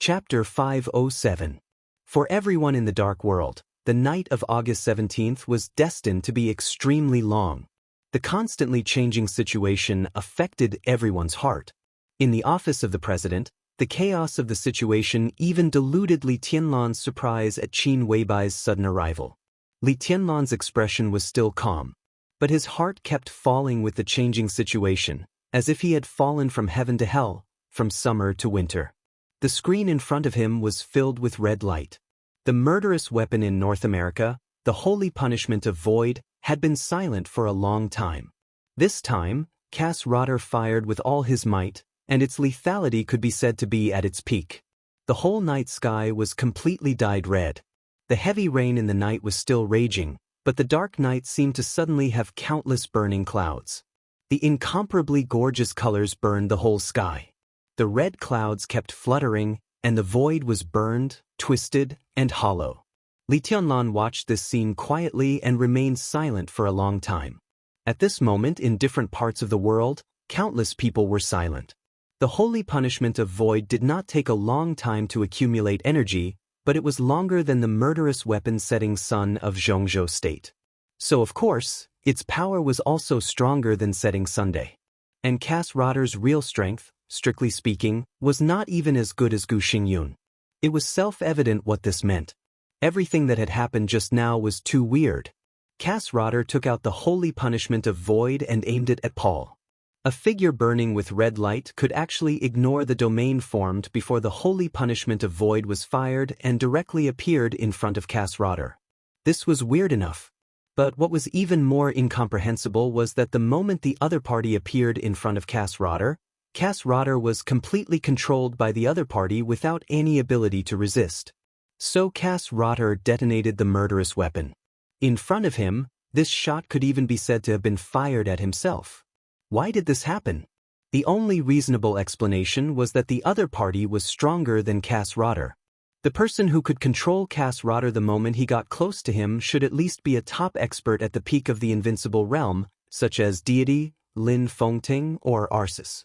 Chapter 507. For everyone in the dark world, the night of August 17th was destined to be extremely long. The constantly changing situation affected everyone's heart. In the office of the president, the chaos of the situation even diluted Li Tianlan's surprise at Qin Weibai's sudden arrival. Li Tianlan's expression was still calm, but his heart kept falling with the changing situation, as if he had fallen from heaven to hell, from summer to winter. The screen in front of him was filled with red light. The murderous weapon in North America, the holy punishment of void, had been silent for a long time. This time, Cass Rotter fired with all his might, and its lethality could be said to be at its peak. The whole night sky was completely dyed red. The heavy rain in the night was still raging, but the dark night seemed to suddenly have countless burning clouds. The incomparably gorgeous colors burned the whole sky. The red clouds kept fluttering, and the void was burned, twisted, and hollow. Li Tianlan watched this scene quietly and remained silent for a long time. At this moment in different parts of the world, countless people were silent. The holy punishment of void did not take a long time to accumulate energy, but it was longer than the murderous weapon-setting sun of Zhongzhou State. So of course, its power was also stronger than setting Sunday. And Cass Rotter's real strength, strictly speaking, was not even as good as Gu Xingyun. It was self-evident what this meant. Everything that had happened just now was too weird. Cass Rotter took out the holy punishment of void and aimed it at Paul. A figure burning with red light could actually ignore the domain formed before the holy punishment of void was fired and directly appeared in front of Cass Rotter. This was weird enough. But what was even more incomprehensible was that the moment the other party appeared in front of Cass Rotter was completely controlled by the other party without any ability to resist. So Cass Rotter detonated the murderous weapon. In front of him, this shot could even be said to have been fired at himself. Why did this happen? The only reasonable explanation was that the other party was stronger than Cass Rotter. The person who could control Cass Rotter the moment he got close to him should at least be a top expert at the peak of the invincible realm, such as Deity, Lin Fengting, or Arceus.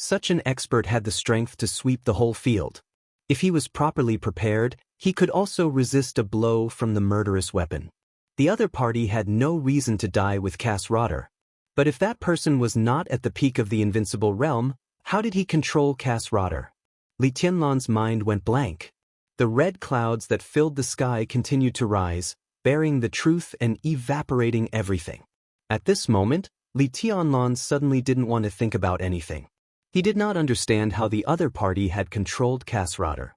Such an expert had the strength to sweep the whole field. If he was properly prepared, he could also resist a blow from the murderous weapon. The other party had no reason to die with Cass Rotter. But if that person was not at the peak of the invincible realm, how did he control Cass Rotter? Li Tianlan's mind went blank. The red clouds that filled the sky continued to rise, bearing the truth and evaporating everything. At this moment, Li Tianlan suddenly didn't want to think about anything. He did not understand how the other party had controlled Cass Rotter.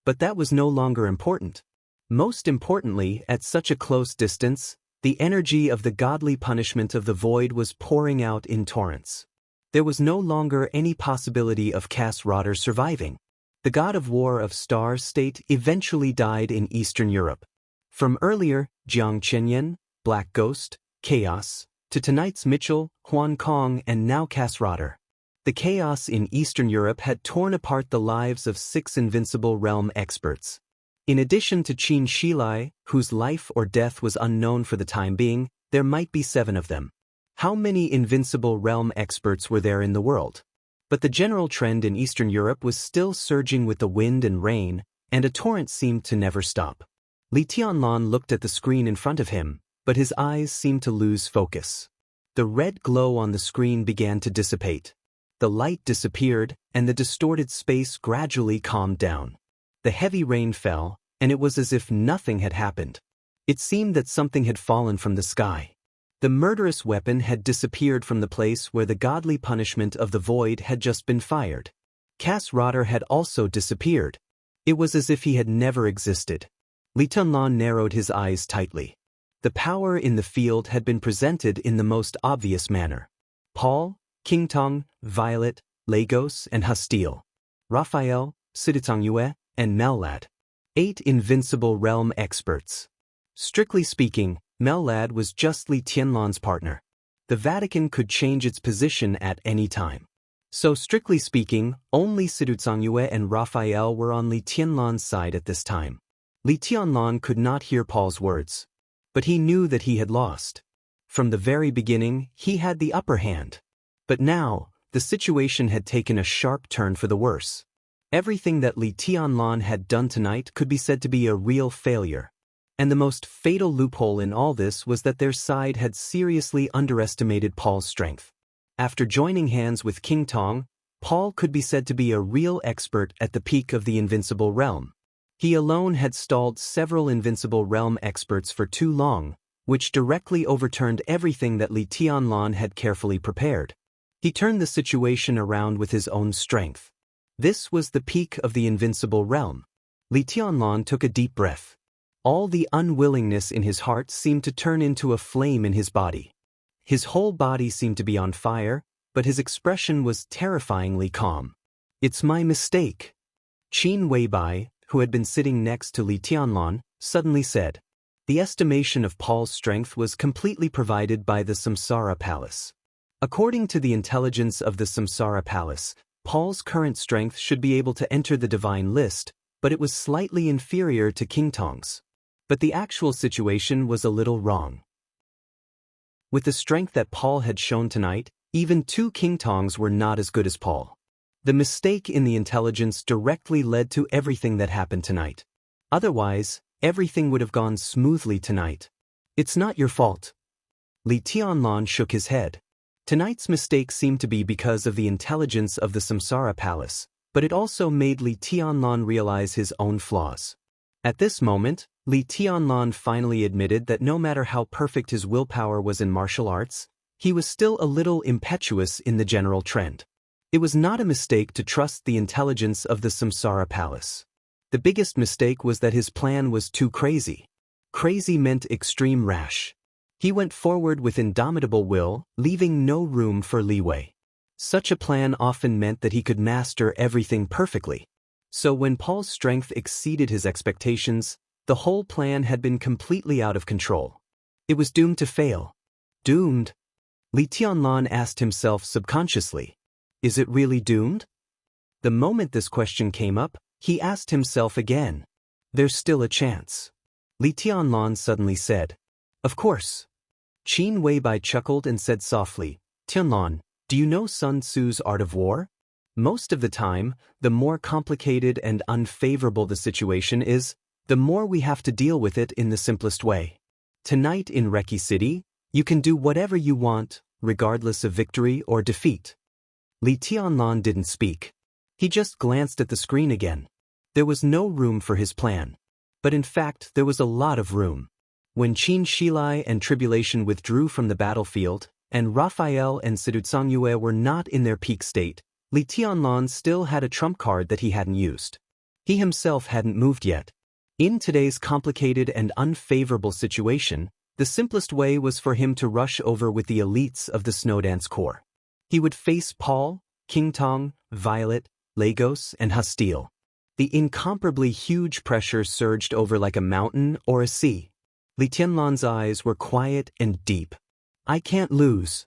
But that was no longer important. Most importantly, at such a close distance, the energy of the godly punishment of the void was pouring out in torrents. There was no longer any possibility of Cass Rotter surviving. The god of war of Star State eventually died in Eastern Europe. From earlier, Jiang Chenyan, Black Ghost, Chaos, to tonight's Mitchell, Huan Kong, and now Cass Rotter. The chaos in Eastern Europe had torn apart the lives of 6 invincible realm experts. In addition to Qin Shilai, whose life or death was unknown for the time being, there might be 7 of them. How many invincible realm experts were there in the world? But the general trend in Eastern Europe was still surging with the wind and rain, and a torrent seemed to never stop. Li Tianlan looked at the screen in front of him, but his eyes seemed to lose focus. The red glow on the screen began to dissipate. The light disappeared, and the distorted space gradually calmed down. The heavy rain fell, and it was as if nothing had happened. It seemed that something had fallen from the sky. The murderous weapon had disappeared from the place where the godly punishment of the void had just been fired. Cass Rotter had also disappeared. It was as if he had never existed. Li Tianlan narrowed his eyes tightly. The power in the field had been presented in the most obvious manner. Paul, Qingtong, Violet, Lagos, and Hastile. Raphael, Siditang and Mellad. 8 invincible realm experts. Strictly speaking, Mellad was just Li Tianlan's partner. The Vatican could change its position at any time. So strictly speaking, only Siditang and Raphael were on Li Tianlan's side at this time. Li Tianlan could not hear Paul's words. But he knew that he had lost. From the very beginning, he had the upper hand. But now, the situation had taken a sharp turn for the worse. Everything that Li Tianlan had done tonight could be said to be a real failure. And the most fatal loophole in all this was that their side had seriously underestimated Paul's strength. After joining hands with King Tong, Paul could be said to be a real expert at the peak of the Invincible Realm. He alone had stalled several Invincible Realm experts for too long, which directly overturned everything that Li Tianlan had carefully prepared. He turned the situation around with his own strength. This was the peak of the Invincible Realm. Li Tianlan took a deep breath. All the unwillingness in his heart seemed to turn into a flame in his body. His whole body seemed to be on fire, but his expression was terrifyingly calm. "It's my mistake," Qin Weibai, who had been sitting next to Li Tianlan, suddenly said. The estimation of Paul's strength was completely provided by the Samsara Palace. According to the intelligence of the Samsara Palace, Paul's current strength should be able to enter the divine list, but it was slightly inferior to King Tong's. But the actual situation was a little wrong. With the strength that Paul had shown tonight, even two King Tongs were not as good as Paul. The mistake in the intelligence directly led to everything that happened tonight. Otherwise, everything would have gone smoothly tonight. "It's not your fault." Li Tianlan shook his head. Tonight's mistake seemed to be because of the intelligence of the Samsara Palace, but it also made Li Tianlan realize his own flaws. At this moment, Li Tianlan finally admitted that no matter how perfect his willpower was in martial arts, he was still a little impetuous in the general trend. It was not a mistake to trust the intelligence of the Samsara Palace. The biggest mistake was that his plan was too crazy. Crazy meant extreme rash. He went forward with indomitable will, leaving no room for leeway. Such a plan often meant that he could master everything perfectly. So when Paul's strength exceeded his expectations, the whole plan had been completely out of control. It was doomed to fail. Doomed? Li Tianlan asked himself subconsciously. Is it really doomed? The moment this question came up, he asked himself again. There's still a chance. Li Tianlan suddenly said. Of course. Qin Weibai chuckled and said softly, Tianlan, do you know Sun Tzu's Art of War? Most of the time, the more complicated and unfavorable the situation is, the more we have to deal with it in the simplest way. Tonight in Reki City, you can do whatever you want, regardless of victory or defeat. Li Tianlan didn't speak. He just glanced at the screen again. There was no room for his plan. But in fact, there was a lot of room. When Qin Shilai and Tribulation withdrew from the battlefield, and Raphael and Sidutsang were not in their peak state, Li Tianlan still had a trump card that he hadn't used. He himself hadn't moved yet. In today's complicated and unfavorable situation, the simplest way was for him to rush over with the elites of the Snowdance Corps. He would face Paul, King Tong, Violet, Lagos, and Hastile. The incomparably huge pressure surged over like a mountain or a sea. Li Tianlan's eyes were quiet and deep. I can't lose,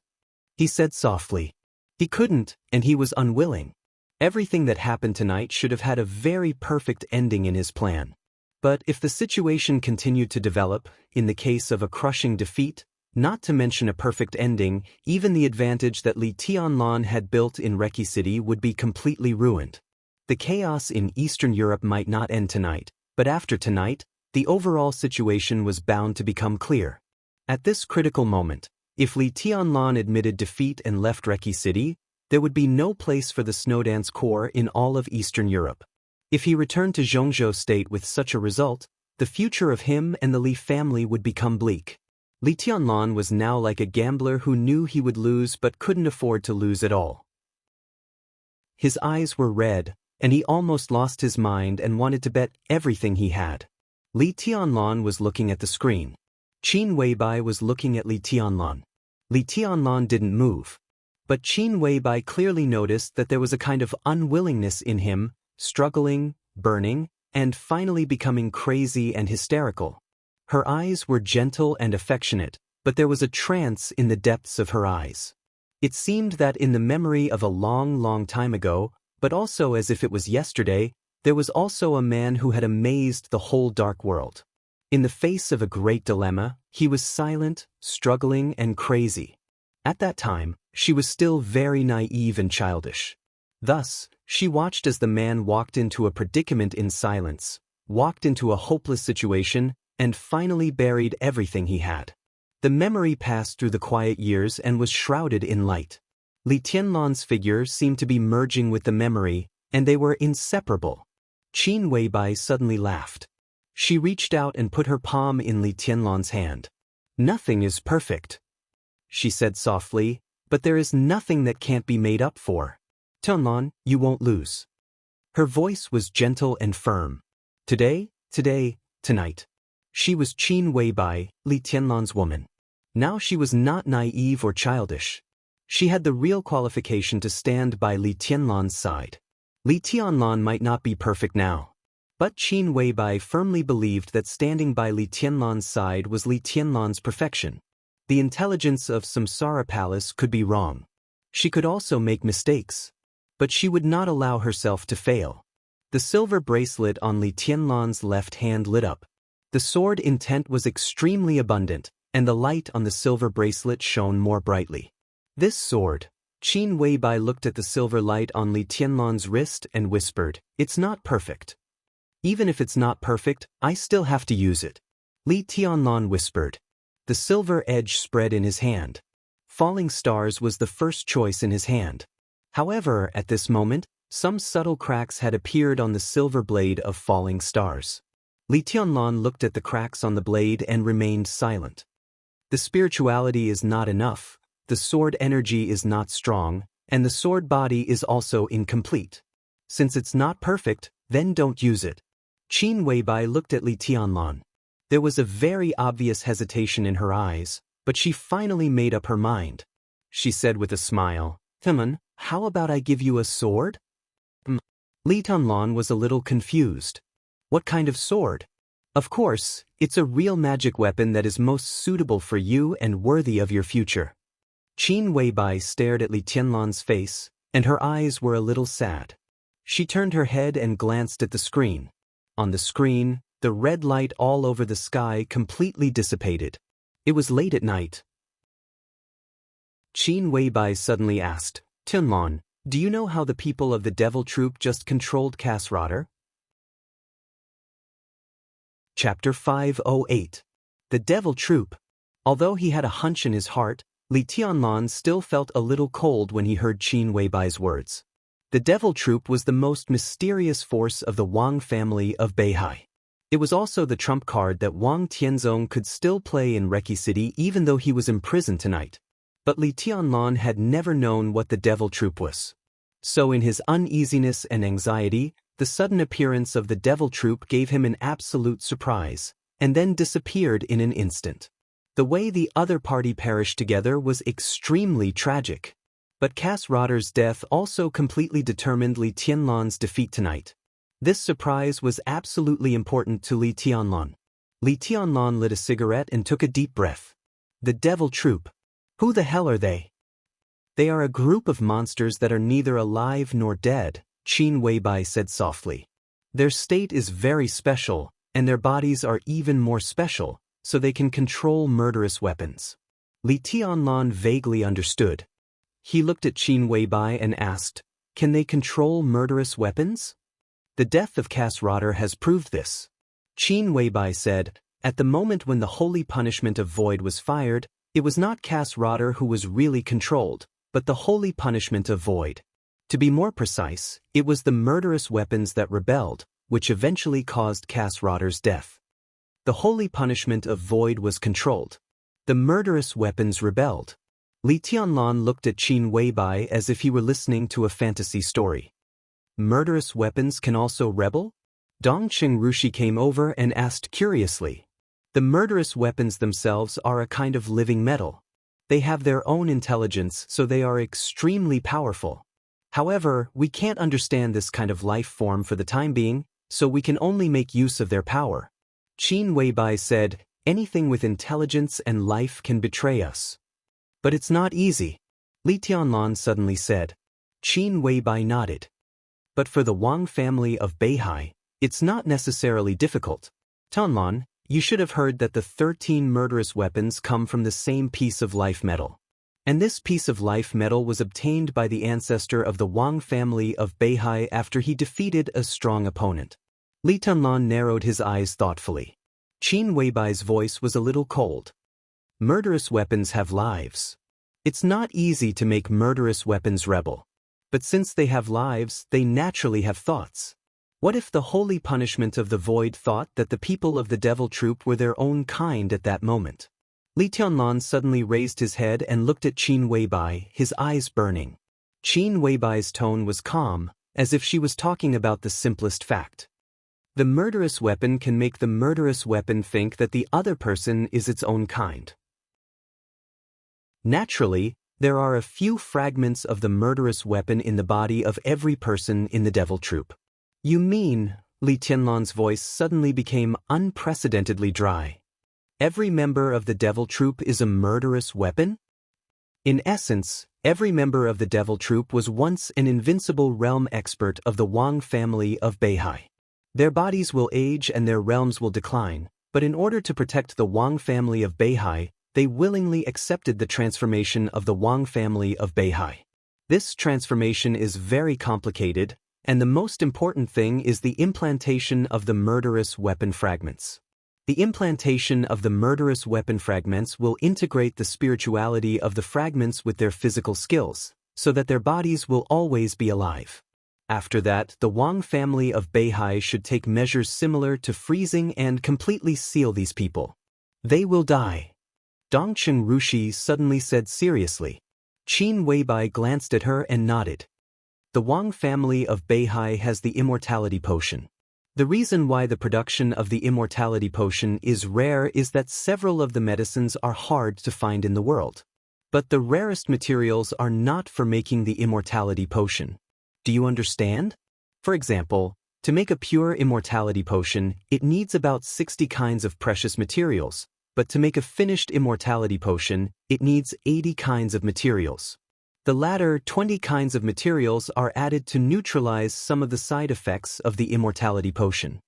he said softly. He couldn't, and he was unwilling. Everything that happened tonight should have had a very perfect ending in his plan. But if the situation continued to develop, in the case of a crushing defeat, not to mention a perfect ending, even the advantage that Li Tianlan had built in Reki City would be completely ruined. The chaos in Eastern Europe might not end tonight, but after tonight, the overall situation was bound to become clear. At this critical moment, if Li Tianlan admitted defeat and left Reki City, there would be no place for the Snowdance Corps in all of Eastern Europe. If he returned to Zhongzhou State with such a result, the future of him and the Li family would become bleak. Li Tianlan was now like a gambler who knew he would lose but couldn't afford to lose at all. His eyes were red, and he almost lost his mind and wanted to bet everything he had. Li Tianlan was looking at the screen. Qin Weibai was looking at Li Tianlan. Li Tianlan didn't move. But Qin Weibai clearly noticed that there was a kind of unwillingness in him, struggling, burning, and finally becoming crazy and hysterical. Her eyes were gentle and affectionate, but there was a trance in the depths of her eyes. It seemed that in the memory of a long, long time ago, but also as if it was yesterday, there was also a man who had amazed the whole dark world. In the face of a great dilemma, he was silent, struggling, and crazy. At that time, she was still very naive and childish. Thus, she watched as the man walked into a predicament in silence, walked into a hopeless situation, and finally buried everything he had. The memory passed through the quiet years and was shrouded in light. Li Tianlan's figure seemed to be merging with the memory, and they were inseparable. Qin Weibai suddenly laughed. She reached out and put her palm in Li Tianlan's hand. "Nothing is perfect," she said softly, "but there is nothing that can't be made up for. Tianlan, you won't lose." Her voice was gentle and firm. Today, tonight. She was Qin Weibai, Li Tianlan's woman. Now she was not naive or childish. She had the real qualification to stand by Li Tianlan's side. Li Tianlan might not be perfect now, but Qin Weibai firmly believed that standing by Li Tianlan's side was Li Tianlan's perfection. The intelligence of Samsara Palace could be wrong. She could also make mistakes. But she would not allow herself to fail. The silver bracelet on Li Tianlan's left hand lit up. The sword intent was extremely abundant, and the light on the silver bracelet shone more brightly. This sword. Qin Weibai looked at the silver light on Li Tianlan's wrist and whispered, "It's not perfect. Even if it's not perfect, I still have to use it." Li Tianlan whispered. The silver edge spread in his hand. Falling stars was the first choice in his hand. However, at this moment, some subtle cracks had appeared on the silver blade of falling stars. Li Tianlan looked at the cracks on the blade and remained silent. The spirituality is not enough, the sword energy is not strong, and the sword body is also incomplete. Since it's not perfect, then don't use it. Qin Weibai looked at Li Tianlan. There was a very obvious hesitation in her eyes, but she finally made up her mind. She said with a smile, "Tianlan, how about I give you a sword?" Li Tianlan was a little confused. What kind of sword? Of course, it's a real magic weapon that is most suitable for you and worthy of your future. Qin Weibai stared at Li Tianlan's face, and her eyes were a little sad. She turned her head and glanced at the screen. On the screen, the red light all over the sky completely dissipated. It was late at night. Qin Weibai suddenly asked, "Tianlan, do you know how the people of the Devil Troop just controlled Kasrotter?" Chapter 508. The Devil Troop. Although he had a hunch in his heart, Li Tianlan still felt a little cold when he heard Qin Weibai's words. The Devil Troop was the most mysterious force of the Wang family of Beihai. It was also the trump card that Wang Tianzong could still play in Reki City even though he was imprisoned tonight. But Li Tianlan had never known what the Devil Troop was. So in his uneasiness and anxiety, the sudden appearance of the Devil Troop gave him an absolute surprise, and then disappeared in an instant. The way the other party perished together was extremely tragic. But Kasrotter's death also completely determined Li Tianlan's defeat tonight. This surprise was absolutely important to Li Tianlan. Li Tianlan lit a cigarette and took a deep breath. The Devil Troop. Who the hell are they? They are a group of monsters that are neither alive nor dead, Qin Weibai said softly. Their state is very special, and their bodies are even more special, so they can control murderous weapons. Li Tianlan vaguely understood. He looked at Qin Weibai and asked, "Can they control murderous weapons?" The death of Kasrotter has proved this. Qin Weibai said, "At the moment when the holy punishment of void was fired, it was not Kasrotter who was really controlled, but the holy punishment of void. To be more precise, it was the murderous weapons that rebelled, which eventually caused Kasrotter's death. The holy punishment of void was controlled. The murderous weapons rebelled." Li Tianlan looked at Qin Weibai as if he were listening to a fantasy story. Murderous weapons can also rebel? Dongqing Rushi came over and asked curiously. The murderous weapons themselves are a kind of living metal. They have their own intelligence, so they are extremely powerful. However, we can't understand this kind of life form for the time being, so we can only make use of their power. Qin Weibai said, "Anything with intelligence and life can betray us." But it's not easy, Li Tianlan suddenly said. Qin Weibai nodded. But for the Wang family of Beihai, it's not necessarily difficult. Tianlan, you should have heard that the 13 murderous weapons come from the same piece of life metal. And this piece of life medal was obtained by the ancestor of the Wang family of Beihai after he defeated a strong opponent. Li Tianlan narrowed his eyes thoughtfully. Qin Weibai's voice was a little cold. Murderous weapons have lives. It's not easy to make murderous weapons rebel. But since they have lives, they naturally have thoughts. What if the holy punishment of the void thought that the people of the devil troop were their own kind at that moment? Li Tianlan suddenly raised his head and looked at Qin Weibai, his eyes burning. Qin Weibai's tone was calm, as if she was talking about the simplest fact. The murderous weapon can make the murderous weapon think that the other person is its own kind. Naturally, there are a few fragments of the murderous weapon in the body of every person in the devil troop. You mean, Li Tianlan's voice suddenly became unprecedentedly dry. Every member of the devil troop is a murderous weapon? In essence, every member of the devil troop was once an invincible realm expert of the Wang family of Beihai. Their bodies will age and their realms will decline, but in order to protect the Wang family of Beihai, they willingly accepted the transformation of the Wang family of Beihai. This transformation is very complicated, and the most important thing is the implantation of the murderous weapon fragments. The implantation of the murderous weapon fragments will integrate the spirituality of the fragments with their physical skills, so that their bodies will always be alive. After that, the Wang family of Beihai should take measures similar to freezing and completely seal these people. They will die. Dongchen Rushi suddenly said seriously. Qin Weibai glanced at her and nodded. The Wang family of Beihai has the immortality potion. The reason why the production of the immortality potion is rare is that several of the medicines are hard to find in the world. But the rarest materials are not for making the immortality potion. Do you understand? For example, to make a pure immortality potion, it needs about 60 kinds of precious materials. But to make a finished immortality potion, it needs 80 kinds of materials. The latter 20 kinds of materials are added to neutralize some of the side effects of the immortality potion.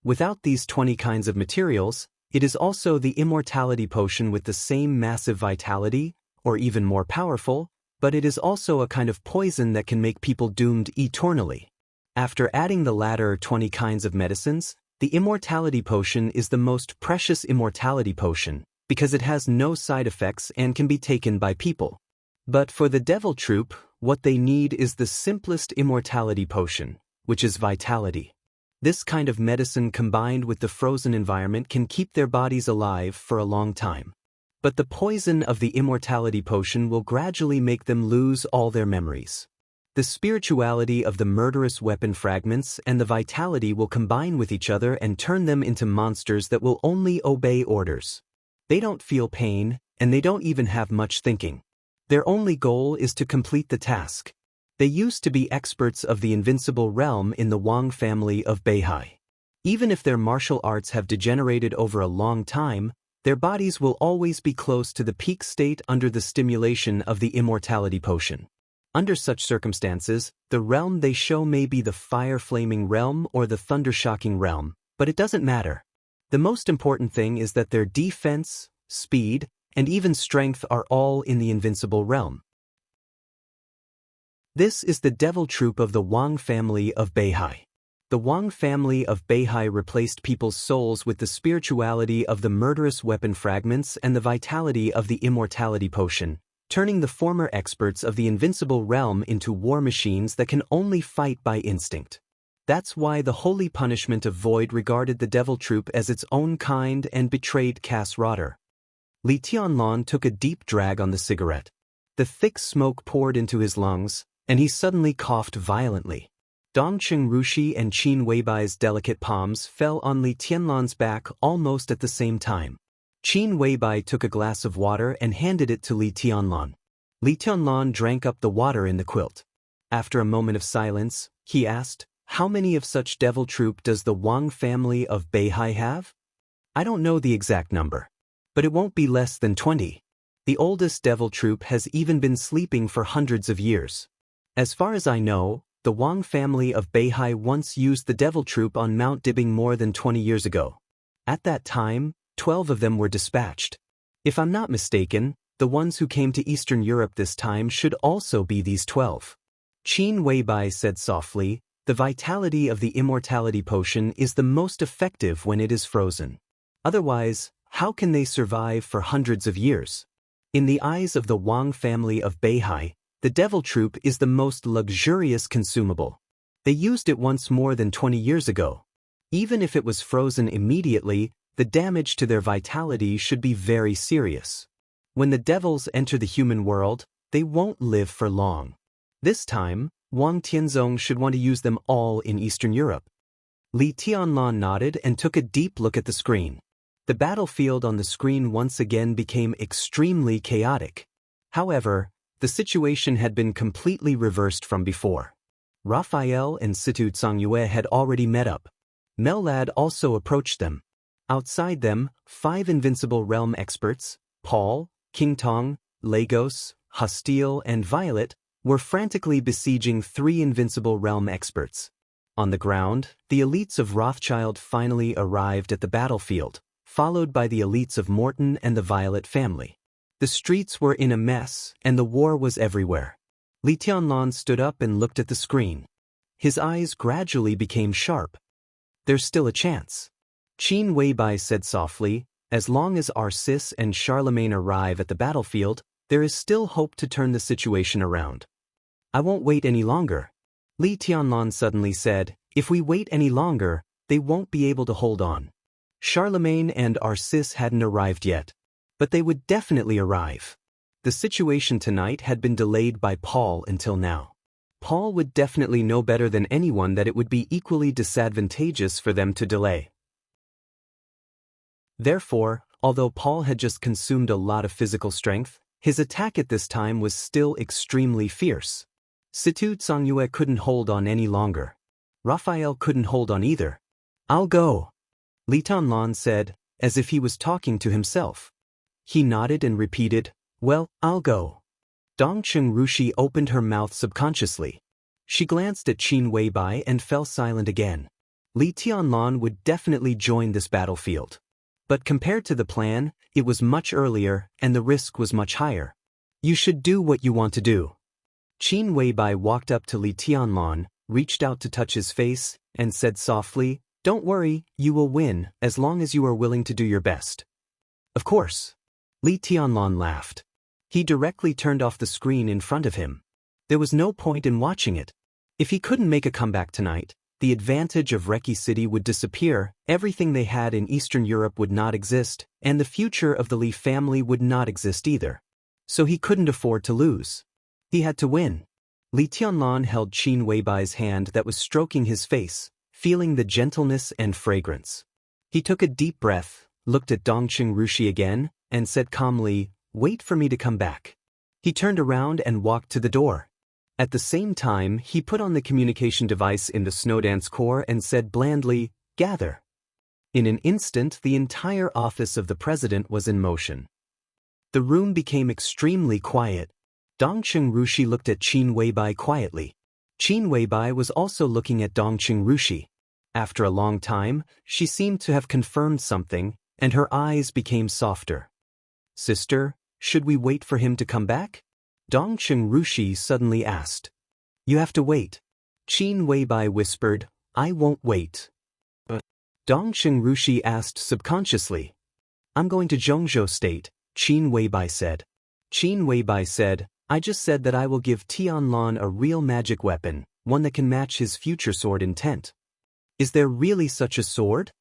Without these 20 kinds of materials, it is also the immortality potion with the same massive vitality, or even more powerful, but it is also a kind of poison that can make people doomed eternally. After adding the latter 20 kinds of medicines, the immortality potion is the most precious immortality potion, because it has no side effects and can be taken by people. But for the devil troop, what they need is the simplest immortality potion, which is vitality. This kind of medicine combined with the frozen environment can keep their bodies alive for a long time. But the poison of the immortality potion will gradually make them lose all their memories. The spirituality of the murderous weapon fragments and the vitality will combine with each other and turn them into monsters that will only obey orders. They don't feel pain, and they don't even have much thinking. Their only goal is to complete the task. They used to be experts of the invincible realm in the Wang family of Beihai. Even if their martial arts have degenerated over a long time, their bodies will always be close to the peak state under the stimulation of the immortality potion. Under such circumstances, the realm they show may be the fire-flaming realm or the thunder-shocking realm, but it doesn't matter. The most important thing is that their defense, speed, and even strength are all in the invincible realm. This is the devil troop of the Wang family of Beihai. The Wang family of Beihai replaced people's souls with the spirituality of the murderous weapon fragments and the vitality of the immortality potion, turning the former experts of the invincible realm into war machines that can only fight by instinct. That's why the holy punishment of Void regarded the devil troop as its own kind and betrayed Cass Rotter. Li Tianlan took a deep drag on the cigarette. The thick smoke poured into his lungs, and he suddenly coughed violently. Dongchen Rushi and Qin Weibai's delicate palms fell on Li Tianlan's back almost at the same time. Qin Weibai took a glass of water and handed it to Li Tianlan. Li Tianlan drank up the water in the quilt. After a moment of silence, he asked, "How many of such devil troop does the Wang family of Beihai have?" "I don't know the exact number. But it won't be less than 20. The oldest devil troop has even been sleeping for hundreds of years. As far as I know, the Wang family of Beihai once used the devil troop on Mount Dibbing more than 20 years ago. At that time, 12 of them were dispatched. If I'm not mistaken, the ones who came to Eastern Europe this time should also be these 12. Qin Weibai said softly, the vitality of the immortality potion is the most effective when it is frozen. Otherwise, how can they survive for hundreds of years? In the eyes of the Wang family of Beihai, the devil troop is the most luxurious consumable. They used it once more than 20 years ago. Even if it was frozen immediately, the damage to their vitality should be very serious. When the devils enter the human world, they won't live for long. This time, Wang Tianzong should want to use them all in Eastern Europe. Li Tianlan nodded and took a deep look at the screen. The battlefield on the screen once again became extremely chaotic. However, the situation had been completely reversed from before. Raphael and Situ Tsangyue had already met up. Mellad also approached them. Outside them, 5 invincible realm experts, Paul, King Tong, Lagos, Hostile, and Violet, were frantically besieging 3 invincible realm experts. On the ground, the elites of Rothschild finally arrived at the battlefield, followed by the elites of Morton and the Violet family. The streets were in a mess, and the war was everywhere. Li Tianlan stood up and looked at the screen. His eyes gradually became sharp. There's still a chance. Qin Weibai said softly, as long as Arcis and Charlemagne arrive at the battlefield, there is still hope to turn the situation around. I won't wait any longer. Li Tianlan suddenly said, if we wait any longer, they won't be able to hold on. Charlemagne and Arcis hadn't arrived yet, but they would definitely arrive. The situation tonight had been delayed by Paul until now. Paul would definitely know better than anyone that it would be equally disadvantageous for them to delay. Therefore, although Paul had just consumed a lot of physical strength, his attack at this time was still extremely fierce. Situ Tsangyue couldn't hold on any longer. Raphael couldn't hold on either. I'll go, Li Tianlan said, as if he was talking to himself. He nodded and repeated, well, I'll go. Dongcheng Rushi opened her mouth subconsciously. She glanced at Qin Weibai and fell silent again. Li Tianlan would definitely join this battlefield. But compared to the plan, it was much earlier and the risk was much higher. You should do what you want to do. Qin Weibai walked up to Li Tianlan, reached out to touch his face, and said softly, don't worry, you will win as long as you are willing to do your best. Of course. Li Tianlan laughed. He directly turned off the screen in front of him. There was no point in watching it. If he couldn't make a comeback tonight, the advantage of Reki City would disappear, everything they had in Eastern Europe would not exist, and the future of the Li family would not exist either. So he couldn't afford to lose. He had to win. Li Tianlan held Qin Weibai's hand that was stroking his face, feeling the gentleness and fragrance. He took a deep breath, looked at Dongcheng Rushi again, and said calmly, wait for me to come back. He turned around and walked to the door. At the same time, he put on the communication device in the Snowdance Corps and said blandly, gather. In an instant, the entire office of the president was in motion. The room became extremely quiet. Dongcheng Rushi looked at Qin Weibai quietly. Qin Weibai was also looking at Dongcheng Rushi. After a long time, she seemed to have confirmed something, and her eyes became softer. Sister, should we wait for him to come back? Dongcheng Rushi suddenly asked. You have to wait. Qin Weibai whispered, I won't wait. But Dongcheng Rushi asked subconsciously. I'm going to Zhongzhou State, Qin Weibai said. Qin Weibai said, I just said that I will give Tianlan a real magic weapon, one that can match his future sword intent. Is there really such a sword?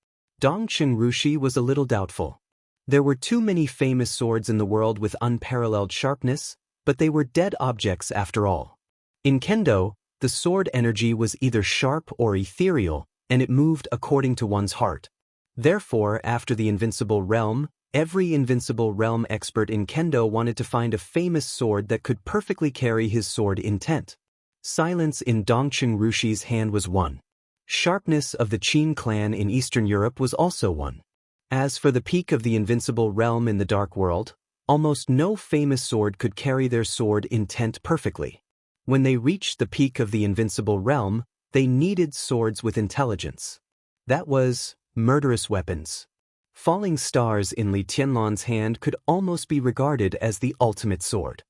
Dongcheng Rushi was a little doubtful. There were too many famous swords in the world with unparalleled sharpness, but they were dead objects after all. In Kendo, the sword energy was either sharp or ethereal, and it moved according to one's heart. Therefore, after the Invincible Realm, every Invincible Realm expert in Kendo wanted to find a famous sword that could perfectly carry his sword intent. Silence in Dongcheng Rushi's hand was one. Sharpness of the Qin clan in Eastern Europe was also one. As for the peak of the Invincible Realm in the Dark World, almost no famous sword could carry their sword intent perfectly. When they reached the peak of the Invincible Realm, they needed swords with intelligence. That was, murderous weapons. Falling stars in Li Tianlan's hand could almost be regarded as the ultimate sword.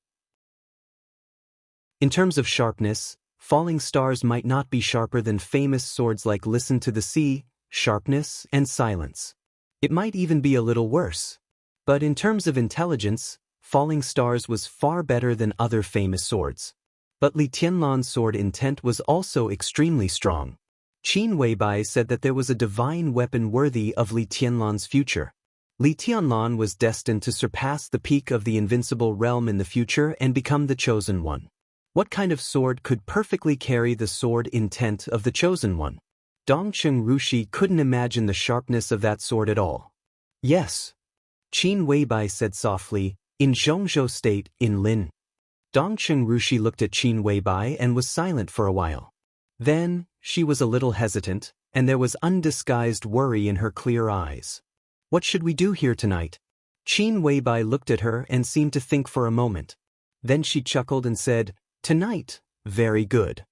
In terms of sharpness, falling stars might not be sharper than famous swords like Listen to the Sea, Sharpness, and Silence. It might even be a little worse. But in terms of intelligence, falling stars was far better than other famous swords. But Li Tianlan's sword intent was also extremely strong. Qin Weibai said that there was a divine weapon worthy of Li Tianlan's future. Li Tianlan was destined to surpass the peak of the invincible realm in the future and become the chosen one. What kind of sword could perfectly carry the sword intent of the chosen one? Dongcheng Rushi couldn't imagine the sharpness of that sword at all. Yes. Qin Weibai said softly, in Zhongzhou State, in Lin. Dongcheng Rushi looked at Qin Weibai and was silent for a while. Then, she was a little hesitant, and there was undisguised worry in her clear eyes. What should we do here tonight? Qin Weibai looked at her and seemed to think for a moment. Then she chuckled and said, Tonight, very good.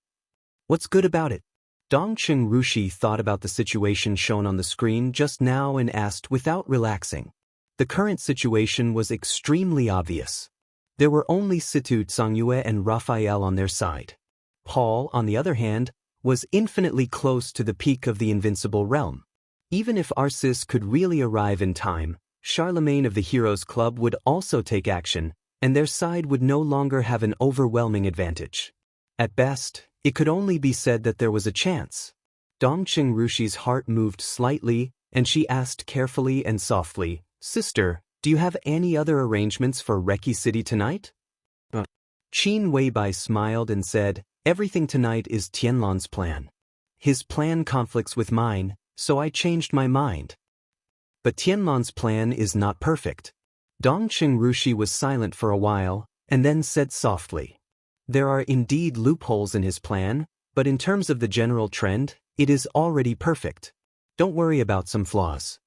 What's good about it? Dongcheng Rushi thought about the situation shown on the screen just now and asked without relaxing. The current situation was extremely obvious. There were only Situ Tsangyue and Raphael on their side. Paul, on the other hand, was infinitely close to the peak of the invincible realm. Even if Arcis could really arrive in time, Charlemagne of the Heroes Club would also take action, and their side would no longer have an overwhelming advantage. At best, it could only be said that there was a chance. Dongcheng Rushi's heart moved slightly, and she asked carefully and softly, Sister, do you have any other arrangements for Reki City tonight? Qin Weibai smiled and said, Everything tonight is Tianlan's plan. His plan conflicts with mine, so I changed my mind. But Tianlan's plan is not perfect. Dongcheng Rushi was silent for a while, and then said softly, There are indeed loopholes in his plan, but in terms of the general trend, it is already perfect. Don't worry about some flaws.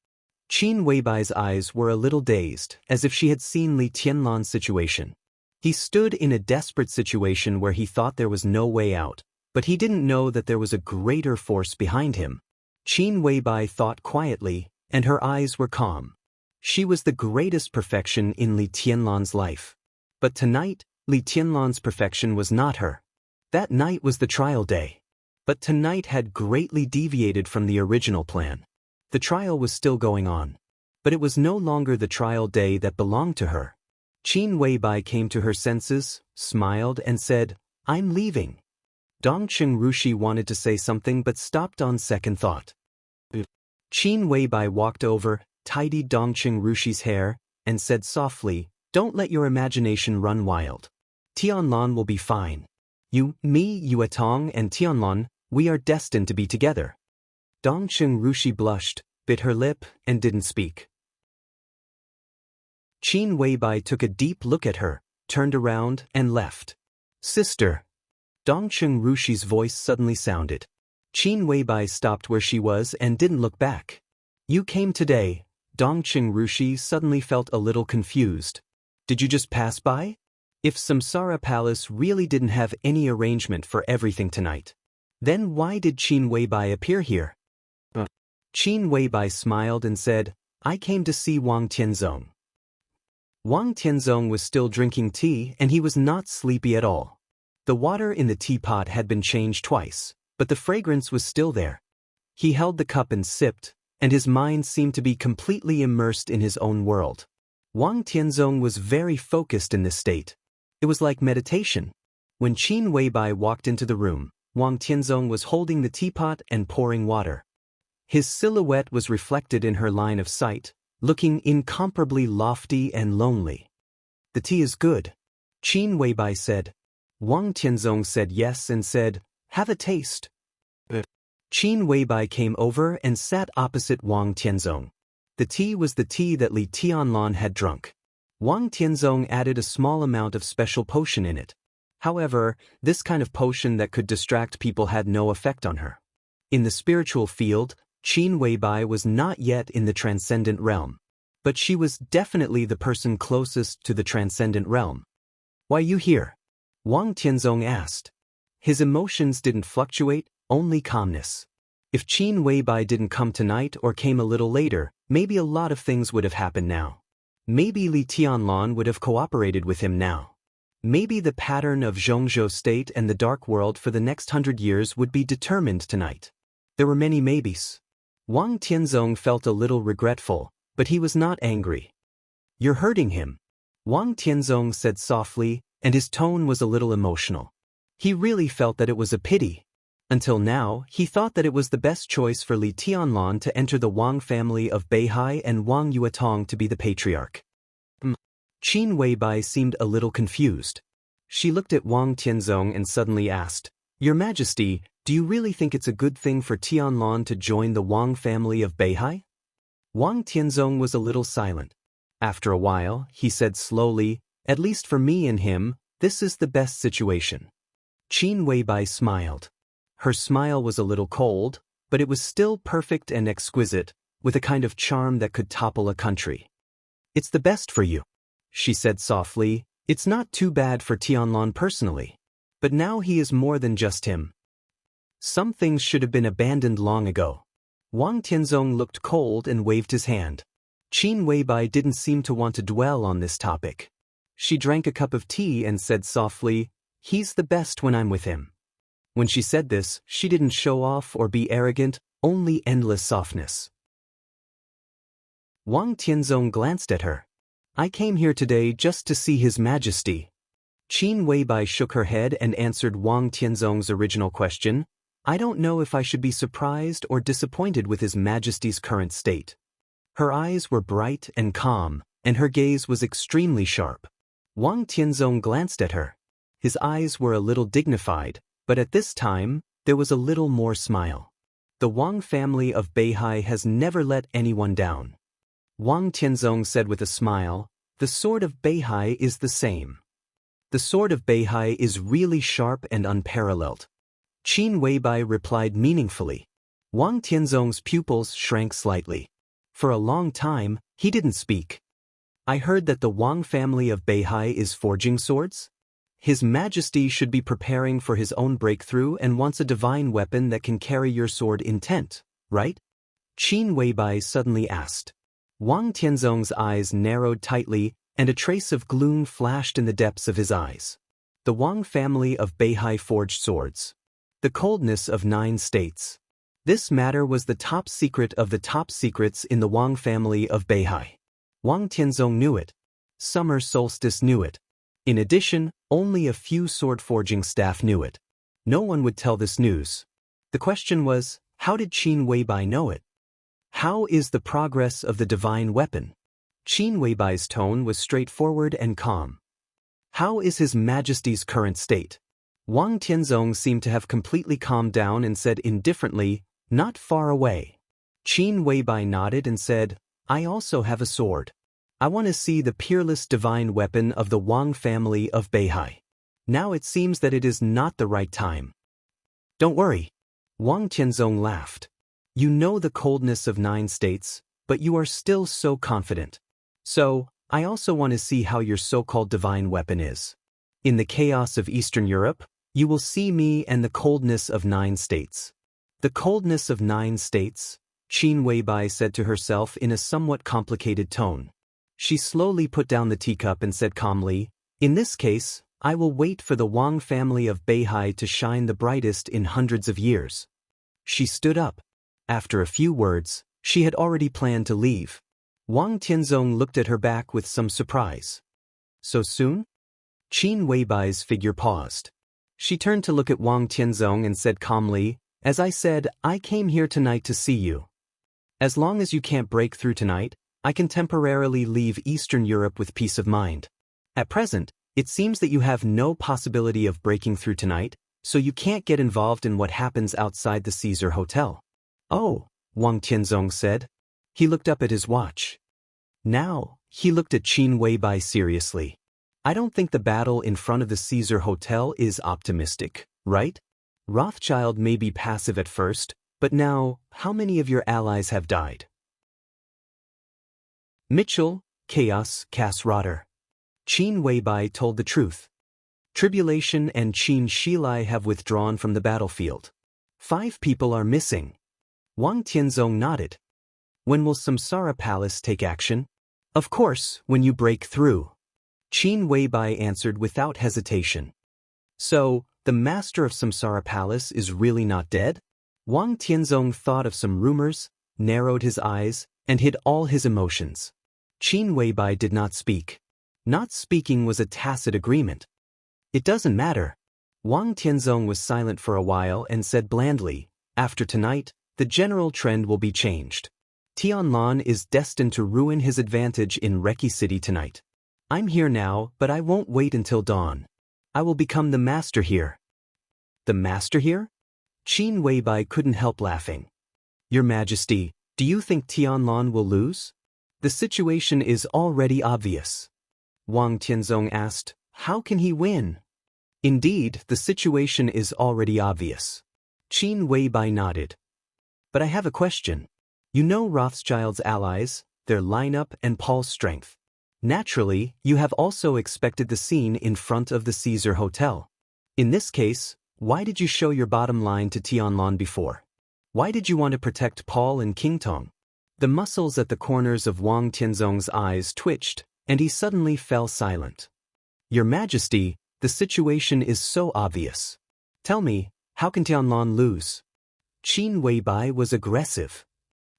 Qin Weibai's eyes were a little dazed, as if she had seen Li Tianlan's situation. He stood in a desperate situation where he thought there was no way out, but he didn't know that there was a greater force behind him. Qin Weibai thought quietly, and her eyes were calm. She was the greatest perfection in Li Tianlan's life. But tonight, Li Tianlan's perfection was not her. That night was the trial day. But tonight had greatly deviated from the original plan. The trial was still going on. But it was no longer the trial day that belonged to her. Qin Weibai came to her senses, smiled, and said, I'm leaving. Dongcheng Rushi wanted to say something but stopped on second thought. Qin Weibai walked over, tidied Dongcheng Rushi's hair, and said softly, Don't let your imagination run wild. Tianlan will be fine. You, me, Yuetong, and Tianlan, we are destined to be together. Dongcheng Rushi blushed, bit her lip, and didn't speak. Qin Weibai took a deep look at her, turned around, and left. Sister. Dongcheng Rushi's voice suddenly sounded. Qin Weibai stopped where she was and didn't look back. You came today. Dongcheng Rushi suddenly felt a little confused. Did you just pass by? If Samsara Palace really didn't have any arrangement for everything tonight, then why did Qin Weibai appear here? Qin Weibai smiled and said, I came to see Wang Tianzong. Wang Tianzong was still drinking tea and he was not sleepy at all. The water in the teapot had been changed twice, but the fragrance was still there. He held the cup and sipped, and his mind seemed to be completely immersed in his own world. Wang Tianzong was very focused in this state. It was like meditation. When Qin Weibai walked into the room, Wang Tianzong was holding the teapot and pouring water. His silhouette was reflected in her line of sight, looking incomparably lofty and lonely. The tea is good, Qin Weibai said. Wang Tianzong said yes and said, Have a taste. Qin Weibai came over and sat opposite Wang Tianzong. The tea was the tea that Li Tianlan had drunk. Wang Tianzong added a small amount of special potion in it. However, this kind of potion that could distract people had no effect on her. In the spiritual field, Qin Weibai was not yet in the transcendent realm. But she was definitely the person closest to the transcendent realm. Why you here? Wang Tianzong asked. His emotions didn't fluctuate, only calmness. If Qin Weibai didn't come tonight or came a little later, maybe a lot of things would have happened now. Maybe Li Tianlan would have cooperated with him now. Maybe the pattern of Zhongzhou State and the Dark World for the next 100 years would be determined tonight. There were many maybes. Wang Tianzong felt a little regretful, but he was not angry. "You're hurting him," Wang Tianzong said softly, and his tone was a little emotional. He really felt that it was a pity. Until now, he thought that it was the best choice for Li Tianlan to enter the Wang family of Beihai and Wang Yuetong to be the patriarch. Qin Weibai seemed a little confused. She looked at Wang Tianzong and suddenly asked, "Your Majesty, do you really think it's a good thing for Tianlan to join the Wang family of Beihai?" Wang Tianzong was a little silent. After a while, he said slowly, "At least for me and him, this is the best situation." Qin Weibai smiled. Her smile was a little cold, but it was still perfect and exquisite, with a kind of charm that could topple a country. "It's the best for you," she said softly. "It's not too bad for Tianlan personally. But now he is more than just him. Some things should have been abandoned long ago." Wang Tianzong looked cold and waved his hand. Qin Weibai didn't seem to want to dwell on this topic. She drank a cup of tea and said softly, "He's the best when I'm with him." When she said this, she didn't show off or be arrogant, only endless softness. Wang Tianzong glanced at her. "I came here today just to see His Majesty." Qin Weibai shook her head and answered Wang Tianzong's original question. "I don't know if I should be surprised or disappointed with His Majesty's current state." Her eyes were bright and calm, and her gaze was extremely sharp. Wang Tianzong glanced at her. His eyes were a little dignified, but at this time, there was a little more smile. The Wang family of Beihai has never let anyone down. Wang Tianzong said with a smile, "The sword of Beihai is the same. The sword of Beihai is really sharp and unparalleled." Qin Weibai replied meaningfully. Wang Tianzong's pupils shrank slightly. For a long time, he didn't speak. "I heard that the Wang family of Beihai is forging swords? His Majesty should be preparing for his own breakthrough and wants a divine weapon that can carry your sword intent, right?" Qin Weibai suddenly asked. Wang Tianzong's eyes narrowed tightly, and a trace of gloom flashed in the depths of his eyes. The Wang family of Beihai forged swords. The coldness of 9 states. This matter was the top secret of the top secrets in the Wang family of Beihai. Wang Tianzong knew it. Summer Solstice knew it. In addition, only a few sword-forging staff knew it. No one would tell this news. The question was, how did Qin Weibai know it? How is the progress of the divine weapon? Qin Weibai's tone was straightforward and calm. How is His Majesty's current state? Wang Tianzong seemed to have completely calmed down and said indifferently, "Not far away." Qin Weibai nodded and said, "I also have a sword. I want to see the peerless divine weapon of the Wang family of Beihai. Now it seems that it is not the right time." "Don't worry." Wang Tianzong laughed. "You know the coldness of 9 states, but you are still so confident. So, I also want to see how your so-called divine weapon is. In the chaos of Eastern Europe, you will see me and the coldness of 9 states." "The coldness of 9 states," Qin Weibai said to herself in a somewhat complicated tone. She slowly put down the teacup and said calmly, "In this case, I will wait for the Wang family of Beihai to shine the brightest in hundreds of years." She stood up. After a few words, she had already planned to leave. Wang Tianzong looked at her back with some surprise. "So soon?" Qin Weibai's figure paused. She turned to look at Wang Tianzong and said calmly, "As I said, I came here tonight to see you. As long as you can't break through tonight, I can temporarily leave Eastern Europe with peace of mind. At present, it seems that you have no possibility of breaking through tonight, so you can't get involved in what happens outside the Caesar Hotel." "Oh," Wang Tianzong said. He looked up at his watch. Now, he looked at Qin Weibai seriously. "I don't think the battle in front of the Caesar Hotel is optimistic, right? Rothschild may be passive at first, but now, how many of your allies have died?" "Mitchell, Chaos, Rotter." Qin Weibai told the truth. Tribulation and Qin Shilai have withdrawn from the battlefield. 5 people are missing. Wang Tianzong nodded. When will Samsara Palace take action? Of course, when you break through. Qin Weibai answered without hesitation. So, the master of Samsara Palace is really not dead? Wang Tianzong thought of some rumors, narrowed his eyes, and hid all his emotions. Qin Weibai did not speak. Not speaking was a tacit agreement. It doesn't matter. Wang Tianzong was silent for a while and said blandly, after tonight, the general trend will be changed. Tianlan is destined to ruin his advantage in Reki City tonight. I'm here now, but I won't wait until dawn. I will become the master here. The master here? Qin Weibai couldn't help laughing. Your Majesty, do you think Tianlan will lose? The situation is already obvious. Wang Tianzong asked, how can he win? Indeed, the situation is already obvious. Qin Weibai nodded. But I have a question. You know Rothschild's allies, their lineup and Paul's strength. Naturally, you have also expected the scene in front of the Caesar Hotel. In this case, why did you show your bottom line to Tianlan before? Why did you want to protect Paul and King Tong? The muscles at the corners of Wang Tianzong's eyes twitched, and he suddenly fell silent. Your Majesty, the situation is so obvious. Tell me, how can Tianlan lose? Qin Weibai was aggressive.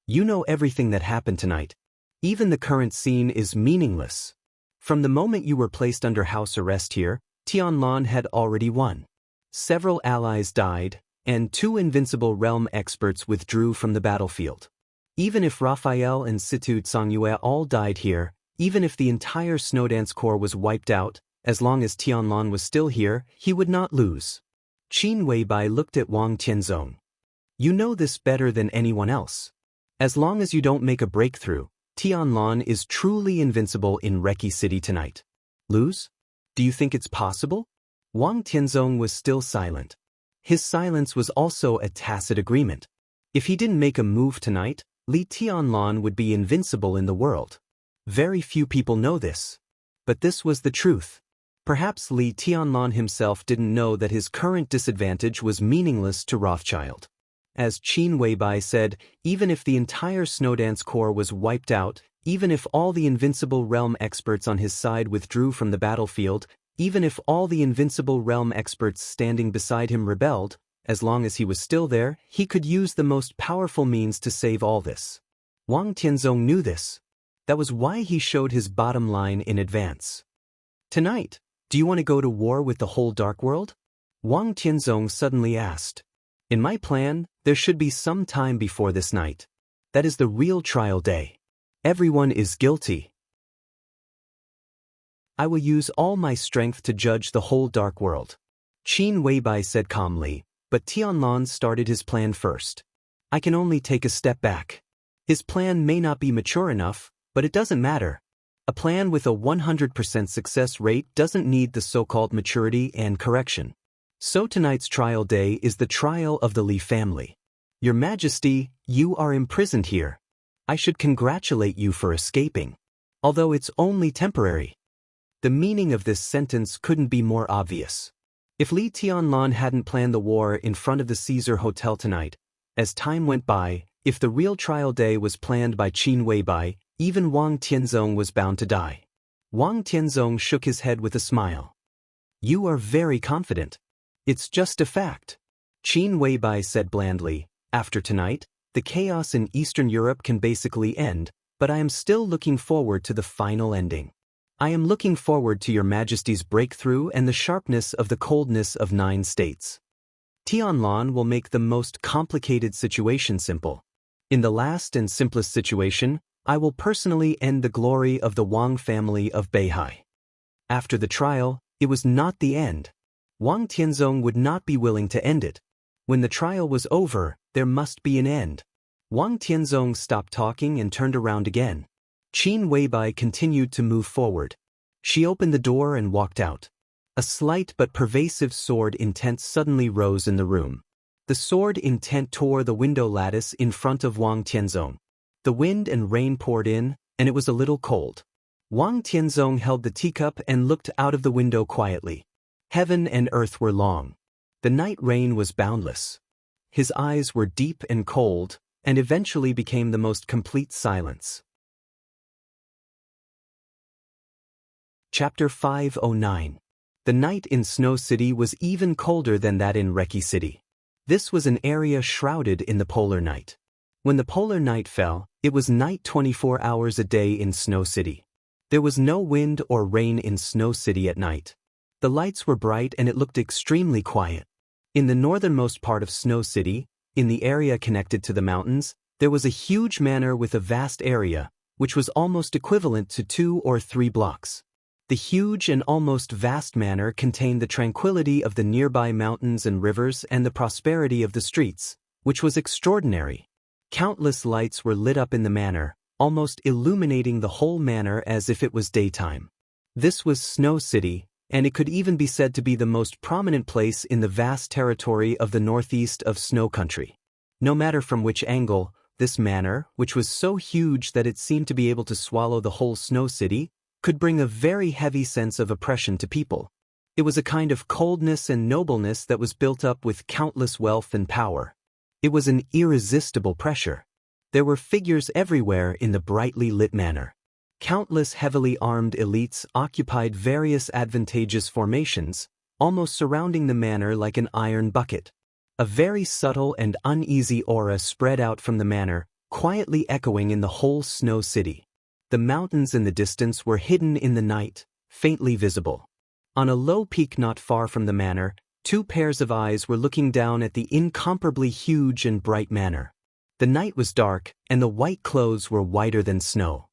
You know everything that happened tonight. Even the current scene is meaningless. From the moment you were placed under house arrest here, Tianlan had already won. Several allies died, and 2 invincible realm experts withdrew from the battlefield. Even if Raphael and Situ Tsangyue all died here, even if the entire Snowdance Corps was wiped out, as long as Tianlan was still here, he would not lose. Qin Weibai looked at Wang Tianzong. You know this better than anyone else. As long as you don't make a breakthrough, Tianlan is truly invincible in Reki City tonight. Lose? Do you think it's possible? Wang Tianzong was still silent. His silence was also a tacit agreement. If he didn't make a move tonight, Li Tianlan would be invincible in the world. Very few people know this. But this was the truth. Perhaps Li Tianlan himself didn't know that his current disadvantage was meaningless to Rothschild. As Qin Weibai said, even if the entire Snowdance Corps was wiped out, even if all the invincible realm experts on his side withdrew from the battlefield, even if all the invincible realm experts standing beside him rebelled, as long as he was still there, he could use the most powerful means to save all this. Wang Tianzong knew this. That was why he showed his bottom line in advance. Tonight, do you want to go to war with the whole Dark World? Wang Tianzong suddenly asked. In my plan, there should be some time before this night. That is the real trial day. Everyone is guilty. I will use all my strength to judge the whole Dark World. Qin Weibai said calmly, but Tianlan started his plan first. I can only take a step back. His plan may not be mature enough, but it doesn't matter. A plan with a 100% success rate doesn't need the so-called maturity and correction. So tonight's trial day is the trial of the Li family. Your Majesty, you are imprisoned here. I should congratulate you for escaping. Although it's only temporary. The meaning of this sentence couldn't be more obvious. If Li Tianlan hadn't planned the war in front of the Caesar Hotel tonight, as time went by, if the real trial day was planned by Qin Weibai, even Wang Tianzong was bound to die. Wang Tianzong shook his head with a smile. You are very confident. It's just a fact. Qin Weibai said blandly, after tonight, the chaos in Eastern Europe can basically end, but I am still looking forward to the final ending. I am looking forward to your Majesty's breakthrough and the sharpness of the coldness of 9 states. Tianlan will make the most complicated situation simple. In the last and simplest situation, I will personally end the glory of the Wang family of Beihai. After the trial, it was not the end. Wang Tianzong would not be willing to end it. When the trial was over, there must be an end. Wang Tianzong stopped talking and turned around again. Qin Weibai continued to move forward. She opened the door and walked out. A slight but pervasive sword intent suddenly rose in the room. The sword intent tore the window lattice in front of Wang Tianzong. The wind and rain poured in, and it was a little cold. Wang Tianzong held the teacup and looked out of the window quietly. Heaven and earth were long. The night rain was boundless. His eyes were deep and cold, and eventually became the most complete silence. Chapter 509. The night in Snow City was even colder than that in Reki City. This was an area shrouded in the polar night. When the polar night fell, it was night 24 hours a day in Snow City. There was no wind or rain in Snow City at night. The lights were bright and it looked extremely quiet. In the northernmost part of Snow City, in the area connected to the mountains, there was a huge manor with a vast area, which was almost equivalent to 2 or 3 blocks. The huge and almost vast manor contained the tranquility of the nearby mountains and rivers and the prosperity of the streets, which was extraordinary. Countless lights were lit up in the manor, almost illuminating the whole manor as if it was daytime. This was Snow City, and it could even be said to be the most prominent place in the vast territory of the northeast of Snow Country. No matter from which angle, this manor, which was so huge that it seemed to be able to swallow the whole Snow City, could bring a very heavy sense of oppression to people. It was a kind of coldness and nobleness that was built up with countless wealth and power. It was an irresistible pressure. There were figures everywhere in the brightly lit manor. Countless heavily armed elites occupied various advantageous formations, almost surrounding the manor like an iron bucket. A very subtle and uneasy aura spread out from the manor, quietly echoing in the whole Snow City. The mountains in the distance were hidden in the night, faintly visible. On a low peak not far from the manor, 2 pairs of eyes were looking down at the incomparably huge and bright manor. The night was dark, and the white clothes were whiter than snow.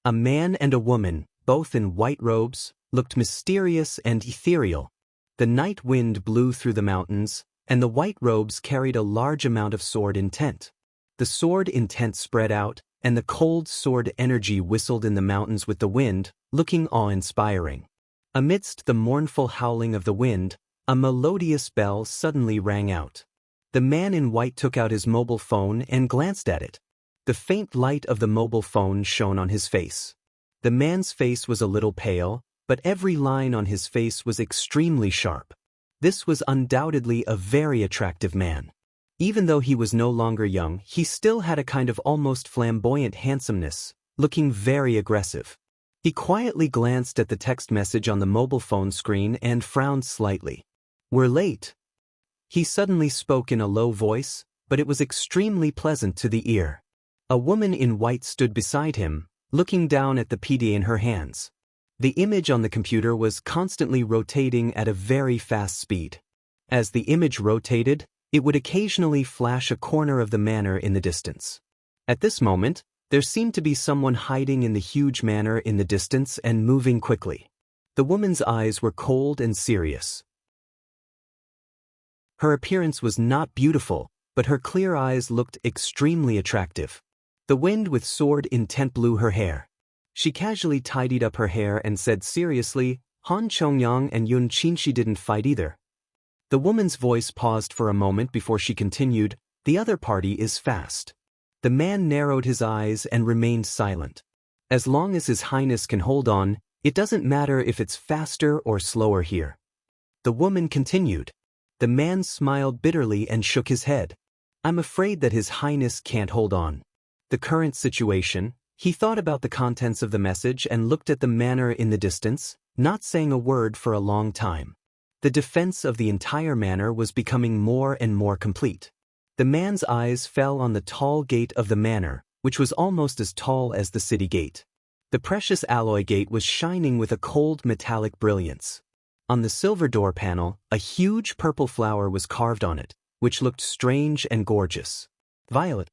A man and a woman, both in white robes, looked mysterious and ethereal. The night wind blew through the mountains, and the white robes carried a large amount of sword intent. The sword intent spread out, and the cold sword energy whistled in the mountains with the wind, looking awe-inspiring. Amidst the mournful howling of the wind, a melodious bell suddenly rang out. The man in white took out his mobile phone and glanced at it. The faint light of the mobile phone shone on his face. The man's face was a little pale, but every line on his face was extremely sharp. This was undoubtedly a very attractive man. Even though he was no longer young, he still had a kind of almost flamboyant handsomeness, looking very aggressive. He quietly glanced at the text message on the mobile phone screen and frowned slightly. "We're late." He suddenly spoke in a low voice, but it was extremely pleasant to the ear. A woman in white stood beside him, looking down at the PD in her hands. The image on the computer was constantly rotating at a very fast speed. As the image rotated, it would occasionally flash a corner of the manor in the distance. At this moment, there seemed to be someone hiding in the huge manor in the distance and moving quickly. The woman's eyes were cold and serious. Her appearance was not beautiful, but her clear eyes looked extremely attractive. The wind with sword intent blew her hair. She casually tidied up her hair and said seriously, "Han Chongyang and Yun Qinshi didn't fight either." The woman's voice paused for a moment before she continued, "The other party is fast." The man narrowed his eyes and remained silent. "As long as His Highness can hold on, it doesn't matter if it's faster or slower here." The woman continued. The man smiled bitterly and shook his head. "I'm afraid that His Highness can't hold on." The current situation, he thought about the contents of the message and looked at the manor in the distance, not saying a word for a long time. The defense of the entire manor was becoming more and more complete. The man's eyes fell on the tall gate of the manor, which was almost as tall as the city gate. The precious alloy gate was shining with a cold metallic brilliance. On the silver door panel, a huge purple flower was carved on it, which looked strange and gorgeous. Violet.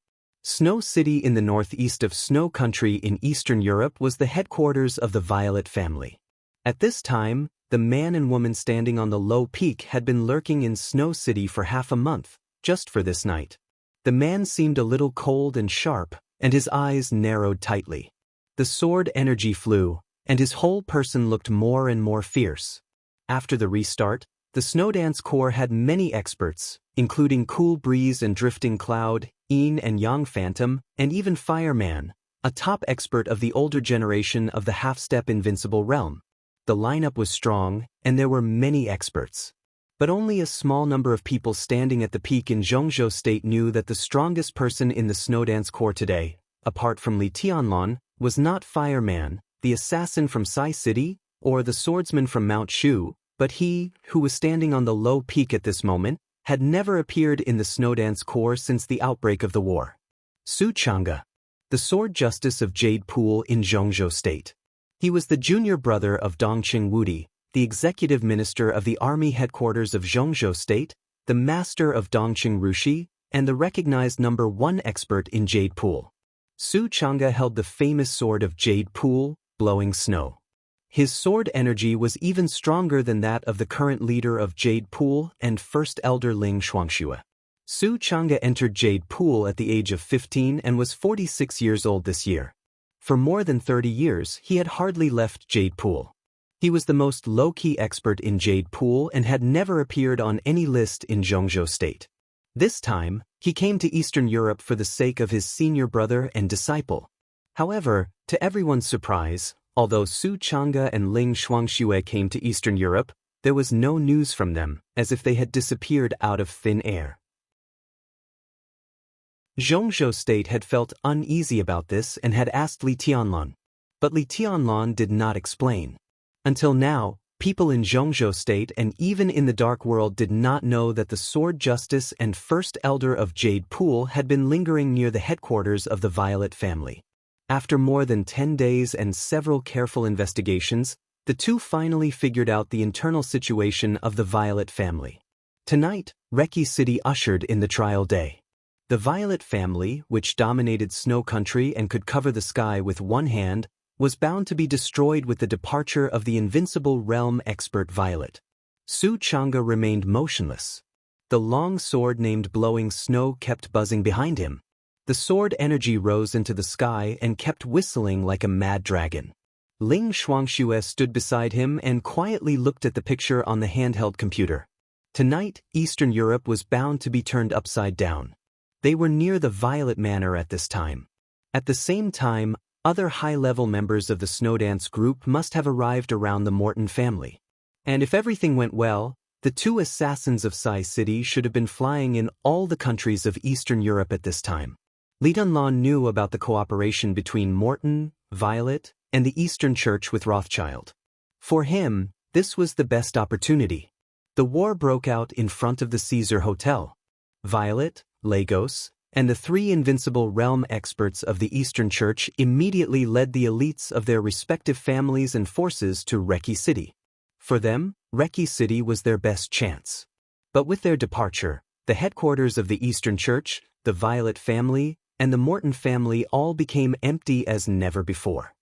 Snow City in the northeast of Snow Country in Eastern Europe was the headquarters of the Violet family. At this time, the man and woman standing on the low peak had been lurking in Snow City for half a month, just for this night. The man seemed a little cold and sharp, and his eyes narrowed tightly. The sword energy flew, and his whole person looked more and more fierce. After the restart, the Snowdance Corps had many experts, including Cool Breeze and Drifting Cloud, Yin and Yang Phantom, and even Fireman, a top expert of the older generation of the half-step invincible realm. The lineup was strong, and there were many experts. But only a small number of people standing at the peak in Zhongzhou State knew that the strongest person in the Snowdance Corps today, apart from Li Tianlan, was not Fireman, the assassin from Sai City, or the swordsman from Mount Shu, but he, who was standing on the low peak at this moment, had never appeared in the Snowdance Corps since the outbreak of the war. Su Chang'e, the sword justice of Jade Pool in Zhongzhou State. He was the junior brother of Dongqing Wudi, the executive minister of the army headquarters of Zhongzhou State, the master of Dongqing Rushi, and the recognized #1 expert in Jade Pool. Su Chang'e held the famous sword of Jade Pool, blowing snow. His sword energy was even stronger than that of the current leader of Jade Pool and first elder Ling Shuangxue. Su Chang'e entered Jade Pool at the age of 15 and was 46 years old this year. For more than 30 years, he had hardly left Jade Pool. He was the most low-key expert in Jade Pool and had never appeared on any list in Zhongzhou State. This time, he came to Eastern Europe for the sake of his senior brother and disciple. However, to everyone's surprise, although Su Chang'e and Ling Shuangxue came to Eastern Europe, there was no news from them, as if they had disappeared out of thin air. Zhongzhou State had felt uneasy about this and had asked Li Tianlan. But Li Tianlan did not explain. Until now, people in Zhongzhou State and even in the Dark World did not know that the sword justice and first elder of Jade Pool had been lingering near the headquarters of the Violet family. After more than 10 days and several careful investigations, the two finally figured out the internal situation of the Violet family. Tonight, Reki City ushered in the trial day. The Violet family, which dominated Snow Country and could cover the sky with one hand, was bound to be destroyed with the departure of the invincible realm expert Violet. Su Chang'e remained motionless. The long sword named Blowing Snow kept buzzing behind him. The sword energy rose into the sky and kept whistling like a mad dragon. Ling Shuangxue stood beside him and quietly looked at the picture on the handheld computer. Tonight, Eastern Europe was bound to be turned upside down. They were near the Violet Manor at this time. At the same time, other high-level members of the Snowdance group must have arrived around the Morton family. And if everything went well, the two assassins of Sai City should have been flying in all the countries of Eastern Europe at this time. Li Tianlan knew about the cooperation between Morton, Violet, and the Eastern Church with Rothschild. For him, this was the best opportunity. The war broke out in front of the Caesar Hotel. Violet, Lagos, and the three invincible realm experts of the Eastern Church immediately led the elites of their respective families and forces to Reki City. For them, Reki City was their best chance. But with their departure, the headquarters of the Eastern Church, the Violet family, and the Morton family all became empty as never before.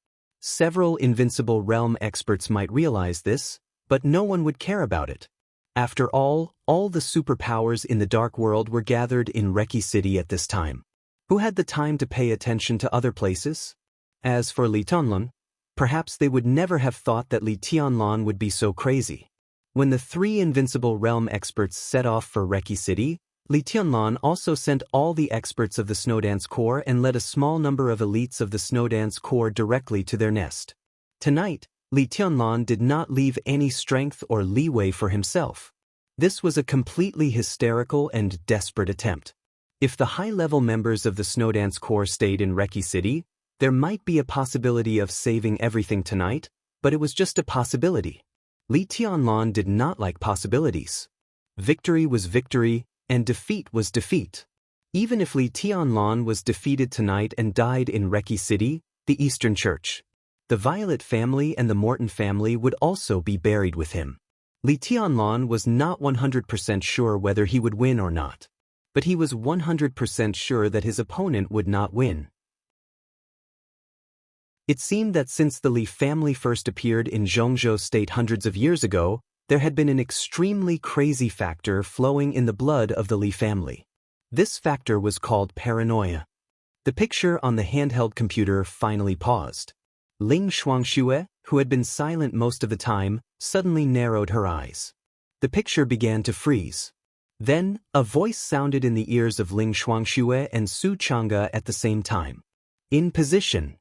Several invincible realm experts might realize this, but no one would care about it. After all the superpowers in the Dark World were gathered in Reki City at this time. Who had the time to pay attention to other places? As for Li Tianlan, perhaps they would never have thought that Li Tianlan would be so crazy. When the three invincible realm experts set off for Reki City, Li Tianlan also sent all the experts of the Snowdance Corps and led a small number of elites of the Snowdance Corps directly to their nest. Tonight, Li Tianlan did not leave any strength or leeway for himself. This was a completely hysterical and desperate attempt. If the high-level members of the Snowdance Corps stayed in Reki City, there might be a possibility of saving everything tonight, but it was just a possibility. Li Tianlan did not like possibilities. Victory was victory, and defeat was defeat. Even if Li Tianlan was defeated tonight and died in Reki City, the Eastern Church, the Violet family and the Morton family would also be buried with him. Li Tianlan was not 100% sure whether he would win or not. But he was 100% sure that his opponent would not win. It seemed that since the Li family first appeared in Zhongzhou State hundreds of years ago, there had been an extremely crazy factor flowing in the blood of the Li family. This factor was called paranoia. The picture on the handheld computer finally paused. Ling Shuangxue, who had been silent most of the time, suddenly narrowed her eyes. The picture began to freeze. Then, a voice sounded in the ears of Ling Shuangxue and Su Chang'e at the same time. In position.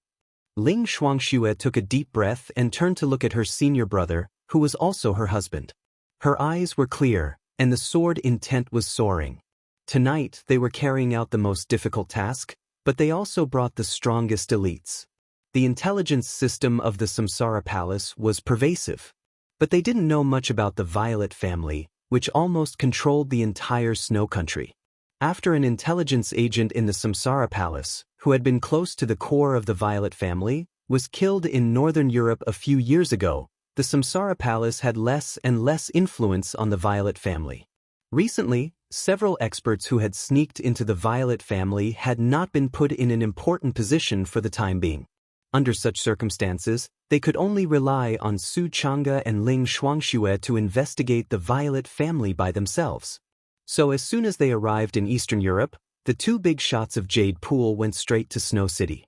Ling Shuangxue took a deep breath and turned to look at her senior brother, who was also her husband. Her eyes were clear, and the sword intent was soaring. Tonight, they were carrying out the most difficult task, but they also brought the strongest elites. The intelligence system of the Samsara Palace was pervasive. But they didn't know much about the Violet family, which almost controlled the entire Snow Country. After an intelligence agent in the Samsara Palace, who had been close to the core of the Violet family, was killed in Northern Europe a few years ago, the Samsara Palace had less and less influence on the Violet family. Recently, several experts who had sneaked into the Violet family had not been put in an important position for the time being. Under such circumstances, they could only rely on Su Chang'e and Ling Shuangxue to investigate the Violet family by themselves. So as soon as they arrived in Eastern Europe, the two big shots of Jade Pool went straight to Snow City.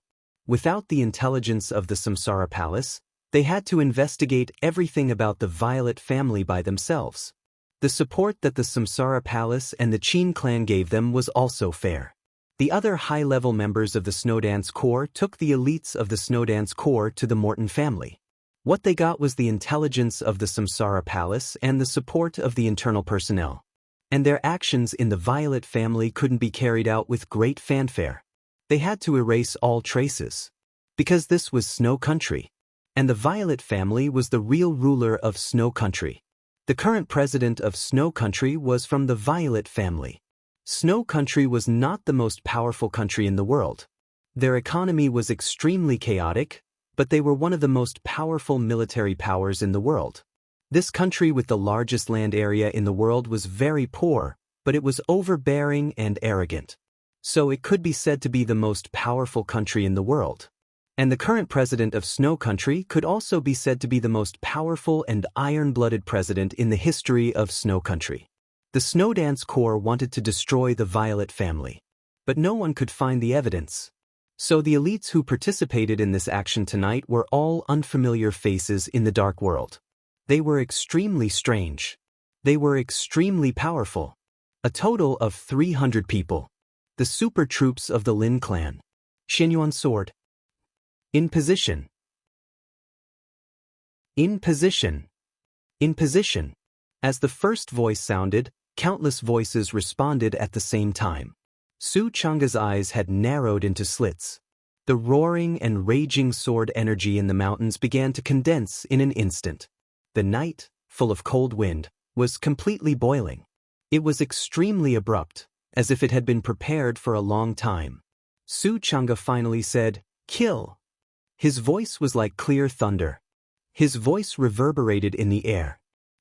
Without the intelligence of the Samsara Palace, they had to investigate everything about the Violet family by themselves. The support that the Samsara Palace and the Qin clan gave them was also fair. The other high-level members of the Snowdance Corps took the elites of the Snowdance Corps to the Morton family. What they got was the intelligence of the Samsara Palace and the support of the internal personnel. And their actions in the Violet family couldn't be carried out with great fanfare. They had to erase all traces. Because this was Snow Country. And the Violet family was the real ruler of Snow Country. The current president of Snow Country was from the Violet family. Snow Country was not the most powerful country in the world. Their economy was extremely chaotic, but they were one of the most powerful military powers in the world. This country with the largest land area in the world was very poor, but it was overbearing and arrogant. So it could be said to be the most powerful country in the world. And the current president of Snow Country could also be said to be the most powerful and iron-blooded president in the history of Snow Country. The Snowdance Corps wanted to destroy the Violet family, but no one could find the evidence. So the elites who participated in this action tonight were all unfamiliar faces in the dark world. They were extremely strange. They were extremely powerful. A total of 300 people. The super troops of the Lin clan. Xinyuan sword. In position. In position. In position. As the first voice sounded, countless voices responded at the same time. Su Chang'e's eyes had narrowed into slits. The roaring and raging sword energy in the mountains began to condense in an instant. The night, full of cold wind, was completely boiling. It was extremely abrupt, as if it had been prepared for a long time. Su Chang'e finally said, "Kill." His voice was like clear thunder. His voice reverberated in the air.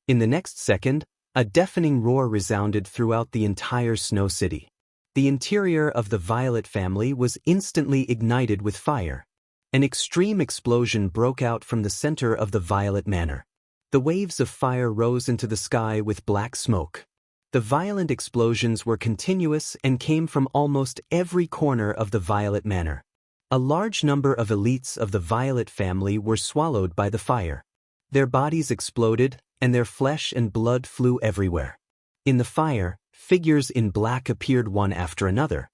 In the next second, a deafening roar resounded throughout the entire Snow City. The interior of the Violet family was instantly ignited with fire. An extreme explosion broke out from the center of the Violet Manor. The waves of fire rose into the sky with black smoke. The violent explosions were continuous and came from almost every corner of the Violet Manor. A large number of elites of the Violet family were swallowed by the fire. Their bodies exploded, and their flesh and blood flew everywhere. In the fire, figures in black appeared one after another.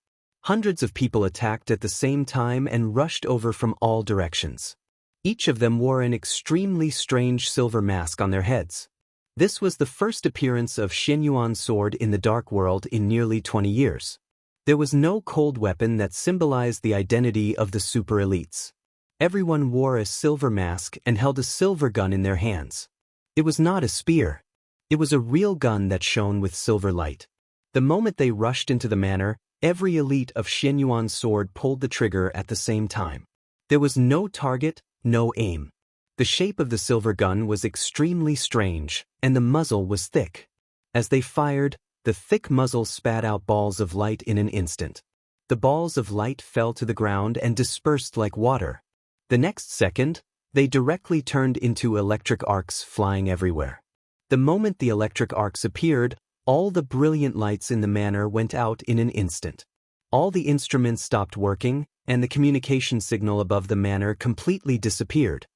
Hundreds of people attacked at the same time and rushed over from all directions. Each of them wore an extremely strange silver mask on their heads. This was the first appearance of Xinyuan's sword in the Dark World in nearly 20 years. There was no cold weapon that symbolized the identity of the super elites. Everyone wore a silver mask and held a silver gun in their hands. It was not a spear. It was a real gun that shone with silver light. The moment they rushed into the manor, every elite of Xinyuan's sword pulled the trigger at the same time. There was no target, no aim. The shape of the silver gun was extremely strange, and the muzzle was thick. As they fired, the thick muzzle spat out balls of light in an instant. The balls of light fell to the ground and dispersed like water. The next second, they directly turned into electric arcs flying everywhere. The moment the electric arcs appeared, all the brilliant lights in the manor went out in an instant. All the instruments stopped working, and the communication signal above the manor completely disappeared.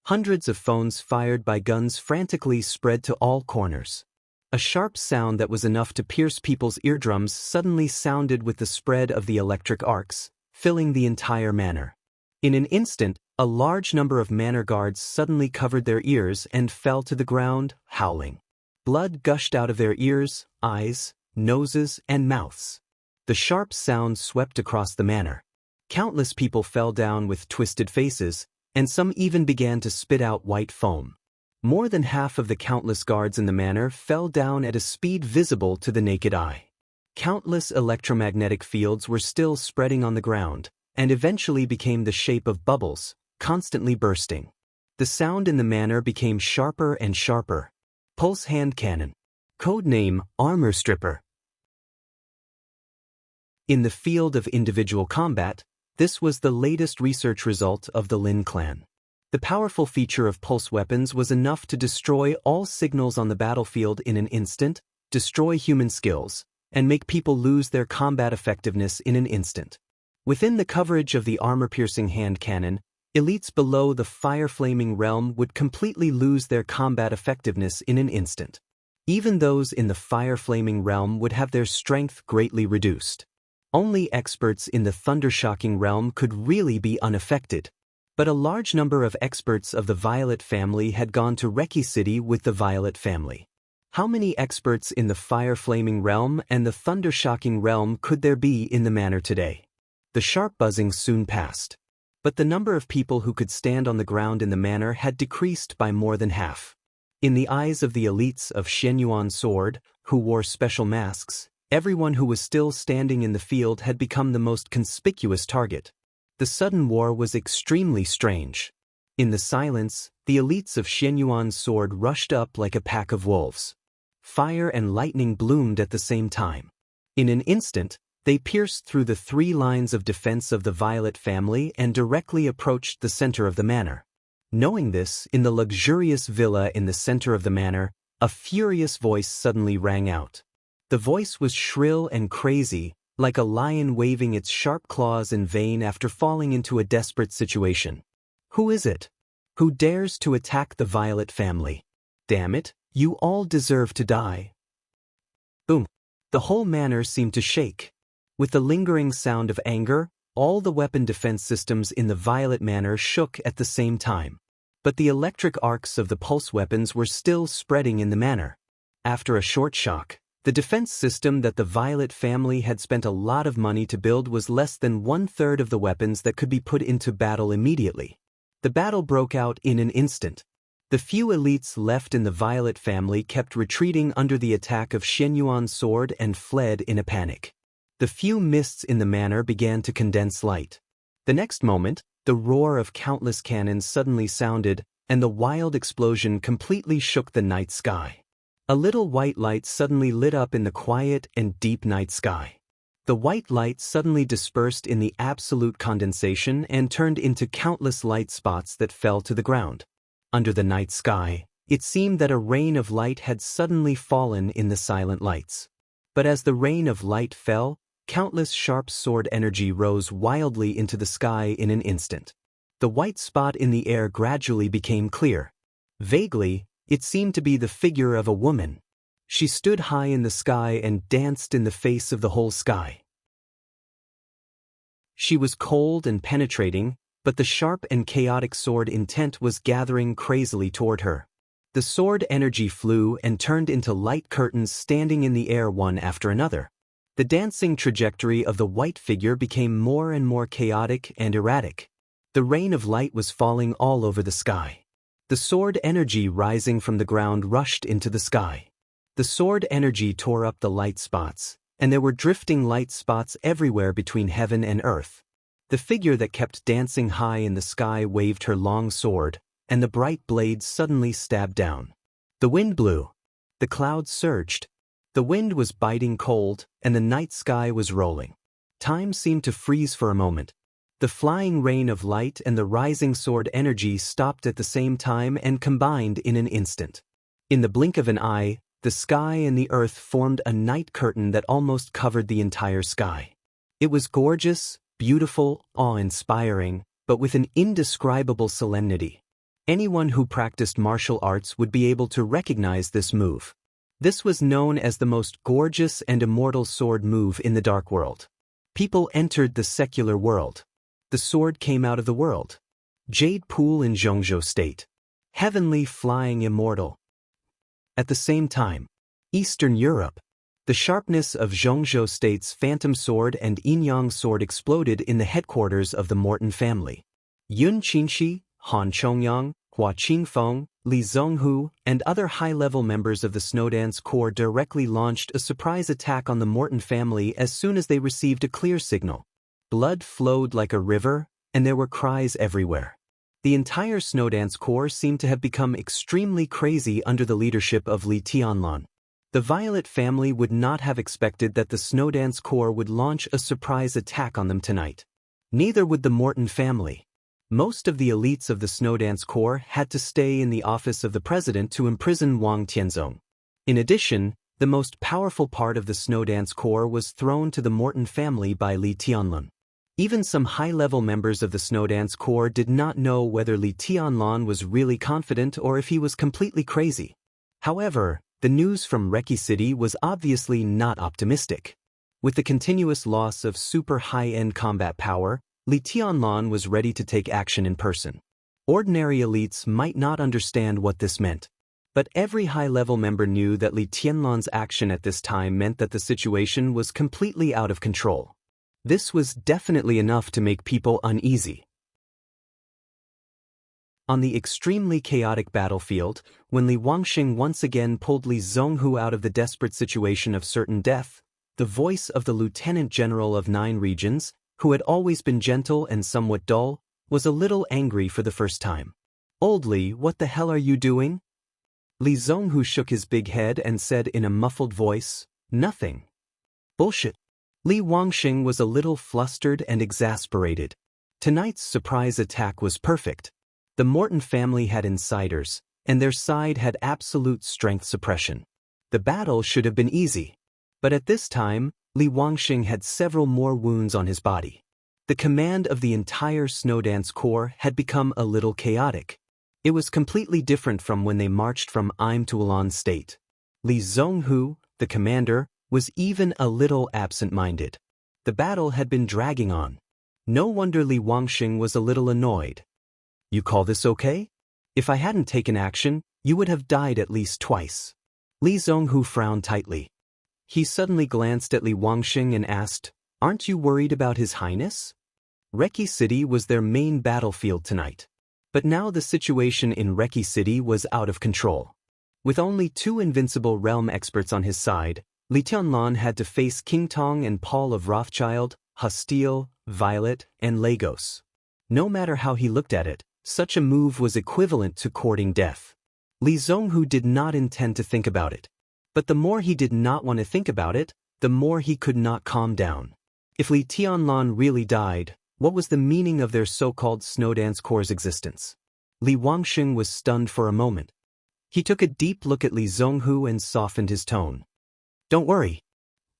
Hundreds of phones fired by guns frantically spread to all corners. A sharp sound that was enough to pierce people's eardrums suddenly sounded with the spread of the electric arcs, filling the entire manor. In an instant, a large number of manor guards suddenly covered their ears and fell to the ground, howling. Blood gushed out of their ears, eyes, noses, and mouths. The sharp sound swept across the manor. Countless people fell down with twisted faces, and some even began to spit out white foam. More than half of the countless guards in the manor fell down at a speed visible to the naked eye. Countless electromagnetic fields were still spreading on the ground, and eventually became the shape of bubbles, constantly bursting. The sound in the manor became sharper and sharper. Pulse hand cannon. Codename Armor Stripper. In the field of individual combat, this was the latest research result of the Lin clan. The powerful feature of pulse weapons was enough to destroy all signals on the battlefield in an instant, destroy human skills, and make people lose their combat effectiveness in an instant. Within the coverage of the armor-piercing hand cannon, elites below the fire-flaming realm would completely lose their combat effectiveness in an instant. Even those in the fire-flaming realm would have their strength greatly reduced. Only experts in the thunder-shocking realm could really be unaffected. But a large number of experts of the Violet family had gone to Reki City with the Violet family. How many experts in the fire-flaming realm and the thunder-shocking realm could there be in the manor today? The sharp buzzing soon passed. But the number of people who could stand on the ground in the manor had decreased by more than half. In the eyes of the elites of Shenyuan Sword, who wore special masks, everyone who was still standing in the field had become the most conspicuous target. The sudden war was extremely strange. In the silence, the elites of Shenyuan Sword rushed up like a pack of wolves. Fire and lightning bloomed at the same time. In an instant, they pierced through the 3 lines of defense of the Violet family and directly approached the center of the manor. Knowing this, in the luxurious villa in the center of the manor, a furious voice suddenly rang out. The voice was shrill and crazy, like a lion waving its sharp claws in vain after falling into a desperate situation. Who is it? Who dares to attack the Violet family? Damn it, you all deserve to die. Boom. The whole manor seemed to shake. With the lingering sound of anger, all the weapon defense systems in the Violet manor shook at the same time. But the electric arcs of the pulse weapons were still spreading in the manor. After a short shock, the defense system that the Violet family had spent a lot of money to build was less than 1/3 of the weapons that could be put into battle immediately. The battle broke out in an instant. The few elites left in the Violet family kept retreating under the attack of Shenyuan Sword and fled in a panic. The few mists in the manor began to condense light. The next moment, the roar of countless cannons suddenly sounded, and the wild explosion completely shook the night sky. A little white light suddenly lit up in the quiet and deep night sky. The white light suddenly dispersed in the absolute condensation and turned into countless light spots that fell to the ground. Under the night sky, it seemed that a rain of light had suddenly fallen in the silent lights. But as the rain of light fell, countless sharp sword energy rose wildly into the sky in an instant. The white spot in the air gradually became clear. Vaguely, it seemed to be the figure of a woman. She stood high in the sky and danced in the face of the whole sky. She was cold and penetrating, but the sharp and chaotic sword intent was gathering crazily toward her. The sword energy flew and turned into light curtains standing in the air one after another. The dancing trajectory of the white figure became more and more chaotic and erratic. The rain of light was falling all over the sky. The sword energy rising from the ground rushed into the sky. The sword energy tore up the light spots, and there were drifting light spots everywhere between heaven and earth. The figure that kept dancing high in the sky waved her long sword, and the bright blade suddenly stabbed down. The wind blew. The clouds surged. The wind was biting cold, and the night sky was rolling. Time seemed to freeze for a moment. The flying rain of light and the rising sword energy stopped at the same time and combined in an instant. In the blink of an eye, the sky and the earth formed a night curtain that almost covered the entire sky. It was gorgeous, beautiful, awe-inspiring, but with an indescribable solemnity. Anyone who practiced martial arts would be able to recognize this move. This was known as the most gorgeous and immortal sword move in the Dark World. People entered the secular world. The sword came out of the world. Jade Pool in Zhongzhou State. Heavenly flying immortal. At the same time, Eastern Europe. The sharpness of Zhongzhou State's phantom sword and Yinyang sword exploded in the headquarters of the Morton family. Yun Qinshi, Han Chongyang, Hua Qingfeng, Li Zhonghu, and other high-level members of the Snowdance Corps directly launched a surprise attack on the Morton family as soon as they received a clear signal. Blood flowed like a river, and there were cries everywhere. The entire Snowdance Corps seemed to have become extremely crazy under the leadership of Li Tianlan. The Violet family would not have expected that the Snowdance Corps would launch a surprise attack on them tonight. Neither would the Morton family. Most of the elites of the Snowdance Corps had to stay in the office of the president to imprison Wang Tianzong. In addition, the most powerful part of the Snowdance Corps was thrown to the Morton family by Li Tianlan. Even some high-level members of the Snowdance Corps did not know whether Li Tianlan was really confident or if he was completely crazy. However, the news from Reki City was obviously not optimistic. With the continuous loss of super high-end combat power, Li Tianlan was ready to take action in person. Ordinary elites might not understand what this meant, but every high-level member knew that Li Tianlan's action at this time meant that the situation was completely out of control. This was definitely enough to make people uneasy. On the extremely chaotic battlefield, when Li Wangxing once again pulled Li Zhonghu out of the desperate situation of certain death, the voice of the Lieutenant General of 9 regions, who had always been gentle and somewhat dull, was a little angry for the first time. "Old Li, what the hell are you doing?" Li Zhonghu shook his big head and said in a muffled voice, "Nothing." "Bullshit." Li Wangxing was a little flustered and exasperated. Tonight's surprise attack was perfect. The Morton family had insiders, and their side had absolute strength suppression. The battle should have been easy. But at this time, Li Wangxing had several more wounds on his body. The command of the entire Snowdance Corps had become a little chaotic. It was completely different from when they marched from Im to Ulan State. Li Zhonghu, the commander, was even a little absent-minded. The battle had been dragging on. No wonder Li Wangxing was a little annoyed. "You call this okay? If I hadn't taken action, you would have died at least twice." Li Zhonghu frowned tightly. He suddenly glanced at Li Wangxing and asked, "Aren't you worried about His Highness?" Reki City was their main battlefield tonight. But now the situation in Reki City was out of control. With only 2 invincible realm experts on his side, Li Tianlan had to face King Tong and Paul of Rothschild, Hastile, Violet, and Lagos. No matter how he looked at it, such a move was equivalent to courting death. Li Zhonghu did not intend to think about it. But the more he did not want to think about it, the more he could not calm down. If Li Tianlan really died, what was the meaning of their so-called Snowdance Corps' existence? Li Wangxing was stunned for a moment. He took a deep look at Li Zhonghu and softened his tone. "Don't worry,"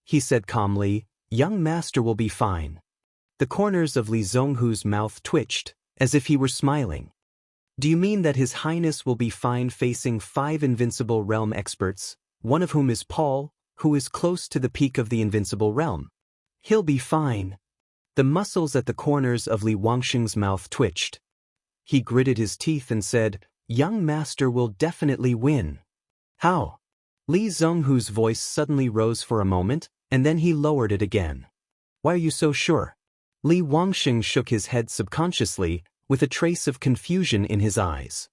he said calmly, "young master will be fine." The corners of Li Zhonghu's mouth twitched, as if he were smiling. "Do you mean that His Highness will be fine facing 5 invincible realm experts, one of whom is Paul, who is close to the peak of the invincible realm?" "He'll be fine." The muscles at the corners of Li Wangxing's mouth twitched. He gritted his teeth and said, "Young master will definitely win." "How?" Li Zhonghu's voice suddenly rose for a moment, and then he lowered it again. "Why are you so sure?" Li Wangxing shook his head subconsciously, with a trace of confusion in his eyes.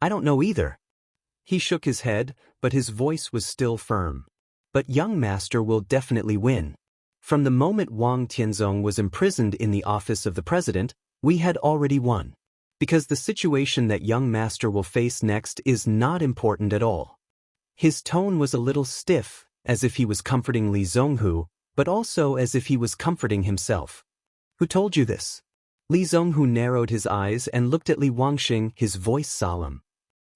"I don't know either." He shook his head, but his voice was still firm. "But young master will definitely win. From the moment Wang Tianzong was imprisoned in the office of the president, we had already won. Because the situation that young master will face next is not important at all." His tone was a little stiff, as if he was comforting Li Zhonghu, but also as if he was comforting himself. "Who told you this?" Li Zhonghu narrowed his eyes and looked at Li Wangxing, his voice solemn.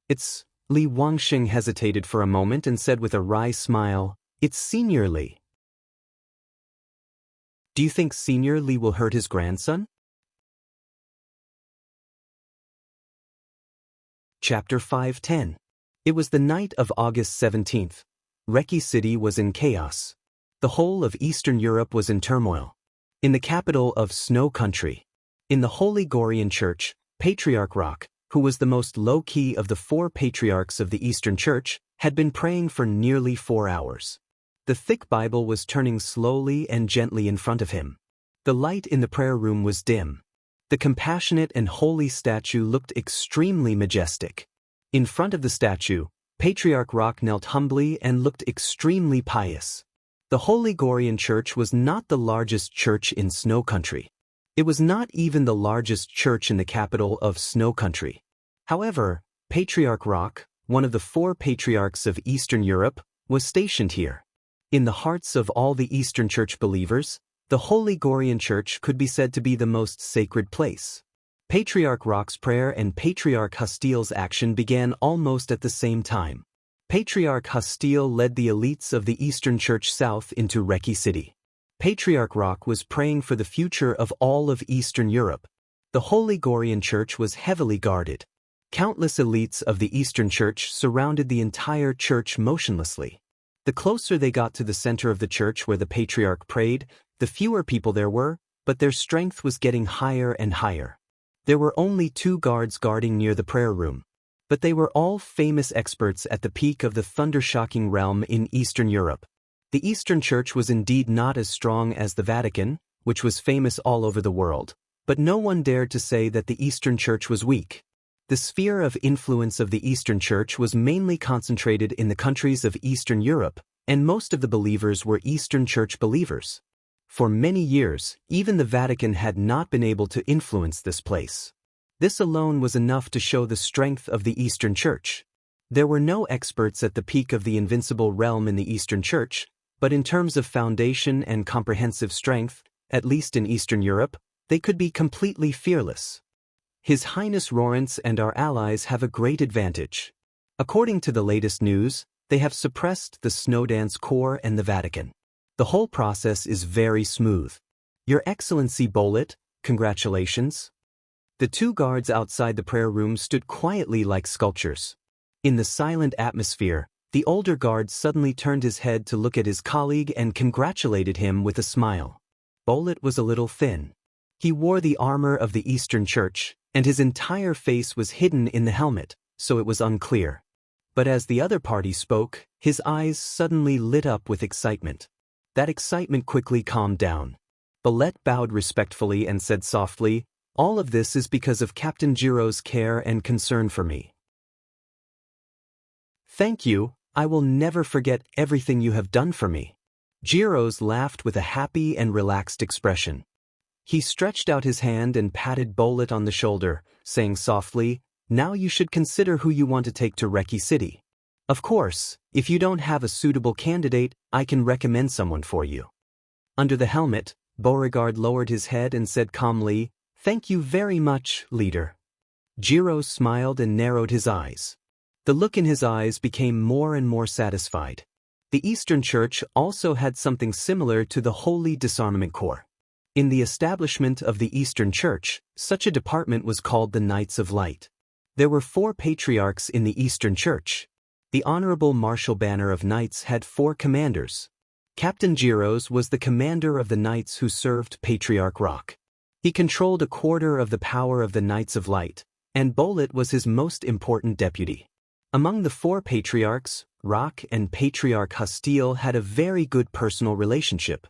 "It's..." Li Wangxing hesitated for a moment and said with a wry smile, "It's Senior Li." "Do you think Senior Li will hurt his grandson?" Chapter 510. It was the night of August 17th. Reki City was in chaos. The whole of Eastern Europe was in turmoil. In the capital of Snow Country, in the Holy Gorian Church, Patriarch Rock, who was the most low-key of the 4 patriarchs of the Eastern Church, had been praying for nearly 4 hours. The thick Bible was turning slowly and gently in front of him. The light in the prayer room was dim. The compassionate and holy statue looked extremely majestic. In front of the statue, Patriarch Rock knelt humbly and looked extremely pious. The Holy Gorian Church was not the largest church in Snow Country. It was not even the largest church in the capital of Snow Country. However, Patriarch Rock, one of the 4 patriarchs of Eastern Europe, was stationed here. In the hearts of all the Eastern Church believers, the Holy Gorian Church could be said to be the most sacred place. Patriarch Rock's prayer and Patriarch Hostile's action began almost at the same time. Patriarch Hostile led the elites of the Eastern Church south into Reykjavik City. Patriarch Rock was praying for the future of all of Eastern Europe. The Holy Gorian Church was heavily guarded. Countless elites of the Eastern Church surrounded the entire church motionlessly. The closer they got to the center of the church where the Patriarch prayed, the fewer people there were, but their strength was getting higher and higher. There were only 2 guards guarding near the prayer room. But they were all famous experts at the peak of the thunder-shocking realm in Eastern Europe. The Eastern Church was indeed not as strong as the Vatican, which was famous all over the world, but no one dared to say that the Eastern Church was weak. The sphere of influence of the Eastern Church was mainly concentrated in the countries of Eastern Europe, and most of the believers were Eastern Church believers. For many years, even the Vatican had not been able to influence this place. This alone was enough to show the strength of the Eastern Church. There were no experts at the peak of the invincible realm in the Eastern Church, but in terms of foundation and comprehensive strength, at least in Eastern Europe, they could be completely fearless. His Highness Lawrence and our allies have a great advantage. According to the latest news, they have suppressed the Snowdance Corps and the Vatican. The whole process is very smooth. Your Excellency Bolet, congratulations. The 2 guards outside the prayer room stood quietly like sculptures. In the silent atmosphere, the older guard suddenly turned his head to look at his colleague and congratulated him with a smile. Bolet was a little thin. He wore the armor of the Eastern Church, and his entire face was hidden in the helmet, so it was unclear. But as the other party spoke, his eyes suddenly lit up with excitement. That excitement quickly calmed down. Bolet bowed respectfully and said softly, "All of this is because of Captain Giro's care and concern for me. Thank you, I will never forget everything you have done for me." Giros laughed with a happy and relaxed expression. He stretched out his hand and patted Bolet on the shoulder, saying softly, "Now you should consider who you want to take to Reykjavik City. Of course, if you don't have a suitable candidate, I can recommend someone for you." Under the helmet, Beauregard lowered his head and said calmly, "Thank you very much, leader." Giro smiled and narrowed his eyes. The look in his eyes became more and more satisfied. The Eastern Church also had something similar to the Holy Disarmament Corps. In the establishment of the Eastern Church, such a department was called the Knights of Light. There were 4 patriarchs in the Eastern Church. The Honorable Marshal Banner of Knights had 4 commanders. Captain Giros was the commander of the knights who served Patriarch Rock. He controlled a quarter of the power of the Knights of Light, and Bolet was his most important deputy. Among the 4 patriarchs, Rock and Patriarch Hostile had a very good personal relationship.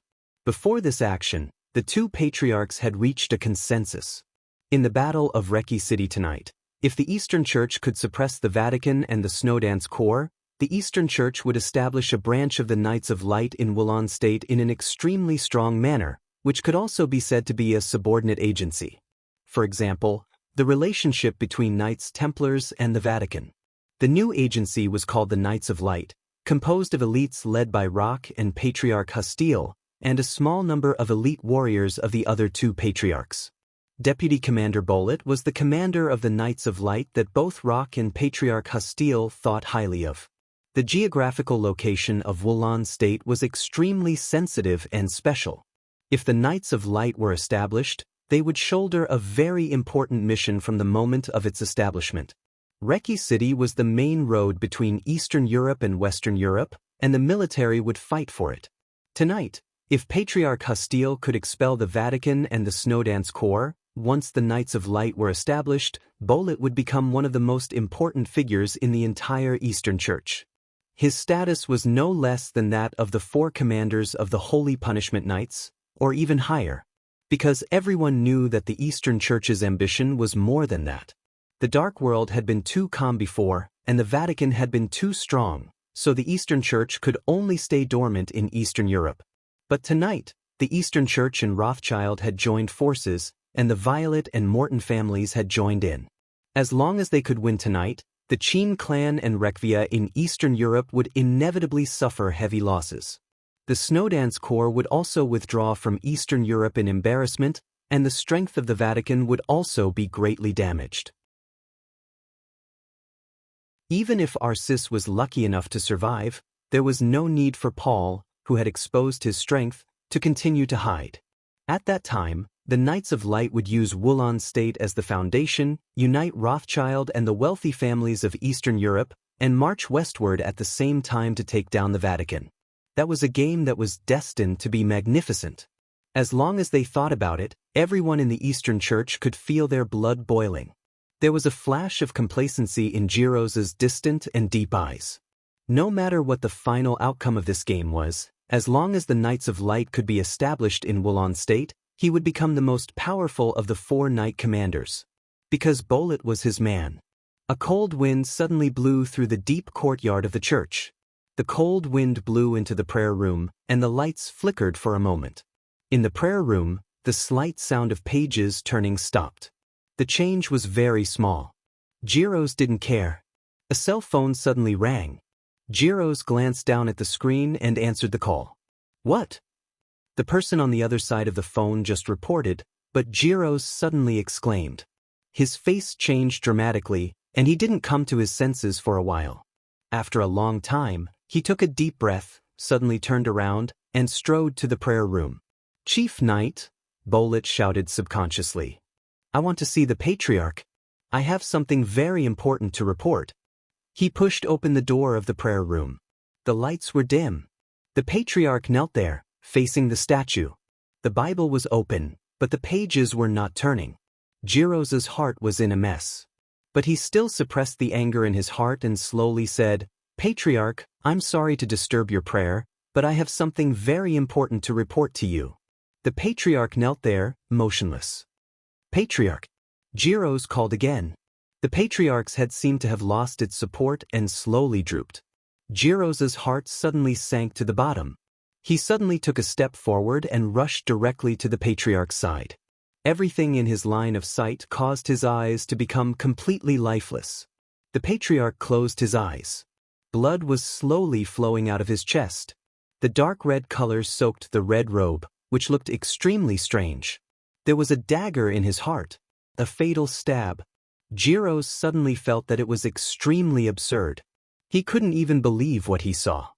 Before this action, the 2 patriarchs had reached a consensus. In the Battle of Reykjavik City tonight, if the Eastern Church could suppress the Vatican and the Snowdance Corps, the Eastern Church would establish a branch of the Knights of Light in Wolan State in an extremely strong manner, which could also be said to be a subordinate agency. For example, the relationship between Knights Templars and the Vatican. The new agency was called the Knights of Light, composed of elites led by Rock and Patriarch Hostile, and a small number of elite warriors of the other 2 patriarchs. Deputy Commander Bolet was the commander of the Knights of Light that both Rock and Patriarch Hostile thought highly of. The geographical location of Wolan State was extremely sensitive and special. If the Knights of Light were established, they would shoulder a very important mission from the moment of its establishment. Reykjavik City was the main road between Eastern Europe and Western Europe, and the military would fight for it. Tonight, if Patriarch Hostile could expel the Vatican and the Snowdance Corps, once the Knights of Light were established, Bolet would become one of the most important figures in the entire Eastern Church. His status was no less than that of the 4 commanders of the Holy Punishment Knights, or even higher, because everyone knew that the Eastern Church's ambition was more than that. The Dark World had been too calm before, and the Vatican had been too strong, so the Eastern Church could only stay dormant in Eastern Europe. But tonight, the Eastern Church and Rothschild had joined forces, and the Violet and Morton families had joined in. As long as they could win tonight, the Qin clan and Rekvia in Eastern Europe would inevitably suffer heavy losses. The Snowdance Corps would also withdraw from Eastern Europe in embarrassment, and the strength of the Vatican would also be greatly damaged. Even if Arcis was lucky enough to survive, there was no need for Paul, who had exposed his strength, to continue to hide. At that time, the Knights of Light would use Wulon State as the foundation, unite Rothschild and the wealthy families of Eastern Europe, and march westward at the same time to take down the Vatican. That was a game that was destined to be magnificent. As long as they thought about it, everyone in the Eastern Church could feel their blood boiling. There was a flash of complacency in Jiros's distant and deep eyes. No matter what the final outcome of this game was, as long as the Knights of Light could be established in Wulon State, he would become the most powerful of the 4 knight commanders. Because Bolet was his man. A cold wind suddenly blew through the deep courtyard of the church. The cold wind blew into the prayer room, and the lights flickered for a moment. In the prayer room, the slight sound of pages turning stopped. The change was very small. Jiros didn't care. A cell phone suddenly rang. Jiros glanced down at the screen and answered the call. "What?" The person on the other side of the phone just reported, but Jiros suddenly exclaimed. His face changed dramatically, and he didn't come to his senses for a while. After a long time, he took a deep breath, suddenly turned around, and strode to the prayer room. "Chief Knight," Bolet shouted subconsciously. "I want to see the Patriarch. I have something very important to report." He pushed open the door of the prayer room. The lights were dim. The Patriarch knelt there, facing the statue. The Bible was open, but the pages were not turning. Jiros's heart was in a mess. But he still suppressed the anger in his heart and slowly said, "Patriarch, I'm sorry to disturb your prayer, but I have something very important to report to you." The Patriarch knelt there, motionless. "Patriarch!" Jiros called again. The Patriarch's head seemed to have lost its support and slowly drooped. Jiros's heart suddenly sank to the bottom. He suddenly took a step forward and rushed directly to the Patriarch's side. Everything in his line of sight caused his eyes to become completely lifeless. The Patriarch closed his eyes. Blood was slowly flowing out of his chest. The dark red color soaked the red robe, which looked extremely strange. There was a dagger in his heart, a fatal stab. Jiros suddenly felt that it was extremely absurd. He couldn't even believe what he saw.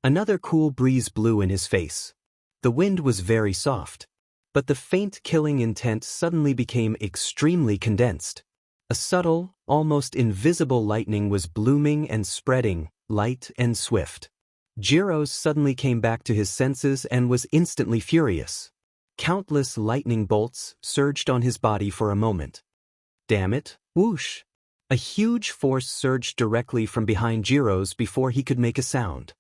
Another cool breeze blew in his face. The wind was very soft. But the faint killing intent suddenly became extremely condensed. A subtle, almost invisible lightning was blooming and spreading, light and swift. Jiros suddenly came back to his senses and was instantly furious. Countless lightning bolts surged on his body for a moment. Damn it, whoosh! A huge force surged directly from behind Jiros before he could make a sound.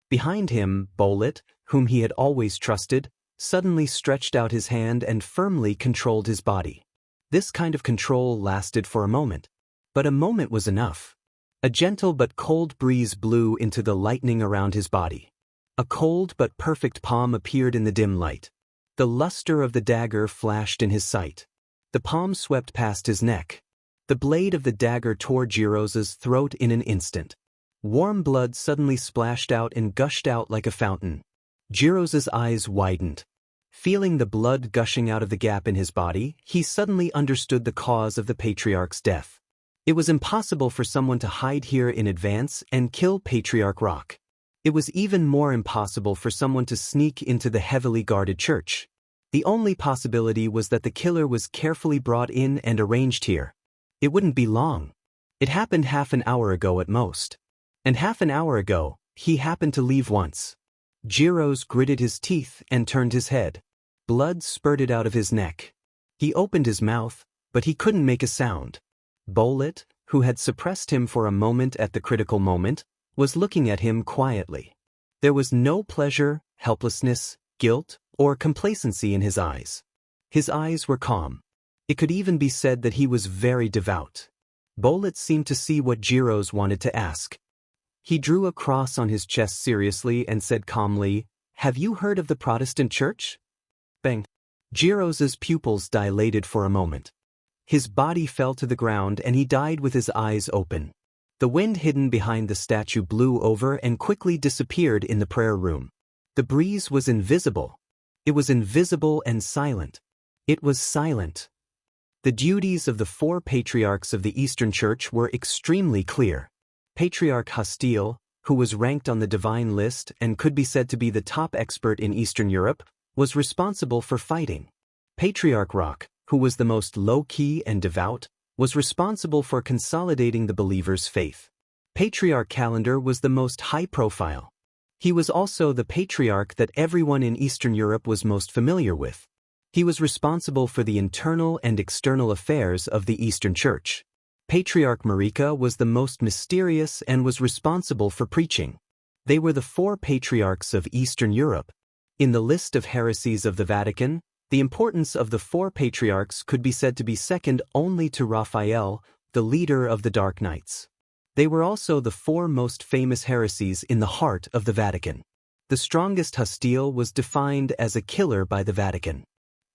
Behind him, Bolet, whom he had always trusted, suddenly stretched out his hand and firmly controlled his body. This kind of control lasted for a moment. But a moment was enough. A gentle but cold breeze blew into the lightning around his body. A cold but perfect palm appeared in the dim light. The luster of the dagger flashed in his sight. The palm swept past his neck. The blade of the dagger tore Jiros's throat in an instant. Warm blood suddenly splashed out and gushed out like a fountain. Jiros's eyes widened. Feeling the blood gushing out of the gap in his body, he suddenly understood the cause of the Patriarch's death. It was impossible for someone to hide here in advance and kill Patriarch Rock. It was even more impossible for someone to sneak into the heavily guarded church. The only possibility was that the killer was carefully brought in and arranged here. It wouldn't be long. It happened half an hour ago at most. And half an hour ago, he happened to leave once. Jiros gritted his teeth and turned his head. Blood spurted out of his neck. He opened his mouth, but he couldn't make a sound. Bolet, who had suppressed him for a moment at the critical moment, was looking at him quietly. There was no pleasure, helplessness, guilt, or complacency in his eyes. His eyes were calm. It could even be said that he was very devout. Bolot seemed to see what Giros wanted to ask. He drew a cross on his chest seriously and said calmly, "Have you heard of the Protestant Church?" Bang. Giros's pupils dilated for a moment. His body fell to the ground and he died with his eyes open. The wind hidden behind the statue blew over and quickly disappeared in the prayer room. The breeze was invisible. It was invisible and silent. It was silent. The duties of the four patriarchs of the Eastern Church were extremely clear. Patriarch Hostile, who was ranked on the divine list and could be said to be the top expert in Eastern Europe, was responsible for fighting. Patriarch Rock, who was the most low-key and devout, was responsible for consolidating the believers' faith. Patriarch Calendar was the most high-profile. He was also the patriarch that everyone in Eastern Europe was most familiar with. He was responsible for the internal and external affairs of the Eastern Church. Patriarch Marika was the most mysterious and was responsible for preaching. They were the four patriarchs of Eastern Europe. In the list of heresies of the Vatican, the importance of the four patriarchs could be said to be second only to Raphael, the leader of the Dark Knights. They were also the four most famous heresies in the heart of the Vatican. The strongest Hostile was defined as a killer by the Vatican.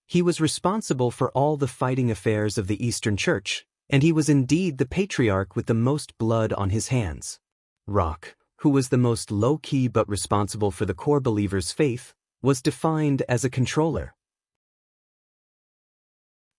He was responsible for all the fighting affairs of the Eastern Church, and he was indeed the patriarch with the most blood on his hands. Rock, who was the most low-key but responsible for the core believers' faith, was defined as a controller.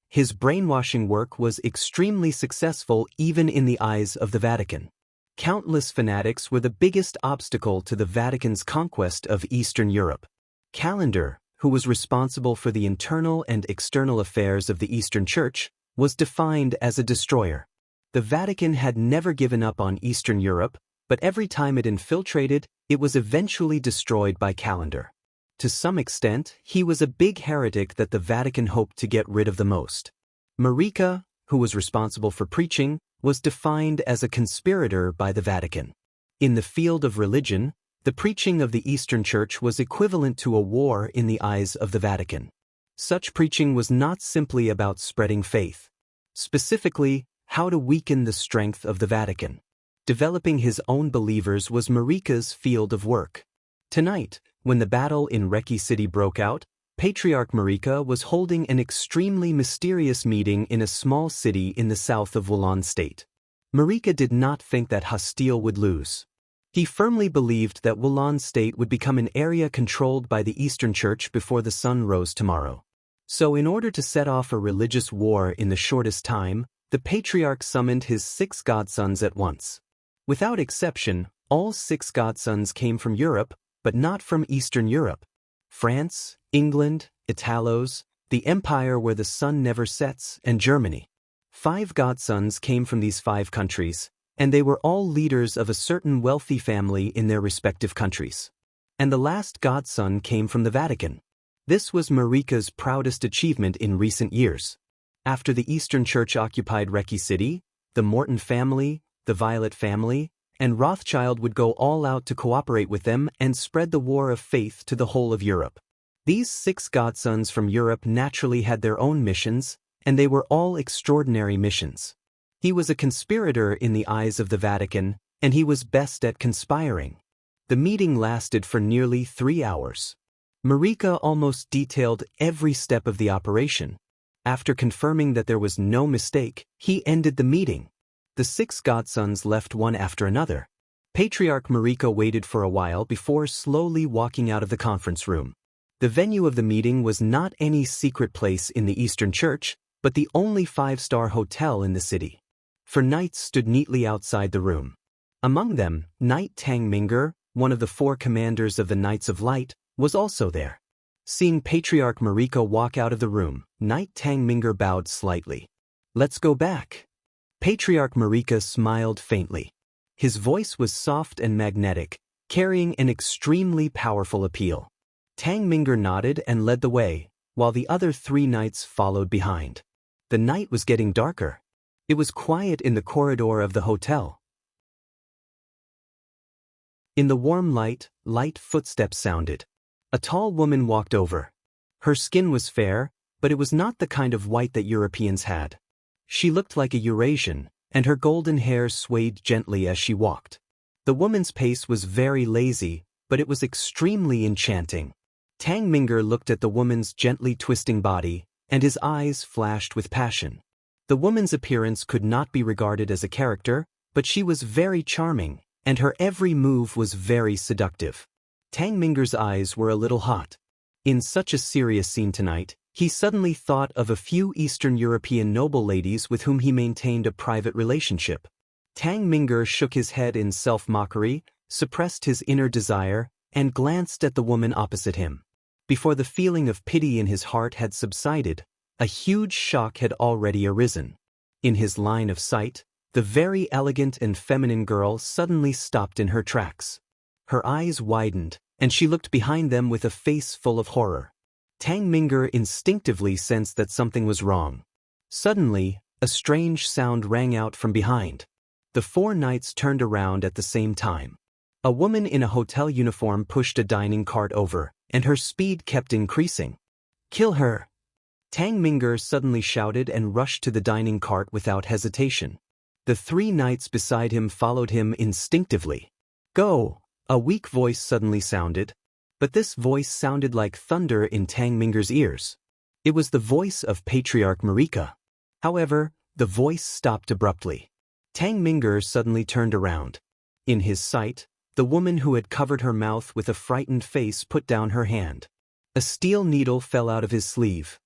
His brainwashing work was extremely successful even in the eyes of the Vatican. Countless fanatics were the biggest obstacle to the Vatican's conquest of Eastern Europe. Calendar, who was responsible for the internal and external affairs of the Eastern Church, was defined as a destroyer. The Vatican had never given up on Eastern Europe, but every time it infiltrated, it was eventually destroyed by Calendar. To some extent, he was a big heretic that the Vatican hoped to get rid of the most. Marika, who was responsible for preaching, was defined as a conspirator by the Vatican. In the field of religion, the preaching of the Eastern Church was equivalent to a war in the eyes of the Vatican. Such preaching was not simply about spreading faith. Specifically, how to weaken the strength of the Vatican. Developing his own believers was Marika's field of work. Tonight, when the battle in Reki City broke out, Patriarch Marika was holding an extremely mysterious meeting in a small city in the south of Wolan State. Marika did not think that Hostile would lose. He firmly believed that Wolan State would become an area controlled by the Eastern Church before the sun rose tomorrow. So in order to set off a religious war in the shortest time, the Patriarch summoned his 6 godsons at once. Without exception, all 6 godsons came from Europe, but not from Eastern Europe. France, England, Italos, the empire where the sun never sets, and Germany. 5 godsons came from these 5 countries, and they were all leaders of a certain wealthy family in their respective countries. And the last godson came from the Vatican. This was Marika's proudest achievement in recent years. After the Eastern Church occupied Reki City, the Morton family, the Violet family, and Rothschild would go all out to cooperate with them and spread the war of faith to the whole of Europe. These 6 godsons from Europe naturally had their own missions, and they were all extraordinary missions. He was a conspirator in the eyes of the Vatican, and he was best at conspiring. The meeting lasted for nearly 3 hours. Marika almost detailed every step of the operation. After confirming that there was no mistake, he ended the meeting. The 6 godsons left one after another. Patriarch Marika waited for a while before slowly walking out of the conference room. The venue of the meeting was not any secret place in the Eastern Church, but the only 5-star hotel in the city. 4 knights stood neatly outside the room. Among them, Knight Tang Minger, one of the 4 commanders of the Knights of Light, was also there. Seeing Patriarch Marika walk out of the room, Knight Tang Minger bowed slightly. "Let's go back." Patriarch Marika smiled faintly. His voice was soft and magnetic, carrying an extremely powerful appeal. Tang Minger nodded and led the way, while the other 3 knights followed behind. The night was getting darker. It was quiet in the corridor of the hotel. In the warm light, light footsteps sounded. A tall woman walked over. Her skin was fair, but it was not the kind of white that Europeans had. She looked like a Eurasian, and her golden hair swayed gently as she walked. The woman's pace was very lazy, but it was extremely enchanting. Tang Mingar looked at the woman's gently twisting body, and his eyes flashed with passion. The woman's appearance could not be regarded as a character, but she was very charming, and her every move was very seductive. Tang Mingar's eyes were a little hot. In such a serious scene tonight, he suddenly thought of a few Eastern European noble ladies with whom he maintained a private relationship. Tang Mingar shook his head in self-mockery, suppressed his inner desire, and glanced at the woman opposite him. Before the feeling of pity in his heart had subsided, a huge shock had already arisen. In his line of sight, the very elegant and feminine girl suddenly stopped in her tracks. Her eyes widened, and she looked behind them with a face full of horror. Tang Mingar instinctively sensed that something was wrong. Suddenly, a strange sound rang out from behind. The four knights turned around at the same time. A woman in a hotel uniform pushed a dining cart over, and her speed kept increasing. "Kill her!" Tang Mingar suddenly shouted and rushed to the dining cart without hesitation. The three knights beside him followed him instinctively. "Go!" A weak voice suddenly sounded, but this voice sounded like thunder in Tang Mingar's ears. It was the voice of Patriarch Marika. However, the voice stopped abruptly. Tang Mingar suddenly turned around. In his sight, the woman who had covered her mouth with a frightened face put down her hand. A steel needle fell out of his sleeve.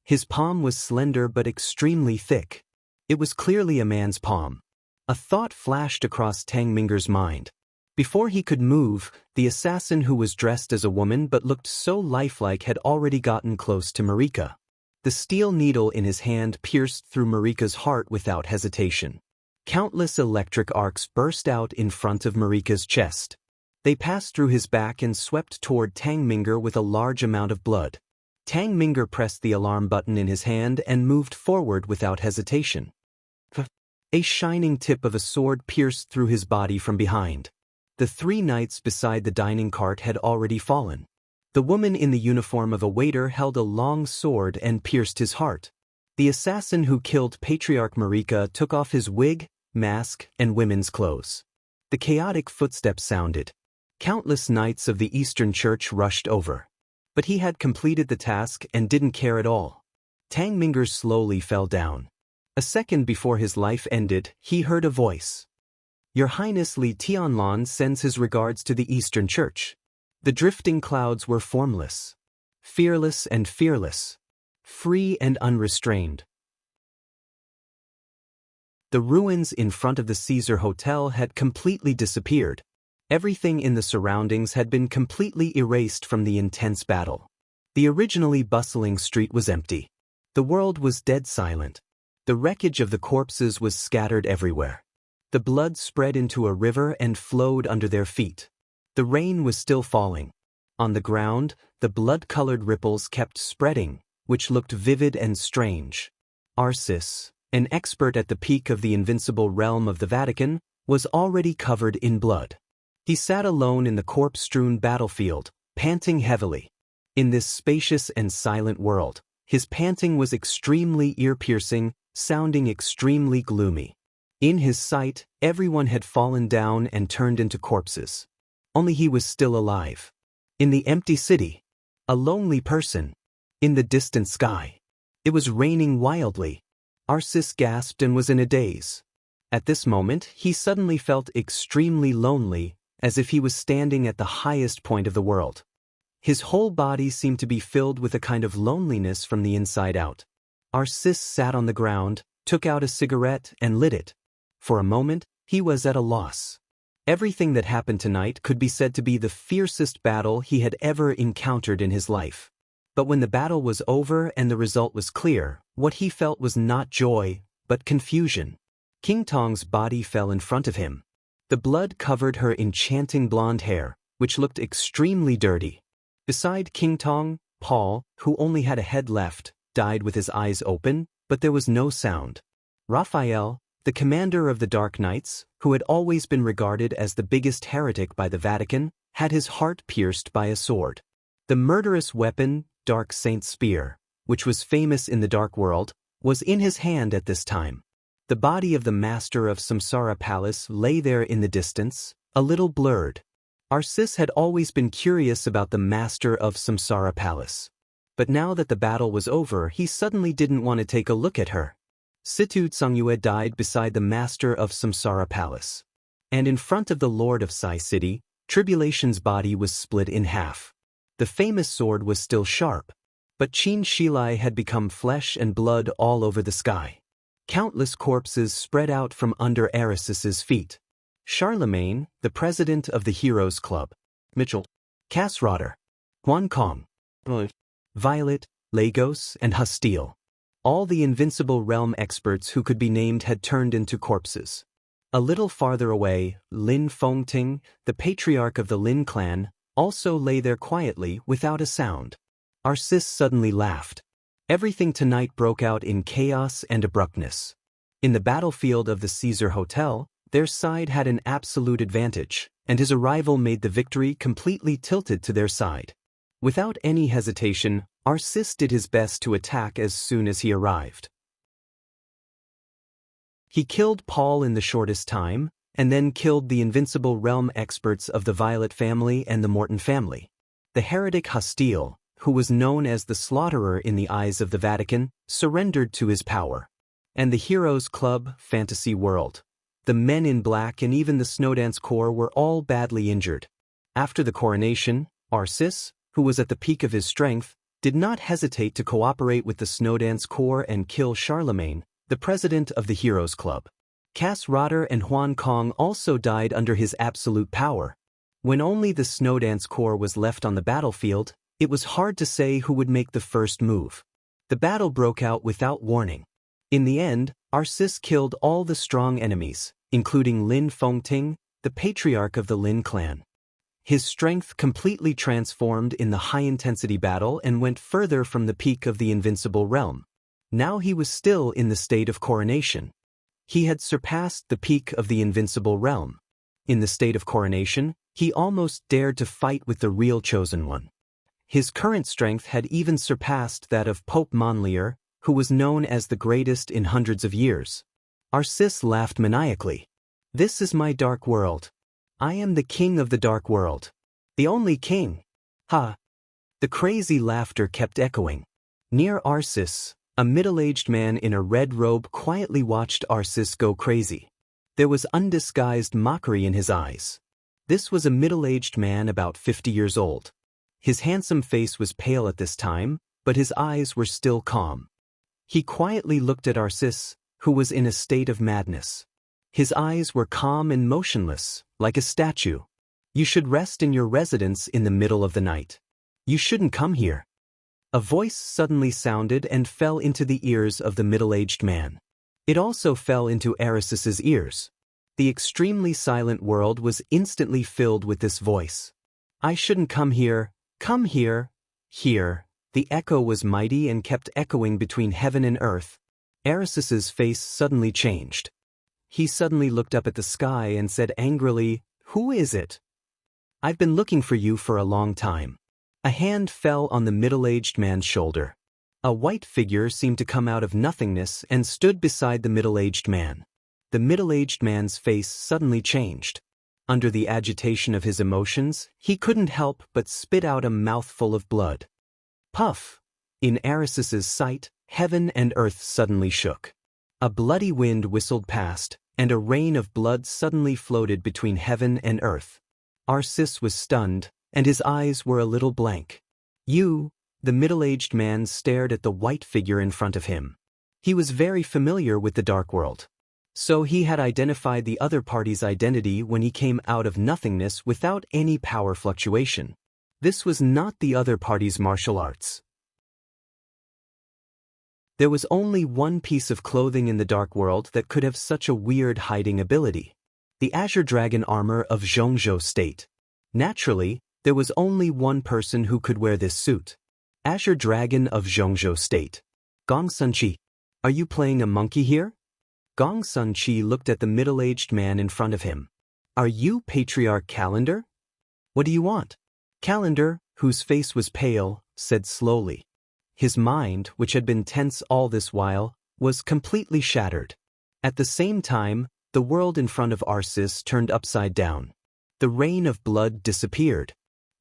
His palm was slender but extremely thick. It was clearly a man's palm. A thought flashed across Tang Mingar's mind. Before he could move, the assassin who was dressed as a woman but looked so lifelike had already gotten close to Marika. The steel needle in his hand pierced through Marika's heart without hesitation. Countless electric arcs burst out in front of Marika's chest. They passed through his back and swept toward Tang Mingar with a large amount of blood. Tang Mingar pressed the alarm button in his hand and moved forward without hesitation. A shining tip of a sword pierced through his body from behind. The three knights beside the dining cart had already fallen. The woman in the uniform of a waiter held a long sword and pierced his heart. The assassin who killed Patriarch Marika took off his wig, mask, and women's clothes. The chaotic footsteps sounded. Countless knights of the Eastern Church rushed over. But he had completed the task and didn't care at all. Tang Mingar slowly fell down. A second before his life ended, he heard a voice. "Your Highness Li Tianlan sends his regards to the Eastern Church." The drifting clouds were formless, fearless and fearless, free and unrestrained. The ruins in front of the Caesar Hotel had completely disappeared. Everything in the surroundings had been completely erased from the intense battle. The originally bustling street was empty. The world was dead silent. The wreckage of the corpses was scattered everywhere. The blood spread into a river and flowed under their feet. The rain was still falling. On the ground, the blood-colored ripples kept spreading, which looked vivid and strange. Arcis, an expert at the peak of the invincible realm of the Vatican, was already covered in blood. He sat alone in the corpse-strewn battlefield, panting heavily. In this spacious and silent world, his panting was extremely ear-piercing, sounding extremely gloomy. In his sight, everyone had fallen down and turned into corpses. Only he was still alive. In the empty city, a lonely person. In the distant sky, it was raining wildly. Arcis gasped and was in a daze. At this moment, he suddenly felt extremely lonely, as if he was standing at the highest point of the world. His whole body seemed to be filled with a kind of loneliness from the inside out. Arcis sat on the ground, took out a cigarette, and lit it. For a moment, he was at a loss. Everything that happened tonight could be said to be the fiercest battle he had ever encountered in his life. But when the battle was over and the result was clear, what he felt was not joy, but confusion. King Tong's body fell in front of him. The blood covered her enchanting blonde hair, which looked extremely dirty. Beside King Tong, Paul, who only had a head left, died with his eyes open, but there was no sound. Raphael, the commander of the Dark Knights, who had always been regarded as the biggest heretic by the Vatican, had his heart pierced by a sword. The murderous weapon, Dark Saint's Spear, which was famous in the Dark World, was in his hand at this time. The body of the master of Samsara Palace lay there in the distance, a little blurred. Arcis had always been curious about the master of Samsara Palace. But now that the battle was over, he suddenly didn't want to take a look at her. Situ Tsungyue died beside the master of Samsara Palace. And in front of the lord of Sai City, Tribulation's body was split in half. The famous sword was still sharp, but Qin Shilai had become flesh and blood all over the sky. Countless corpses spread out from under Aracis's feet. Charlemagne, the president of the Heroes Club, Mitchell, Cass Rotter, Huan Kong, Violet, Lagos, and Hastile. All the Invincible Realm experts who could be named had turned into corpses. A little farther away, Lin Fengting, the patriarch of the Lin clan, also lay there quietly without a sound. Arcis suddenly laughed. Everything tonight broke out in chaos and abruptness. In the battlefield of the Caesar Hotel, their side had an absolute advantage, and his arrival made the victory completely tilted to their side. Without any hesitation, Arcis did his best to attack as soon as he arrived. He killed Paul in the shortest time, and then killed the Invincible Realm experts of the Violet family and the Morton family. The heretic Hastile, who was known as the Slaughterer in the eyes of the Vatican, surrendered to his power. And the Heroes Club, Fantasy World, the Men in Black and even the Snowdance Corps were all badly injured. After the coronation, Arcis, who was at the peak of his strength, did not hesitate to cooperate with the Snowdance Corps and kill Charlemagne, the president of the Heroes Club. Cass Rotter and Huan Kong also died under his absolute power. When only the Snowdance Corps was left on the battlefield, it was hard to say who would make the first move. The battle broke out without warning. In the end, Arcis killed all the strong enemies, including Lin Fengting, the patriarch of the Lin clan. His strength completely transformed in the high-intensity battle and went further from the peak of the Invincible Realm. Now he was still in the state of coronation. He had surpassed the peak of the Invincible Realm. In the state of coronation, he almost dared to fight with the real Chosen One. His current strength had even surpassed that of Pope Monlier, who was known as the greatest in hundreds of years. Arcis laughed maniacally. "This is my dark world. I am the king of the dark world. The only king. Ha!" The crazy laughter kept echoing. Near Arcis, a middle-aged man in a red robe quietly watched Arcis go crazy. There was undisguised mockery in his eyes. This was a middle-aged man about 50 years old. His handsome face was pale at this time, but his eyes were still calm. He quietly looked at Arcis, who was in a state of madness. His eyes were calm and motionless, like a statue. "You should rest in your residence in the middle of the night. You shouldn't come here." A voice suddenly sounded and fell into the ears of the middle-aged man. It also fell into Aracis's ears. The extremely silent world was instantly filled with this voice. "I shouldn't come here, come here, here." The echo was mighty and kept echoing between heaven and earth. Aracis's face suddenly changed. He suddenly looked up at the sky and said angrily, "Who is it? I've been looking for you for a long time." A hand fell on the middle-aged man's shoulder. A white figure seemed to come out of nothingness and stood beside the middle-aged man. The middle-aged man's face suddenly changed. Under the agitation of his emotions, he couldn't help but spit out a mouthful of blood. Puff! In Aracis's sight, heaven and earth suddenly shook. A bloody wind whistled past, and a rain of blood suddenly floated between heaven and earth. Arcis was stunned, and his eyes were a little blank. "You," the middle-aged man stared at the white figure in front of him. He was very familiar with the Dark World. So he had identified the other party's identity when he came out of nothingness without any power fluctuation. This was not the other party's martial arts. There was only one piece of clothing in the Dark World that could have such a weird hiding ability. The Azure Dragon armor of Zhongzhou State. Naturally, there was only one person who could wear this suit. Azure Dragon of Zhongzhou State. Gong Sunchi, are you playing a monkey here? Gong Sun Chi looked at the middle-aged man in front of him. Are you Patriarch Calendar? What do you want? Calendar, whose face was pale, said slowly. His mind, which had been tense all this while, was completely shattered. At the same time, the world in front of Arsis turned upside down. The rain of blood disappeared.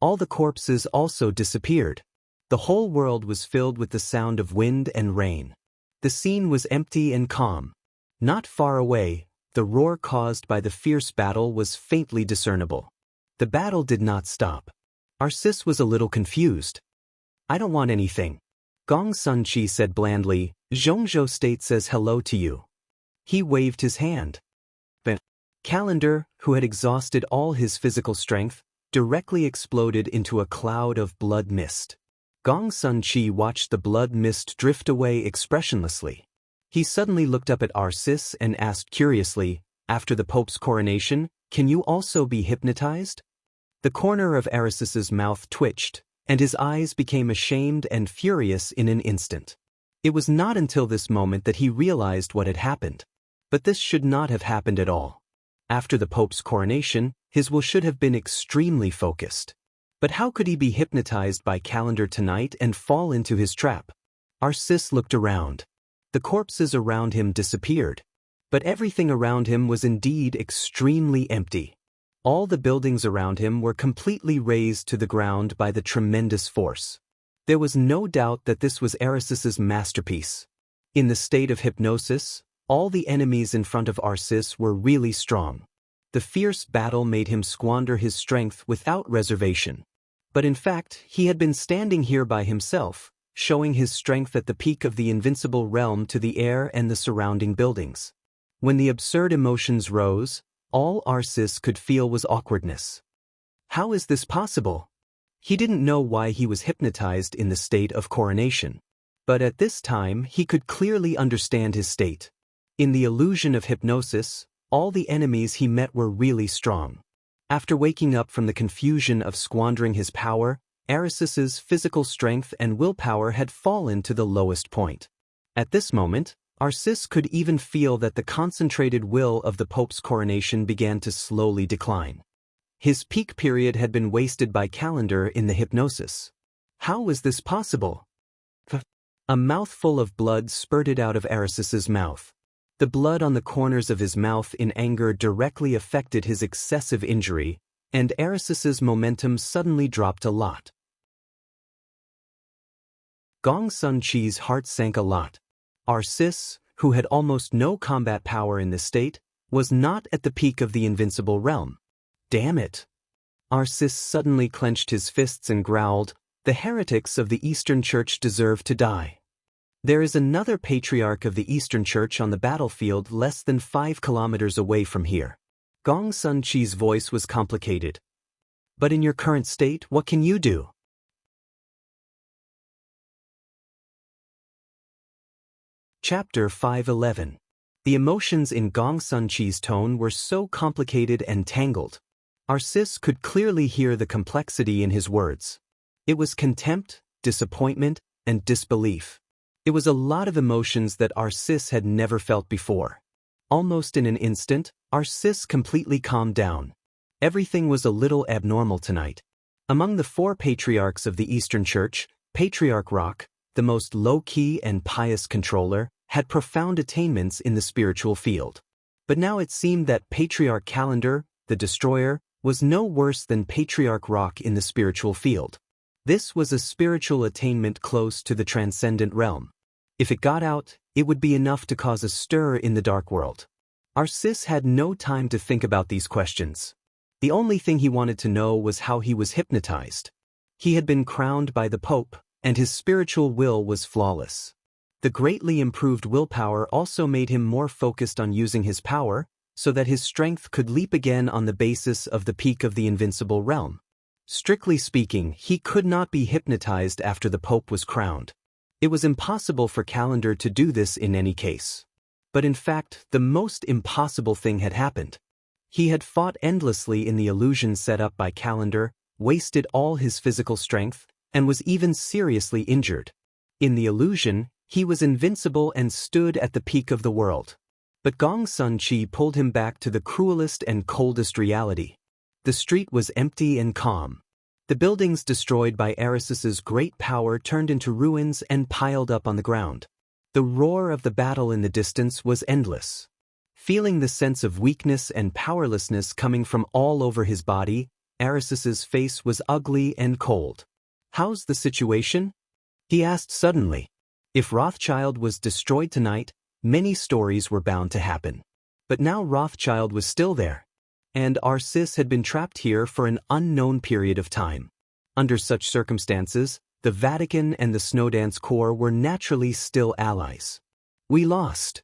All the corpses also disappeared. The whole world was filled with the sound of wind and rain. The scene was empty and calm. Not far away, the roar caused by the fierce battle was faintly discernible. The battle did not stop. Arsis was a little confused. I don't want anything. Gong Sun Chi said blandly, Zhongzhou State says hello to you. He waved his hand. But Calendar, who had exhausted all his physical strength, directly exploded into a cloud of blood mist. Gong Sun Chi watched the blood mist drift away expressionlessly. He suddenly looked up at Arsis and asked curiously, after the Pope's coronation, can you also be hypnotized? The corner of Arisis's mouth twitched, and his eyes became ashamed and furious in an instant. It was not until this moment that he realized what had happened. But this should not have happened at all. After the Pope's coronation, his will should have been extremely focused. But how could he be hypnotized by Calendar tonight and fall into his trap? Arsis looked around. The corpses around him disappeared. But everything around him was indeed extremely empty. All the buildings around him were completely razed to the ground by the tremendous force. There was no doubt that this was Arisis's masterpiece. In the state of hypnosis, all the enemies in front of Arsis were really strong. The fierce battle made him squander his strength without reservation. But in fact, he had been standing here by himself, showing his strength at the peak of the invincible realm to the air and the surrounding buildings. When the absurd emotions rose, all Arsis could feel was awkwardness. How is this possible? He didn't know why he was hypnotized in the state of coronation. But at this time he could clearly understand his state. In the illusion of hypnosis, all the enemies he met were really strong. After waking up from the confusion of squandering his power, Arisis's physical strength and willpower had fallen to the lowest point. At this moment, Arsis could even feel that the concentrated will of the Pope's coronation began to slowly decline. His peak period had been wasted by Calendar in the hypnosis. How was this possible? A mouthful of blood spurted out of Arisis's mouth. The blood on the corners of his mouth in anger directly affected his excessive injury, and Arisis's momentum suddenly dropped a lot. Gong Sun Chi's heart sank a lot. Arsis, who had almost no combat power in this state, was not at the peak of the invincible realm. Damn it! Arsis suddenly clenched his fists and growled, the heretics of the Eastern Church deserve to die. There is another patriarch of the Eastern Church on the battlefield less than 5 kilometers away from here. Gong Sun Chi's voice was complicated. But in your current state, what can you do? Chapter 5:11. The emotions in Gong Sun Chi's tone were so complicated and tangled. Arsis could clearly hear the complexity in his words. It was contempt, disappointment, and disbelief. It was a lot of emotions that Arsis had never felt before. Almost in an instant, Arsis completely calmed down. Everything was a little abnormal tonight. Among the 4 patriarchs of the Eastern Church, Patriarch Rock, the most low-key and pious controller, had profound attainments in the spiritual field. But now it seemed that Patriarch Calendar, the Destroyer, was no worse than Patriarch Rock in the spiritual field. This was a spiritual attainment close to the transcendent realm. If it got out, it would be enough to cause a stir in the dark world. Arsis had no time to think about these questions. The only thing he wanted to know was how he was hypnotized. He had been crowned by the Pope, and his spiritual will was flawless. The greatly improved willpower also made him more focused on using his power, so that his strength could leap again on the basis of the peak of the invincible realm. Strictly speaking, he could not be hypnotized after the Pope was crowned. It was impossible for Calendar to do this in any case. But in fact, the most impossible thing had happened. He had fought endlessly in the illusion set up by Calendar, wasted all his physical strength, and was even seriously injured. In the illusion, he was invincible and stood at the peak of the world. But Gong Sun Chi pulled him back to the cruelest and coldest reality. The street was empty and calm. The buildings destroyed by Aris's great power turned into ruins and piled up on the ground. The roar of the battle in the distance was endless. Feeling the sense of weakness and powerlessness coming from all over his body, Aris's face was ugly and cold. "How's the situation?" he asked suddenly. If Rothschild was destroyed tonight, many stories were bound to happen. But now Rothschild was still there, and Arcis had been trapped here for an unknown period of time. Under such circumstances, the Vatican and the Snowdance Corps were naturally still allies. "We lost,"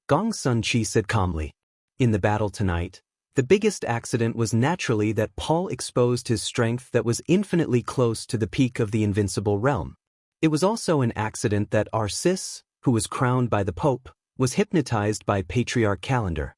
Gong Sun Chi said calmly. "In the battle tonight, the biggest accident was naturally that Paul exposed his strength that was infinitely close to the peak of the invincible realm. It was also an accident that Arcis, who was crowned by the Pope, was hypnotized by Patriarch Calendar."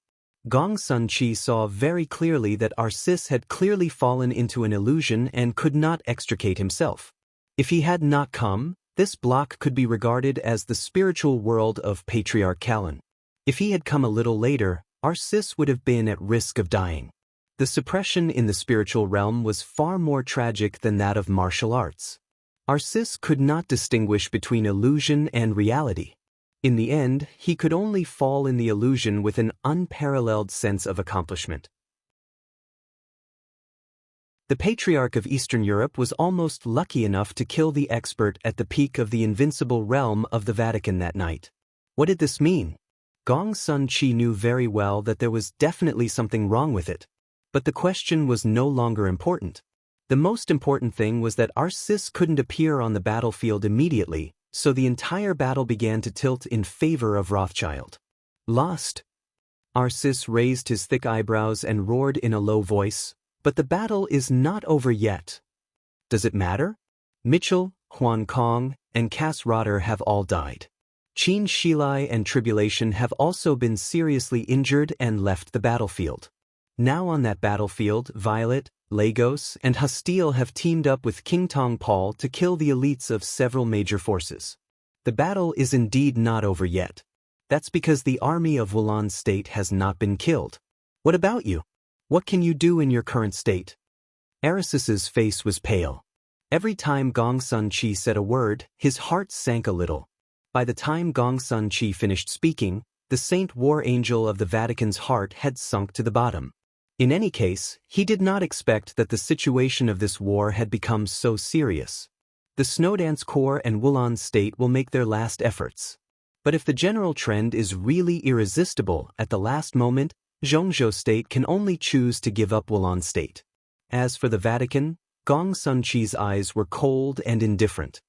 Gong Sun Chi saw very clearly that Arcis had clearly fallen into an illusion and could not extricate himself. If he had not come, this block could be regarded as the spiritual world of Patriarch Calendar. If he had come a little later, Arcis would have been at risk of dying. The suppression in the spiritual realm was far more tragic than that of martial arts. Arcis could not distinguish between illusion and reality. In the end, he could only fall in the illusion with an unparalleled sense of accomplishment. The Patriarch of Eastern Europe was almost lucky enough to kill the expert at the peak of the invincible realm of the Vatican that night. What did this mean? Gong Sun Chi knew very well that there was definitely something wrong with it. But the question was no longer important. The most important thing was that Arcis couldn't appear on the battlefield immediately, so the entire battle began to tilt in favor of Rothschild. "Lost?" Arcis raised his thick eyebrows and roared in a low voice, "But the battle is not over yet." "Does it matter? Mitchell, Huan Kong, and Cass Rotter have all died. Qin Shilai and Tribulation have also been seriously injured and left the battlefield. Now on that battlefield, Violet, Lagos, and Hastile have teamed up with King Tong Paul to kill the elites of several major forces. The battle is indeed not over yet. That's because the army of Wulan State has not been killed. What about you? What can you do in your current state?" Aris's face was pale. Every time Gong Sun Chi said a word, his heart sank a little. By the time Gong Sun Chi finished speaking, the Saint War Angel of the Vatican's heart had sunk to the bottom. In any case, he did not expect that the situation of this war had become so serious. The Snowdance Corps and Wulan State will make their last efforts. But if the general trend is really irresistible at the last moment, Zhongzhou State can only choose to give up Wulan State. As for the Vatican, Gong Sun Chi's eyes were cold and indifferent.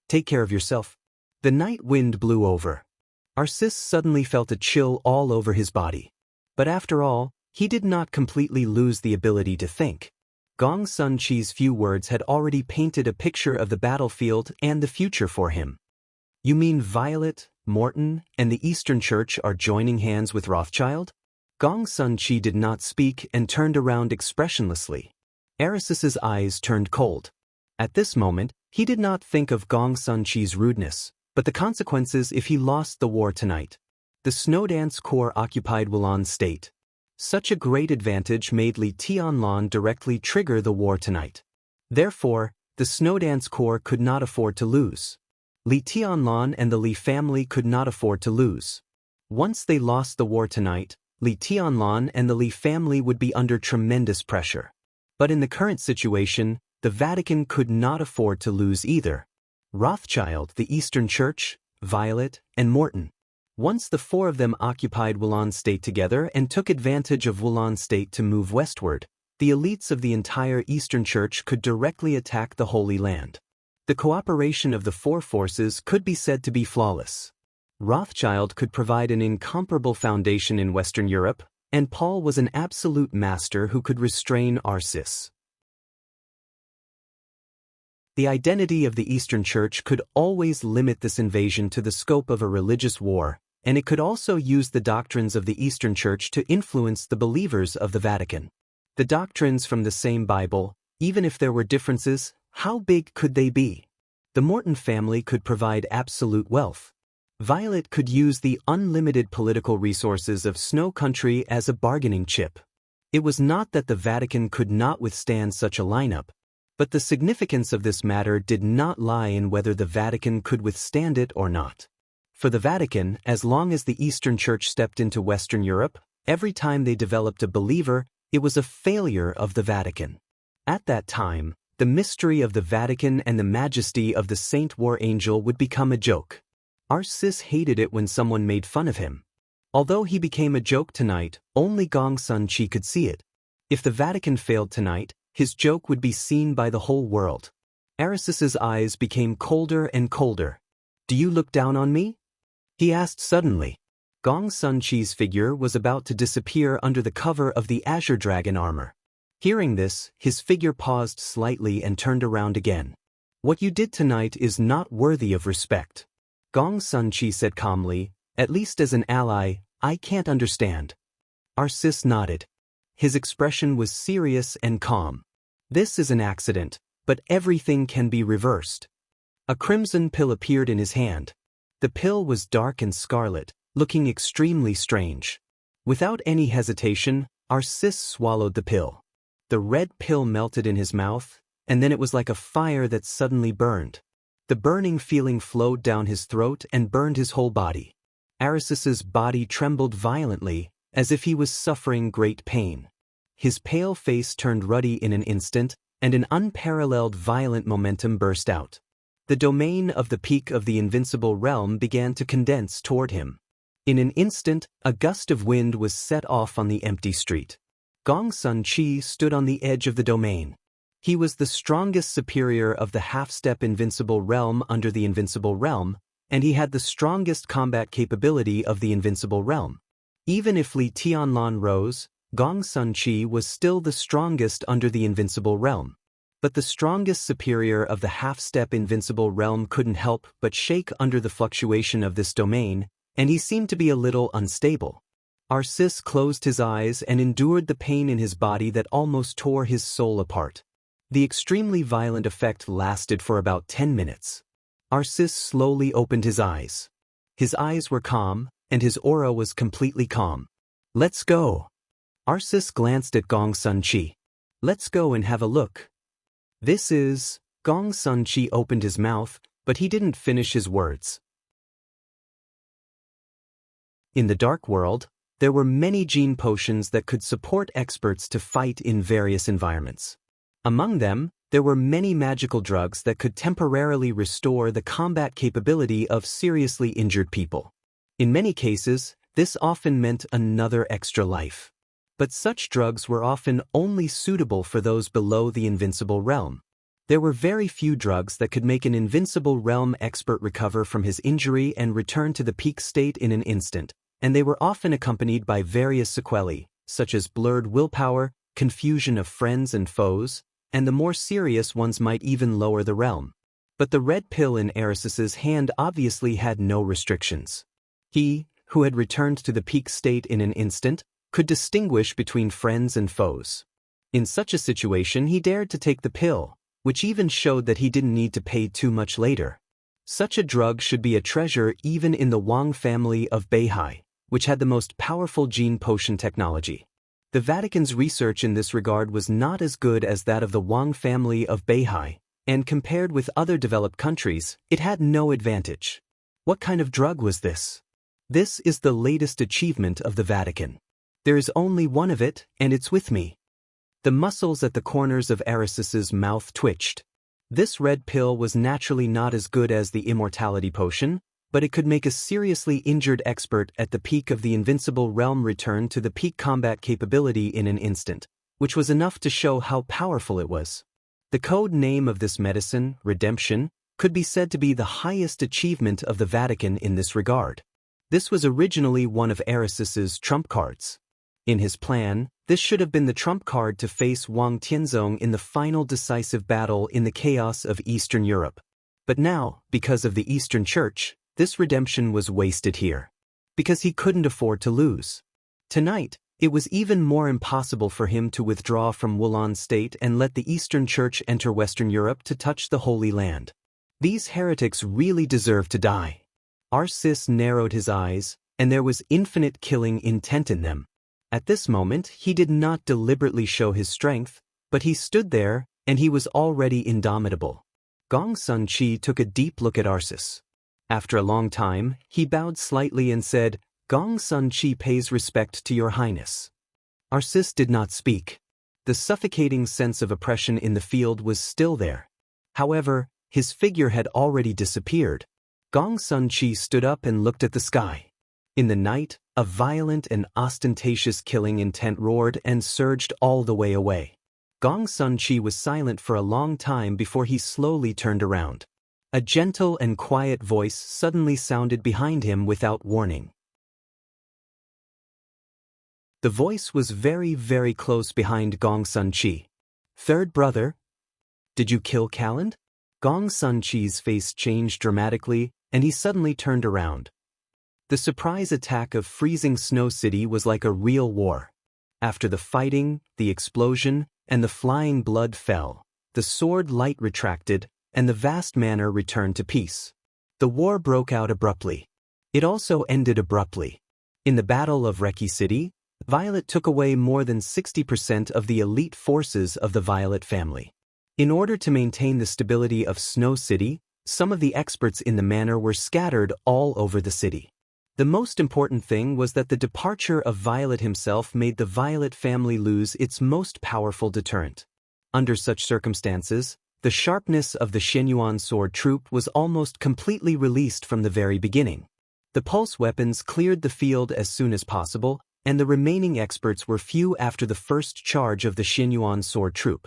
"Take care of yourself." The night wind blew over. Arcis suddenly felt a chill all over his body. But after all, he did not completely lose the ability to think. Gong Sun Chi's few words had already painted a picture of the battlefield and the future for him. "You mean Violet, Morton, and the Eastern Church are joining hands with Rothschild?" Gong Sun Chi did not speak and turned around expressionlessly. Aris's eyes turned cold. At this moment, he did not think of Gong Sun Chi's rudeness, but the consequences if he lost the war tonight. The Snowdance Corps occupied Wulan State. Such a great advantage made Li Tianlan directly trigger the war tonight. Therefore, the Snowdance Corps could not afford to lose. Li Tianlan and the Li family could not afford to lose. Once they lost the war tonight, Li Tianlan and the Li family would be under tremendous pressure. But in the current situation, the Vatican could not afford to lose either. Rothschild, the Eastern Church, Violet, and Morton. Once the four of them occupied Wulan State together and took advantage of Wulan State to move westward, the elites of the entire Eastern Church could directly attack the Holy Land. The cooperation of the four forces could be said to be flawless. Rothschild could provide an incomparable foundation in Western Europe, and Paul was an absolute master who could restrain Arcis. The identity of the Eastern Church could always limit this invasion to the scope of a religious war, and it could also use the doctrines of the Eastern Church to influence the believers of the Vatican. The doctrines from the same Bible, even if there were differences, how big could they be? The Morton family could provide absolute wealth. Violet could use the unlimited political resources of Snow Country as a bargaining chip. It was not that the Vatican could not withstand such a lineup, but the significance of this matter did not lie in whether the Vatican could withstand it or not. For the Vatican, as long as the Eastern Church stepped into Western Europe, every time they developed a believer, it was a failure of the Vatican. At that time, the mystery of the Vatican and the majesty of the Saint War Angel would become a joke. Our sis hated it when someone made fun of him. Although he became a joke tonight, only Gong Sun Chi could see it. If the Vatican failed tonight, his joke would be seen by the whole world. Arisis's eyes became colder and colder. "Do you look down on me?" he asked suddenly. Gong Sun Chi's figure was about to disappear under the cover of the Azure Dragon armor. Hearing this, his figure paused slightly and turned around again. "What you did tonight is not worthy of respect." Gong Sun Chi said calmly, "At least as an ally, I can't understand." Our sis nodded. His expression was serious and calm. "This is an accident, but everything can be reversed." A crimson pill appeared in his hand. The pill was dark and scarlet, looking extremely strange. Without any hesitation, our sis swallowed the pill. The red pill melted in his mouth, and then it was like a fire that suddenly burned. The burning feeling flowed down his throat and burned his whole body. Arisis's body trembled violently, as if he was suffering great pain. His pale face turned ruddy in an instant, and an unparalleled violent momentum burst out. The domain of the peak of the invincible realm began to condense toward him. In an instant, a gust of wind was set off on the empty street. Gong Sun Chi stood on the edge of the domain. He was the strongest superior of the half-step invincible realm under the invincible realm, and he had the strongest combat capability of the invincible realm. Even if Li Tianlan rose, Gong Sun Chi was still the strongest under the invincible realm. But the strongest superior of the half-step invincible realm couldn't help but shake under the fluctuation of this domain, and he seemed to be a little unstable. Our sis closed his eyes and endured the pain in his body that almost tore his soul apart. The extremely violent effect lasted for about 10 minutes. Our sis slowly opened his eyes. His eyes were calm, and his aura was completely calm. "Let's go." Our sis glanced at Gong Sun Chi. "Let's go and have a look." "This is..." Gong Sun Chi opened his mouth, but he didn't finish his words. In the Dark World, there were many gene potions that could support experts to fight in various environments. Among them, there were many magical drugs that could temporarily restore the combat capability of seriously injured people. In many cases, this often meant another extra life. But such drugs were often only suitable for those below the invincible realm. There were very few drugs that could make an invincible realm expert recover from his injury and return to the peak state in an instant, and they were often accompanied by various sequelae, such as blurred willpower, confusion of friends and foes, and the more serious ones might even lower the realm. But the red pill in Arisis's hand obviously had no restrictions. He, who had returned to the peak state in an instant, could distinguish between friends and foes. In such a situation he dared to take the pill, which even showed that he didn't need to pay too much later. Such a drug should be a treasure even in the Wang family of Beihai, which had the most powerful gene potion technology. The Vatican's research in this regard was not as good as that of the Wang family of Beihai, and compared with other developed countries, it had no advantage. What kind of drug was this? This is the latest achievement of the Vatican. There is only one of it, and it's with me. The muscles at the corners of Arisis's mouth twitched. This red pill was naturally not as good as the immortality potion, but it could make a seriously injured expert at the peak of the invincible realm return to the peak combat capability in an instant, which was enough to show how powerful it was. The code name of this medicine, Redemption, could be said to be the highest achievement of the Vatican in this regard. This was originally one of Arisis's trump cards. In his plan, this should have been the trump card to face Wang Tianzong in the final decisive battle in the chaos of Eastern Europe. But now, because of the Eastern Church, this redemption was wasted here. Because he couldn't afford to lose. Tonight, it was even more impossible for him to withdraw from Wulan state and let the Eastern Church enter Western Europe to touch the Holy Land. These heretics really deserve to die. Arsis narrowed his eyes, and there was infinite killing intent in them. At this moment he did not deliberately show his strength, but he stood there, and he was already indomitable. Gong Sun Chi took a deep look at Arsis. After a long time, he bowed slightly and said, "Gong Sun Chi pays respect to your highness." Arsis did not speak. The suffocating sense of oppression in the field was still there. However, his figure had already disappeared. Gong Sun Chi stood up and looked at the sky. In the night, a violent and ostentatious killing intent roared and surged all the way away. Gong Sun Chi was silent for a long time before he slowly turned around. A gentle and quiet voice suddenly sounded behind him without warning. The voice was very, very close behind Gong Sun Chi. "Third brother? Did you kill Calland?" Gong Sun Chi's face changed dramatically, and he suddenly turned around. The surprise attack of freezing Snow City was like a real war. After the fighting, the explosion, and the flying blood fell, the sword light retracted, and the vast manor returned to peace. The war broke out abruptly. It also ended abruptly. In the Battle of Reki City, Violet took away more than 60% of the elite forces of the Violet family. In order to maintain the stability of Snow City, some of the experts in the manor were scattered all over the city. The most important thing was that the departure of Violet himself made the Violet family lose its most powerful deterrent. Under such circumstances, the sharpness of the Shenyuan sword troop was almost completely released from the very beginning. The pulse weapons cleared the field as soon as possible, and the remaining experts were few after the first charge of the Shenyuan sword troop.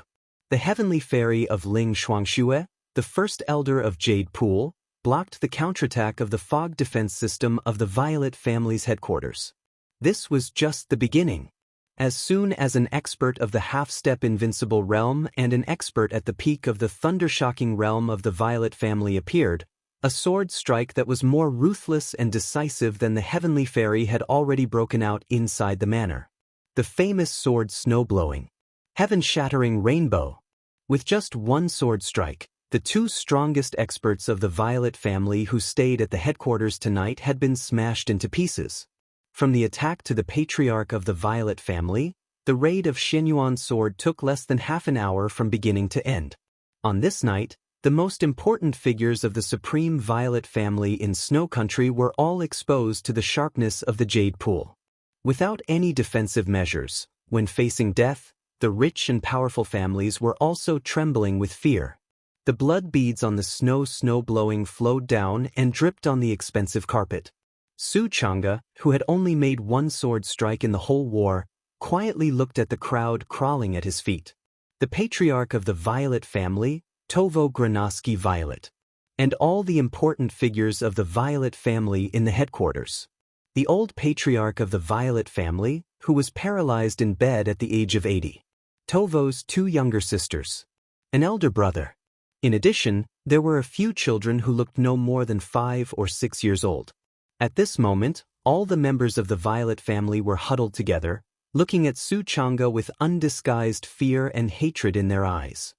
The heavenly fairy of Ling Shuangxue, the first elder of Jade Pool, blocked the counterattack of the fog defense system of the Violet family's headquarters. This was just the beginning. As soon as an expert of the half-step invincible realm and an expert at the peak of the thunder-shocking realm of the Violet family appeared, a sword strike that was more ruthless and decisive than the heavenly fairy had already broken out inside the manor. The famous sword snow-blowing, heaven-shattering rainbow. With just one sword strike, the two strongest experts of the Violet family who stayed at the headquarters tonight had been smashed into pieces. From the attack to the patriarch of the Violet family, the raid of Shenyuan sword took less than half an hour from beginning to end. On this night, the most important figures of the supreme Violet family in Snow Country were all exposed to the sharpness of the Jade Pool. Without any defensive measures, when facing death, the rich and powerful families were also trembling with fear. The blood beads on the snow-blowing flowed down and dripped on the expensive carpet. Su Chang'e, who had only made one sword strike in the whole war, quietly looked at the crowd crawling at his feet. The patriarch of the Violet family, Tovo Granaski Violet, and all the important figures of the Violet family in the headquarters. The old patriarch of the Violet family, who was paralyzed in bed at the age of 80. Tovo's two younger sisters. An elder brother. In addition, there were a few children who looked no more than 5 or 6 years old. At this moment, all the members of the Violet family were huddled together, looking at Su Chang'e with undisguised fear and hatred in their eyes.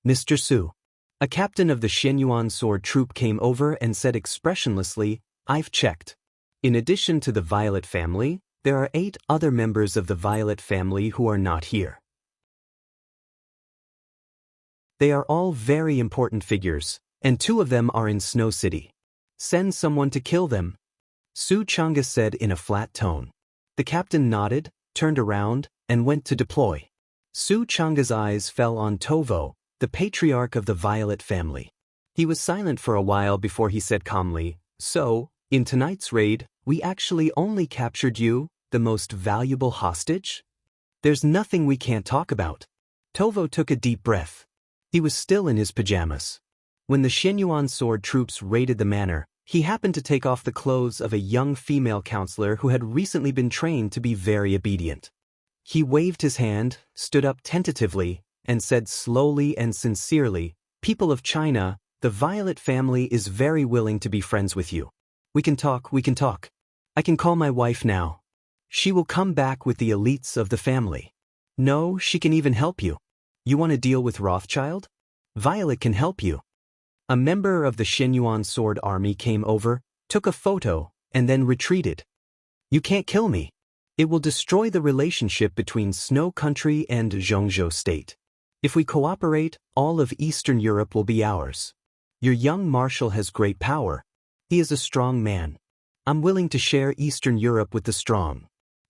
"Mr. Su." A captain of the Shenyuan sword troop came over and said expressionlessly, "I've checked. In addition to the Violet family, there are 8 other members of the Violet family who are not here. They are all very important figures, and 2 of them are in Snow City. Send someone to kill them," Su Chang'e said in a flat tone. The captain nodded, turned around, and went to deploy. Su Chang'e's eyes fell on Tovo, the patriarch of the Violet family. He was silent for a while before he said calmly, "So, in tonight's raid, we actually only captured you, the most valuable hostage? There's nothing we can't talk about." Tovo took a deep breath. He was still in his pajamas. When the Shenyuan sword troops raided the manor, he happened to take off the clothes of a young female counselor who had recently been trained to be very obedient. He waved his hand, stood up tentatively, and said slowly and sincerely, "People of China, the Violet family is very willing to be friends with you. We can talk. I can call my wife now. She will come back with the elites of the family. No, she can even help you. You want to deal with Rothschild? Violet can help you." A member of the Shenyuan sword army came over, took a photo, and then retreated. You can't kill me. It will destroy the relationship between Snow Country and Zhongzhou State. If we cooperate, all of Eastern Europe will be ours. Your young marshal has great power. He is a strong man. I'm willing to share Eastern Europe with the strong.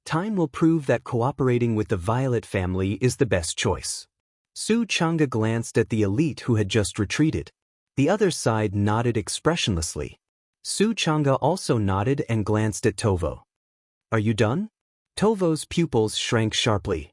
Time will prove that cooperating with the Violet family is the best choice. Su Chang'e glanced at the elite who had just retreated. The other side nodded expressionlessly. Su Chang'e also nodded and glanced at Tovo. Are you done? Tovo's pupils shrank sharply.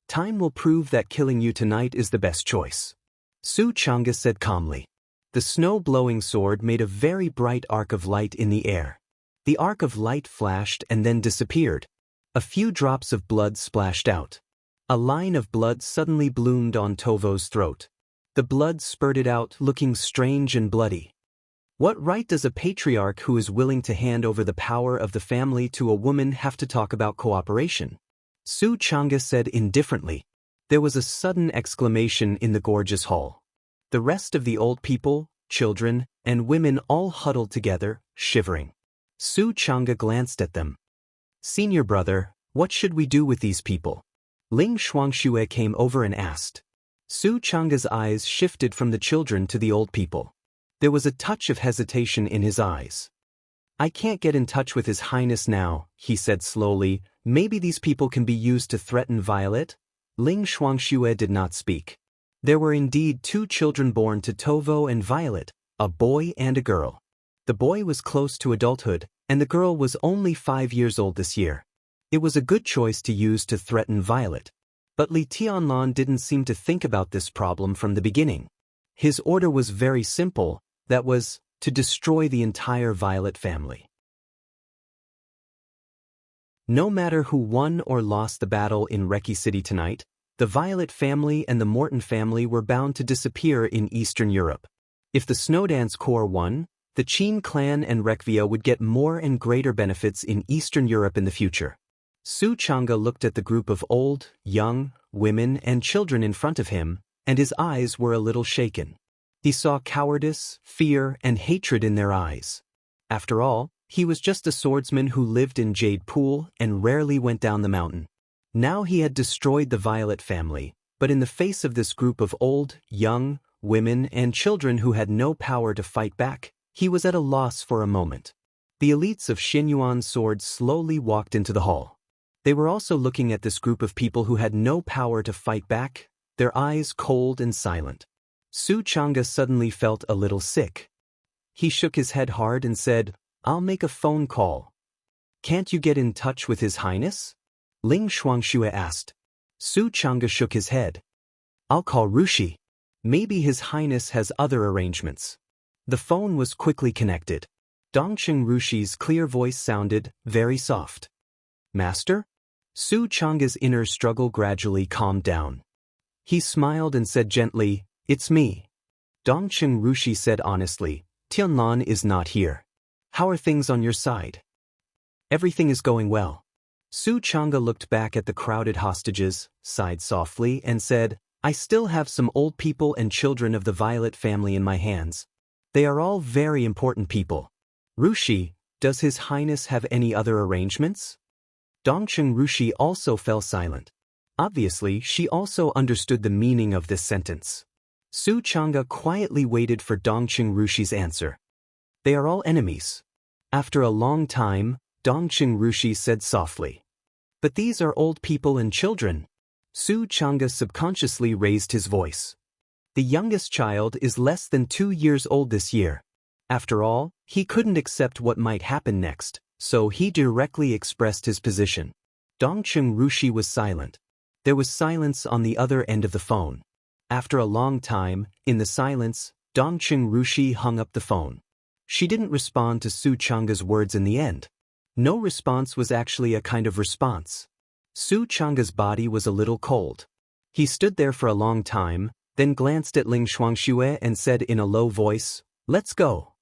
Time will prove that killing you tonight is the best choice. Su Chang'e said calmly. The snow-blowing sword made a very bright arc of light in the air. The arc of light flashed and then disappeared. A few drops of blood splashed out. A line of blood suddenly bloomed on Tovo's throat. The blood spurted out, looking strange and bloody. What right does a patriarch who is willing to hand over the power of the family to a woman have to talk about cooperation? Su Chang'e said indifferently. There was a sudden exclamation in the gorgeous hall. The rest of the old people, children, and women all huddled together, shivering. Su Chang'e glanced at them. Senior brother, what should we do with these people? Ling Shuangxue came over and asked. Su Chang'e's eyes shifted from the children to the old people. There was a touch of hesitation in his eyes. I can't get in touch with His Highness now, he said slowly. Maybe these people can be used to threaten Violet? Ling Shuangxue did not speak. There were indeed 2 children born to Tovo and Violet, a boy and a girl. The boy was close to adulthood, and the girl was only 5 years old this year. It was a good choice to use to threaten Violet. But Li Tianlan didn't seem to think about this problem from the beginning. His order was very simple, that was, to destroy the entire Violet family. No matter who won or lost the battle in Reki City tonight, the Violet family and the Morton family were bound to disappear in Eastern Europe. If the Snowdance Corps won, the Qin clan and Rekvia would get more and greater benefits in Eastern Europe in the future. Su Chang'e looked at the group of old, young, women and children in front of him, and his eyes were a little shaken. He saw cowardice, fear, and hatred in their eyes. After all, he was just a swordsman who lived in Jade Pool and rarely went down the mountain. Now he had destroyed the Violet family, but in the face of this group of old, young, women and children who had no power to fight back, he was at a loss for a moment. The elites of Xinyuan Sword slowly walked into the hall. They were also looking at this group of people who had no power to fight back, their eyes cold and silent. Su Chang'e suddenly felt a little sick. He shook his head hard and said, I'll make a phone call. Can't you get in touch with His Highness? Ling Shuangxue asked. Su Chang'e shook his head. I'll call Rushi. Maybe His Highness has other arrangements. The phone was quickly connected. Dongqing Rushi's clear voice sounded very soft. Master? Su Chang'e's inner struggle gradually calmed down. He smiled and said gently, It's me. Dongqing Rushi said honestly, Tianlan is not here. How are things on your side? Everything is going well. Su Chang'e looked back at the crowded hostages, sighed softly, and said, I still have some old people and children of the Violet family in my hands. They are all very important people. Rushi, does His Highness have any other arrangements? Dongqing Rushi also fell silent. Obviously, she also understood the meaning of this sentence. Su Chang'e quietly waited for Dongqing Rushi's answer. They are all enemies. After a long time, Dongqing Rushi said softly. But these are old people and children. Su Chang'e subconsciously raised his voice. The youngest child is less than 2 years old this year. After all, he couldn't accept what might happen next, so he directly expressed his position. Dongqing Rushi was silent. There was silence on the other end of the phone. After a long time, in the silence, Dongqing Rushi hung up the phone. She didn't respond to Su Chang'e's words in the end. No response was actually a kind of response. Su Chang'e's body was a little cold. He stood there for a long time, then glanced at Ling Shuangxue and said in a low voice, Let's go.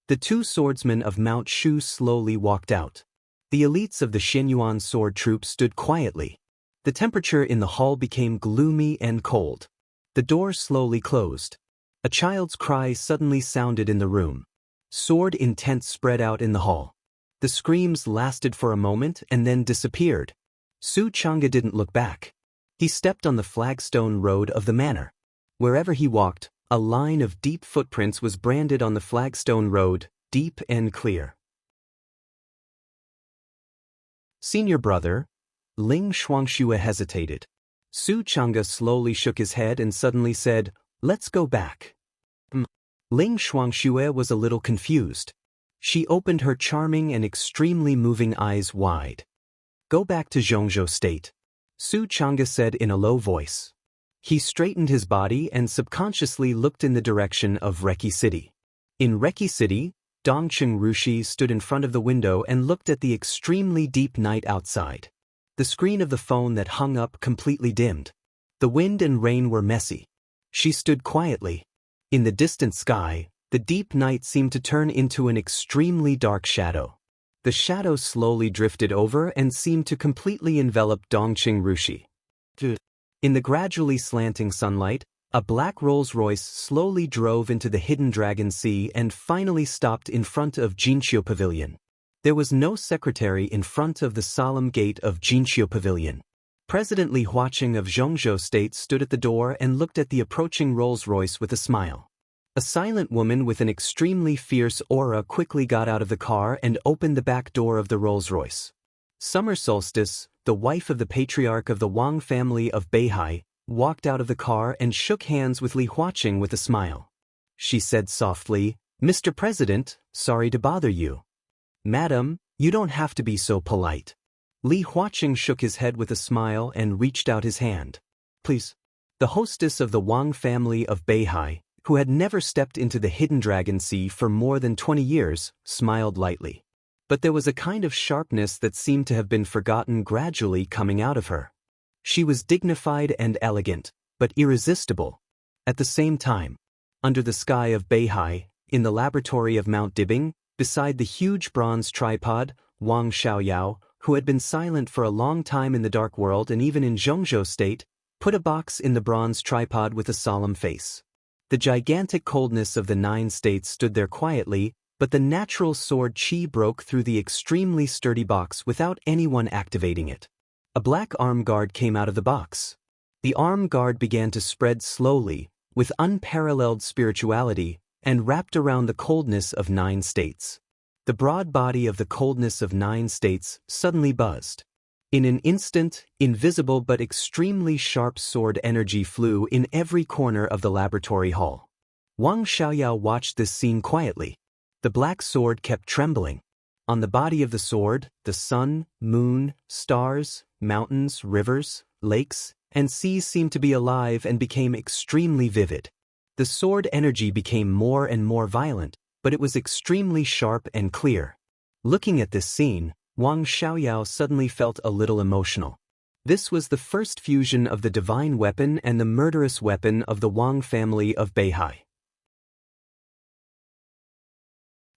The 2 swordsmen of Mount Shu slowly walked out. The elites of the Xinyuan sword troops stood quietly. The temperature in the hall became gloomy and cold. The door slowly closed. A child's cry suddenly sounded in the room. Sword intent spread out in the hall. The screams lasted for a moment and then disappeared. Su Chang'e didn't look back. He stepped on the flagstone road of the manor. Wherever he walked, a line of deep footprints was branded on the flagstone road, deep and clear. Senior brother, Ling Shuangxue hesitated. Su Chang'e slowly shook his head and suddenly said, "Let's go back." Ling Shuangxue was a little confused. She opened her charming and extremely moving eyes wide. "Go back to Zhongzhou State," Su Chang'e said in a low voice. He straightened his body and subconsciously looked in the direction of Reki City. In Reki City, Dongqing Rushi stood in front of the window and looked at the extremely deep night outside. The screen of the phone that hung up completely dimmed. The wind and rain were messy. She stood quietly. In the distant sky, the deep night seemed to turn into an extremely dark shadow. The shadow slowly drifted over and seemed to completely envelop Dongqing Rushi. In the gradually slanting sunlight, a black Rolls-Royce slowly drove into the hidden Dragon Sea and finally stopped in front of Jinqiu Pavilion. There was no secretary in front of the solemn gate of Jinqiu Pavilion. President Li Huaqing of Zhongzhou State stood at the door and looked at the approaching Rolls-Royce with a smile. A silent woman with an extremely fierce aura quickly got out of the car and opened the back door of the Rolls-Royce. Summer Solstice, the wife of the patriarch of the Wang family of Beihai, walked out of the car and shook hands with Li Huaqing with a smile. She said softly, "Mr. President, sorry to bother you." "Madam, you don't have to be so polite." Li Huaqing shook his head with a smile and reached out his hand. "Please." The hostess of the Wang family of Beihai, who had never stepped into the hidden Dragon Sea for more than 20 years, smiled lightly. But there was a kind of sharpness that seemed to have been forgotten gradually coming out of her. She was dignified and elegant, but irresistible. At the same time, under the sky of Beihai, in the laboratory of Mount Dibing, beside the huge bronze tripod, Wang Xiaoyao, who had been silent for a long time in the dark world and even in Zhongzhou State, put a box in the bronze tripod with a solemn face. The gigantic coldness of the 9 states stood there quietly, but the natural sword qi broke through the extremely sturdy box without anyone activating it. A black arm guard came out of the box. The arm guard began to spread slowly, with unparalleled spirituality, and wrapped around the coldness of 9 states. The broad body of the coldness of 9 states suddenly buzzed. In an instant, invisible but extremely sharp sword energy flew in every corner of the laboratory hall. Wang Xiaoyao watched this scene quietly. The black sword kept trembling. On the body of the sword, the sun, moon, stars, mountains, rivers, lakes, and seas seemed to be alive and became extremely vivid. The sword energy became more and more violent, but it was extremely sharp and clear. Looking at this scene, Wang Xiaoyao suddenly felt a little emotional. This was the first fusion of the divine weapon and the murderous weapon of the Wang family of Beihai.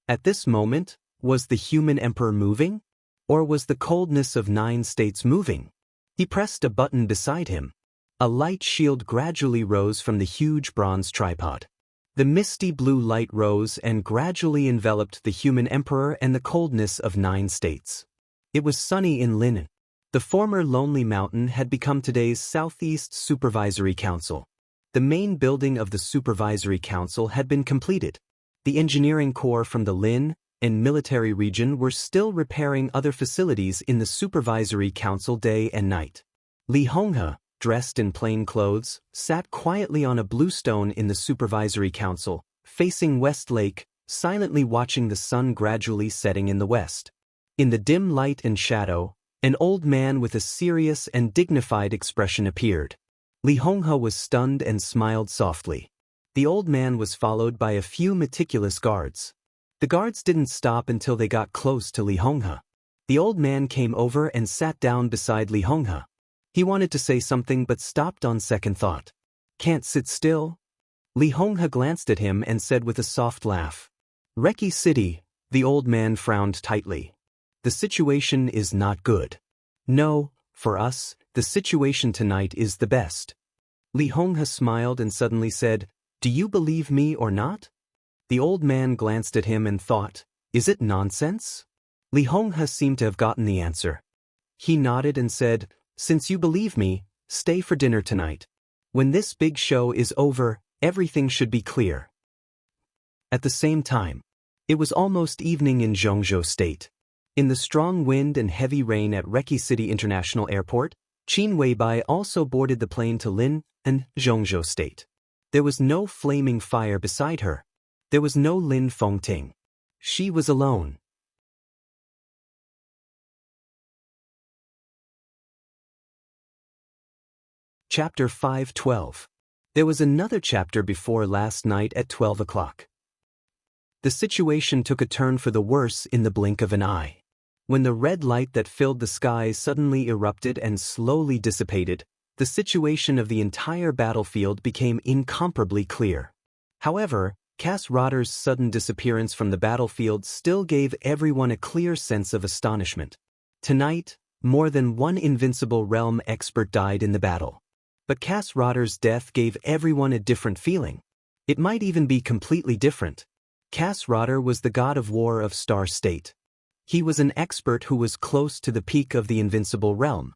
At this moment, was the human emperor moving? Or was the coldness of 9 states moving? He pressed a button beside him. A light shield gradually rose from the huge bronze tripod. The misty blue light rose and gradually enveloped the human emperor and the coldness of 9 states. It was sunny in Linen. The former lonely mountain had become today's Southeast Supervisory Council. The main building of the Supervisory Council had been completed. The engineering corps from the Lin and military region were still repairing other facilities in the Supervisory Council day and night. Li Honghe, dressed in plain clothes, sat quietly on a blue stone in the Supervisory Council, facing West Lake, silently watching the sun gradually setting in the west. In the dim light and shadow, an old man with a serious and dignified expression appeared. Li Honghe was stunned and smiled softly. The old man was followed by a few meticulous guards. The guards didn't stop until they got close to Li Honghe. The old man came over and sat down beside Li Honghe. He wanted to say something but stopped on second thought. "Can't sit still?" Li Honghe glanced at him and said with a soft laugh. "Reki City," the old man frowned tightly. "The situation is not good." "No, for us, the situation tonight is the best." Li Honghe smiled and suddenly said, "Do you believe me or not?" The old man glanced at him and thought, "Is it nonsense?" Li Honghe seemed to have gotten the answer. He nodded and said, "Since you believe me, stay for dinner tonight. When this big show is over, everything should be clear." At the same time, it was almost evening in Zhengzhou State. In the strong wind and heavy rain at Reki City International Airport, Qin Weibai also boarded the plane to Lin and Zhengzhou State. There was no flaming fire beside her. There was no Lin Fengting. She was alone. Chapter 5:12. There was another chapter before last night at 12 o'clock. The situation took a turn for the worse in the blink of an eye. When the red light that filled the sky suddenly erupted and slowly dissipated, the situation of the entire battlefield became incomparably clear. However, Cass Rotter's sudden disappearance from the battlefield still gave everyone a clear sense of astonishment. Tonight, more than one invincible realm expert died in the battle. But Cass Rotter's death gave everyone a different feeling. It might even be completely different. Cass Rotter was the god of war of Star State. He was an expert who was close to the peak of the invincible realm.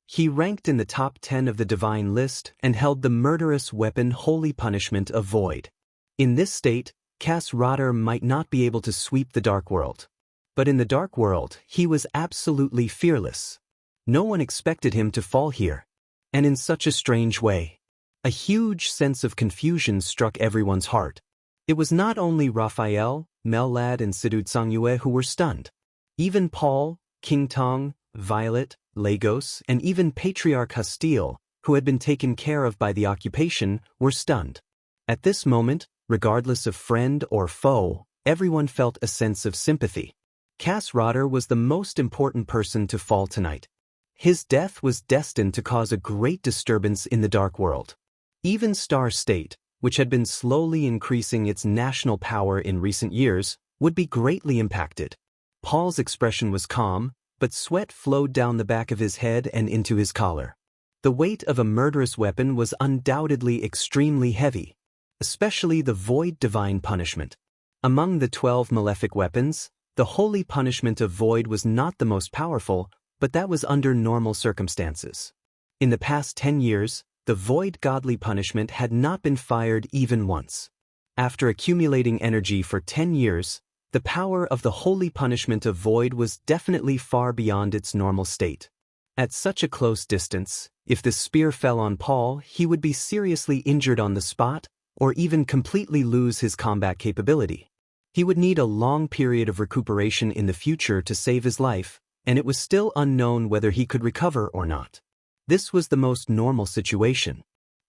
He ranked in the top 10 of the divine list and held the murderous weapon Holy Punishment of Void. In this state, Cass Rotter might not be able to sweep the Dark World. But in the Dark World, he was absolutely fearless. No one expected him to fall here. And in such a strange way. A huge sense of confusion struck everyone's heart. It was not only Raphael, Mellad and Sidud Sangyue who were stunned. Even Paul, King Tong, Violet, Lagos, and even Patriarch Hastile, who had been taken care of by the occupation, were stunned. At this moment, regardless of friend or foe, everyone felt a sense of sympathy. Cass Rotter was the most important person to fall tonight. His death was destined to cause a great disturbance in the Dark World. Even Star State, which had been slowly increasing its national power in recent years, would be greatly impacted. Paul's expression was calm, but sweat flowed down the back of his head and into his collar. The weight of a murderous weapon was undoubtedly extremely heavy, especially the Void Divine Punishment. Among the 12 malefic weapons, the Holy Punishment of Void was not the most powerful, but that was under normal circumstances. In the past 10 years, the Void Godly Punishment had not been fired even once. After accumulating energy for 10 years, the power of the Holy Punishment of Void was definitely far beyond its normal state. At such a close distance, if the spear fell on Paul, he would be seriously injured on the spot, or even completely lose his combat capability. He would need a long period of recuperation in the future to save his life, and it was still unknown whether he could recover or not. This was the most normal situation.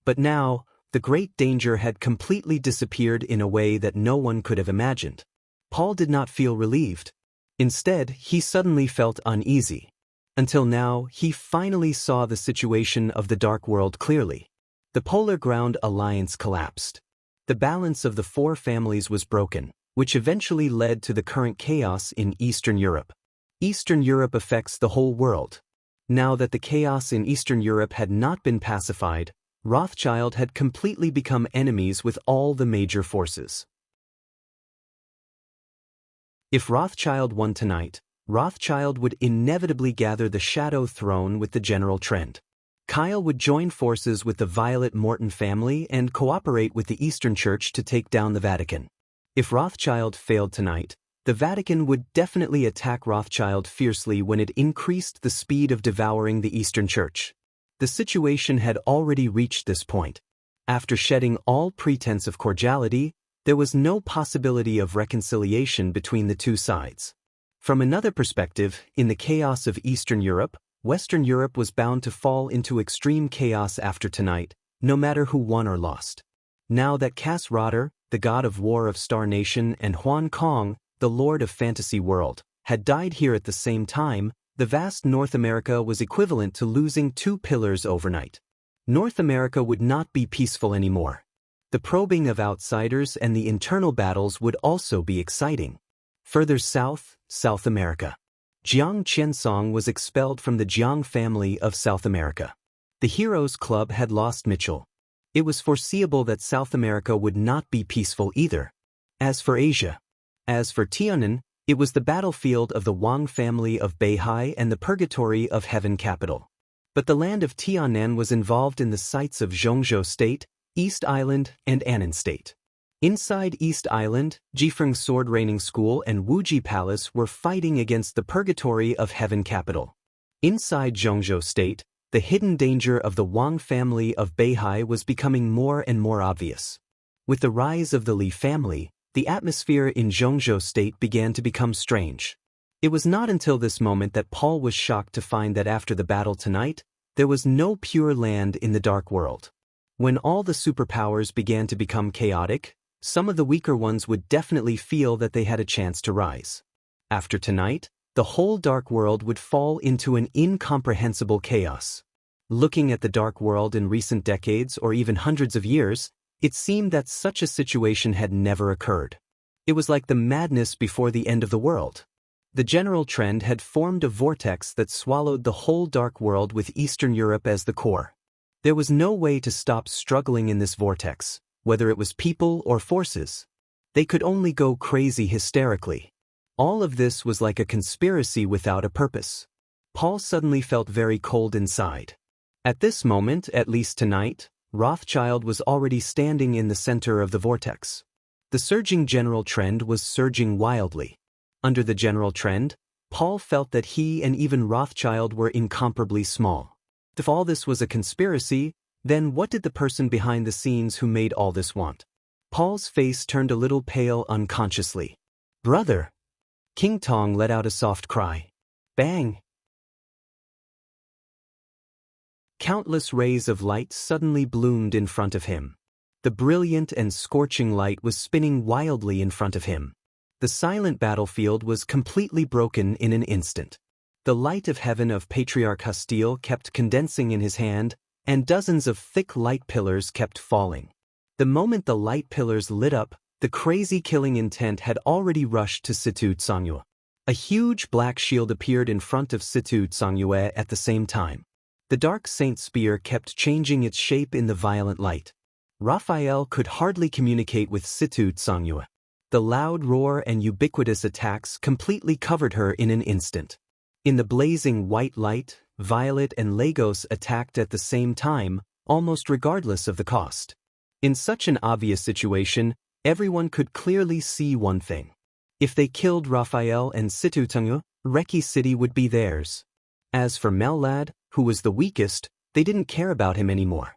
But now, the great danger had completely disappeared in a way that no one could have imagined. Paul did not feel relieved. Instead, he suddenly felt uneasy. Until now, he finally saw the situation of the Dark World clearly. The Polar Ground Alliance collapsed. The balance of the four families was broken, which eventually led to the current chaos in Eastern Europe. Eastern Europe affects the whole world. Now that the chaos in Eastern Europe had not been pacified, Rothschild had completely become enemies with all the major forces. If Rothschild won tonight, Rothschild would inevitably gather the Shadow Throne with the general trend. Kyle would join forces with the Violet Morton family and cooperate with the Eastern Church to take down the Vatican. If Rothschild failed tonight, the Vatican would definitely attack Rothschild fiercely when it increased the speed of devouring the Eastern Church. The situation had already reached this point. After shedding all pretense of cordiality, there was no possibility of reconciliation between the two sides. From another perspective, in the chaos of Eastern Europe, Western Europe was bound to fall into extreme chaos after tonight, no matter who won or lost. Now that Cass Rotter, the god of war of Star Nation, and Huan Kong, the lord of Fantasy World, had died here at the same time, the vast North America was equivalent to losing two pillars overnight. North America would not be peaceful anymore. The probing of outsiders and the internal battles would also be exciting. Further south, South America. Jiang Qiansong was expelled from the Jiang family of South America. The Heroes Club had lost Mitchell. It was foreseeable that South America would not be peaceful either. As for Asia, as for Tiannan, it was the battlefield of the Wang family of Beihai and the purgatory of Heaven capital. But the land of Tiannan was involved in the sites of Zhongzhou State, East Island, and Annan State. Inside East Island, Jifeng Sword Raining School and Wuji Palace were fighting against the purgatory of Heaven capital. Inside Zhongzhou State, the hidden danger of the Wang family of Beihai was becoming more and more obvious. With the rise of the Li family, the atmosphere in Zhongzhou State began to become strange. It was not until this moment that Paul was shocked to find that after the battle tonight, there was no pure land in the dark world. When all the superpowers began to become chaotic, some of the weaker ones would definitely feel that they had a chance to rise. After tonight, the whole dark world would fall into an incomprehensible chaos. Looking at the dark world in recent decades or even hundreds of years, it seemed that such a situation had never occurred. It was like the madness before the end of the world. The general trend had formed a vortex that swallowed the whole dark world with Eastern Europe as the core. There was no way to stop struggling in this vortex, whether it was people or forces. They could only go crazy hysterically. All of this was like a conspiracy without a purpose. Paul suddenly felt very cold inside. At this moment, at least tonight, Rothschild was already standing in the center of the vortex. The surging general trend was surging wildly. Under the general trend, Paul felt that he and even Rothschild were incomparably small. If all this was a conspiracy, then what did the person behind the scenes who made all this want? Paul's face turned a little pale unconsciously. "Brother!" King Tong let out a soft cry. Bang! Countless rays of light suddenly bloomed in front of him. The brilliant and scorching light was spinning wildly in front of him. The silent battlefield was completely broken in an instant. The light of heaven of Patriarch Hastile kept condensing in his hand, and dozens of thick light pillars kept falling. The moment the light pillars lit up, the crazy killing intent had already rushed to Situ Tsangyue. A huge black shield appeared in front of Situ Tsangyue at the same time. The dark saint spear kept changing its shape in the violent light. Raphael could hardly communicate with Situ Tsangyue. The loud roar and ubiquitous attacks completely covered her in an instant. In the blazing white light, Violet and Lagos attacked at the same time, almost regardless of the cost. In such an obvious situation, everyone could clearly see one thing. If they killed Raphael and Situ Tsangyue, Reki City would be theirs. As for Mellad, who was the weakest, they didn't care about him anymore.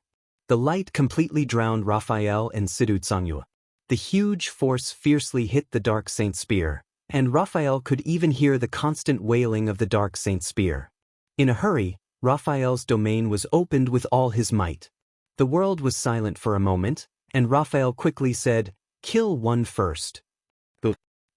The light completely drowned Raphael and Situ Tsangyue. The huge force fiercely hit the Dark Saint Spear, and Raphael could even hear the constant wailing of the Dark Saint Spear. In a hurry, Raphael's domain was opened with all his might. The world was silent for a moment, and Raphael quickly said, "Kill one first."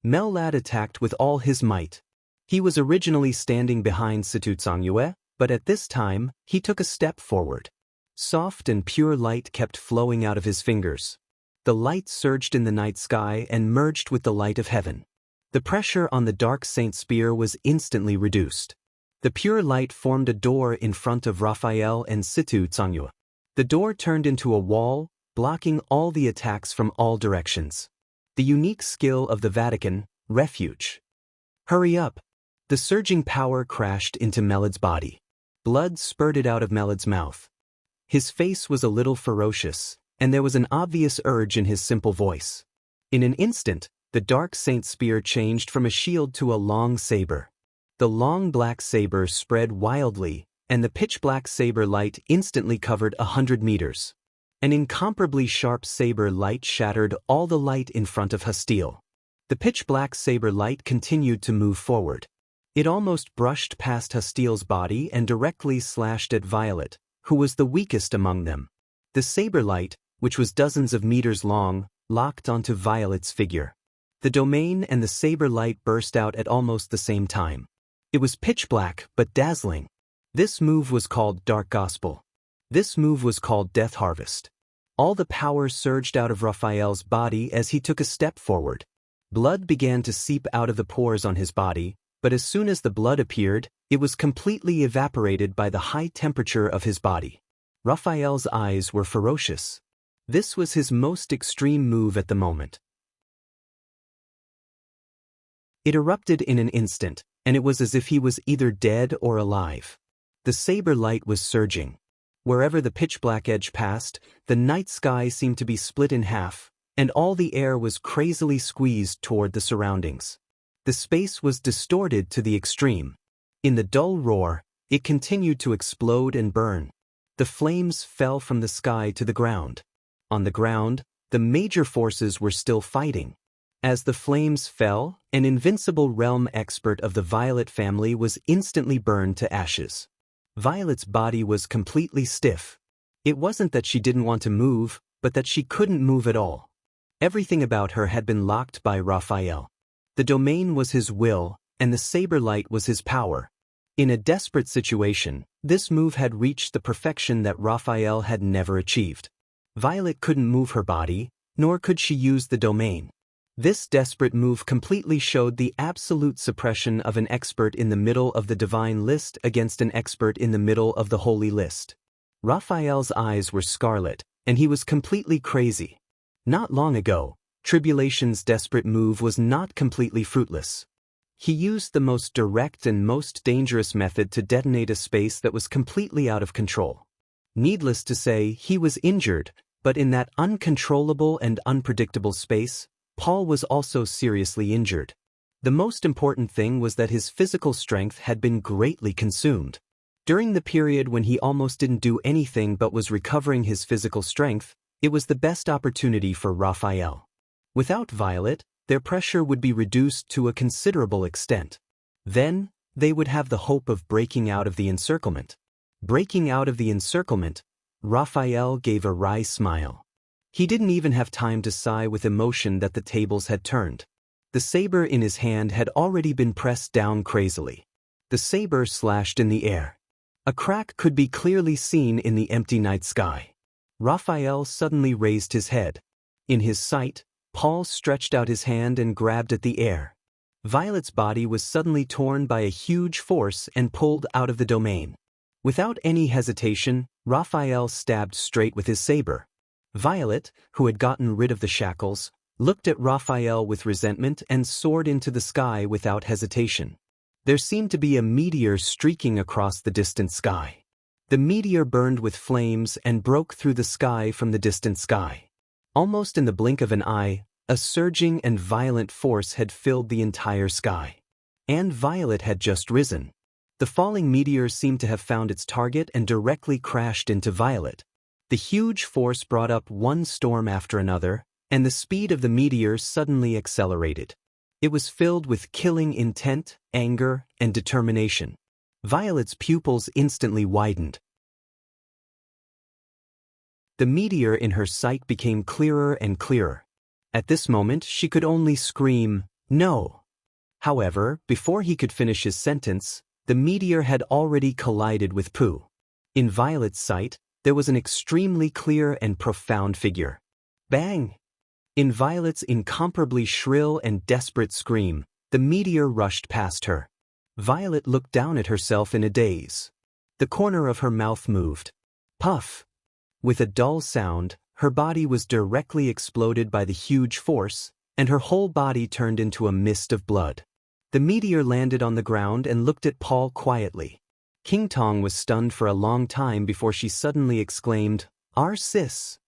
Mellad attacked with all his might. He was originally standing behind Situ Tsangyue, but at this time, he took a step forward. Soft and pure light kept flowing out of his fingers. The light surged in the night sky and merged with the light of heaven. The pressure on the Dark Saint Spear was instantly reduced. The pure light formed a door in front of Raphael and Situ Tsangyue. The door turned into a wall, blocking all the attacks from all directions. The unique skill of the Vatican, refuge. Hurry up! The surging power crashed into Melad's body. Blood spurted out of Melad's mouth. His face was a little ferocious, and there was an obvious urge in his simple voice. In an instant, the Dark Saint Spear changed from a shield to a long saber. The long black saber spread wildly, and the pitch-black saber light instantly covered 100 meters. An incomparably sharp saber light shattered all the light in front of Hastile. The pitch-black saber light continued to move forward. It almost brushed past Hastile's body and directly slashed at Violet, who was the weakest among them. The saber light, which was dozens of meters long, locked onto Violet's figure. The domain and the saber light burst out at almost the same time. It was pitch black but dazzling. This move was called Dark Gospel. This move was called Death Harvest. All the power surged out of Raphael's body as he took a step forward. Blood began to seep out of the pores on his body, but as soon as the blood appeared, it was completely evaporated by the high temperature of his body. Raphael's eyes were ferocious. This was his most extreme move at the moment. It erupted in an instant, and it was as if he was either dead or alive. The saber light was surging. Wherever the pitch-black edge passed, the night sky seemed to be split in half, and all the air was crazily squeezed toward the surroundings. The space was distorted to the extreme. In the dull roar, it continued to explode and burn. The flames fell from the sky to the ground. On the ground, the major forces were still fighting. As the flames fell, an invincible realm expert of the Violet family was instantly burned to ashes. Violet's body was completely stiff. It wasn't that she didn't want to move, but that she couldn't move at all. Everything about her had been locked by Raphael. The domain was his will, and the saber light was his power. In a desperate situation, this move had reached the perfection that Raphael had never achieved. Violet couldn't move her body, nor could she use the domain. This desperate move completely showed the absolute suppression of an expert in the middle of the divine list against an expert in the middle of the holy list. Raphael's eyes were scarlet, and he was completely crazy. Not long ago, Tribulation's desperate move was not completely fruitless. He used the most direct and most dangerous method to detonate a space that was completely out of control. Needless to say, he was injured, but in that uncontrollable and unpredictable space, Paul was also seriously injured. The most important thing was that his physical strength had been greatly consumed. During the period when he almost didn't do anything but was recovering his physical strength, it was the best opportunity for Raphael. Without Violet, their pressure would be reduced to a considerable extent. Then, they would have the hope of breaking out of the encirclement. Breaking out of the encirclement, Raphael gave a wry smile. He didn't even have time to sigh with emotion that the tables had turned. The saber in his hand had already been pressed down crazily. The saber slashed in the air. A crack could be clearly seen in the empty night sky. Raphael suddenly raised his head. In his sight, Paul stretched out his hand and grabbed at the air. Violet's body was suddenly torn by a huge force and pulled out of the domain. Without any hesitation, Raphael stabbed straight with his saber. Violet, who had gotten rid of the shackles, looked at Raphael with resentment and soared into the sky without hesitation. There seemed to be a meteor streaking across the distant sky. The meteor burned with flames and broke through the sky from the distant sky. Almost in the blink of an eye, a surging and violent force had filled the entire sky. And Violet had just risen. The falling meteor seemed to have found its target and directly crashed into Violet. The huge force brought up one storm after another, and the speed of the meteor suddenly accelerated. It was filled with killing intent, anger, and determination. Violet's pupils instantly widened. The meteor in her sight became clearer and clearer. At this moment, she could only scream, "No!" However, before he could finish his sentence, the meteor had already collided with Pooh. In Violet's sight, there was an extremely clear and profound figure. Bang! In Violet's incomparably shrill and desperate scream, the meteor rushed past her. Violet looked down at herself in a daze. The corner of her mouth moved. Puff! With a dull sound, her body was directly exploded by the huge force, and her whole body turned into a mist of blood. The meteor landed on the ground and looked at Paul quietly. King Tong was stunned for a long time before she suddenly exclaimed, "Our sis!"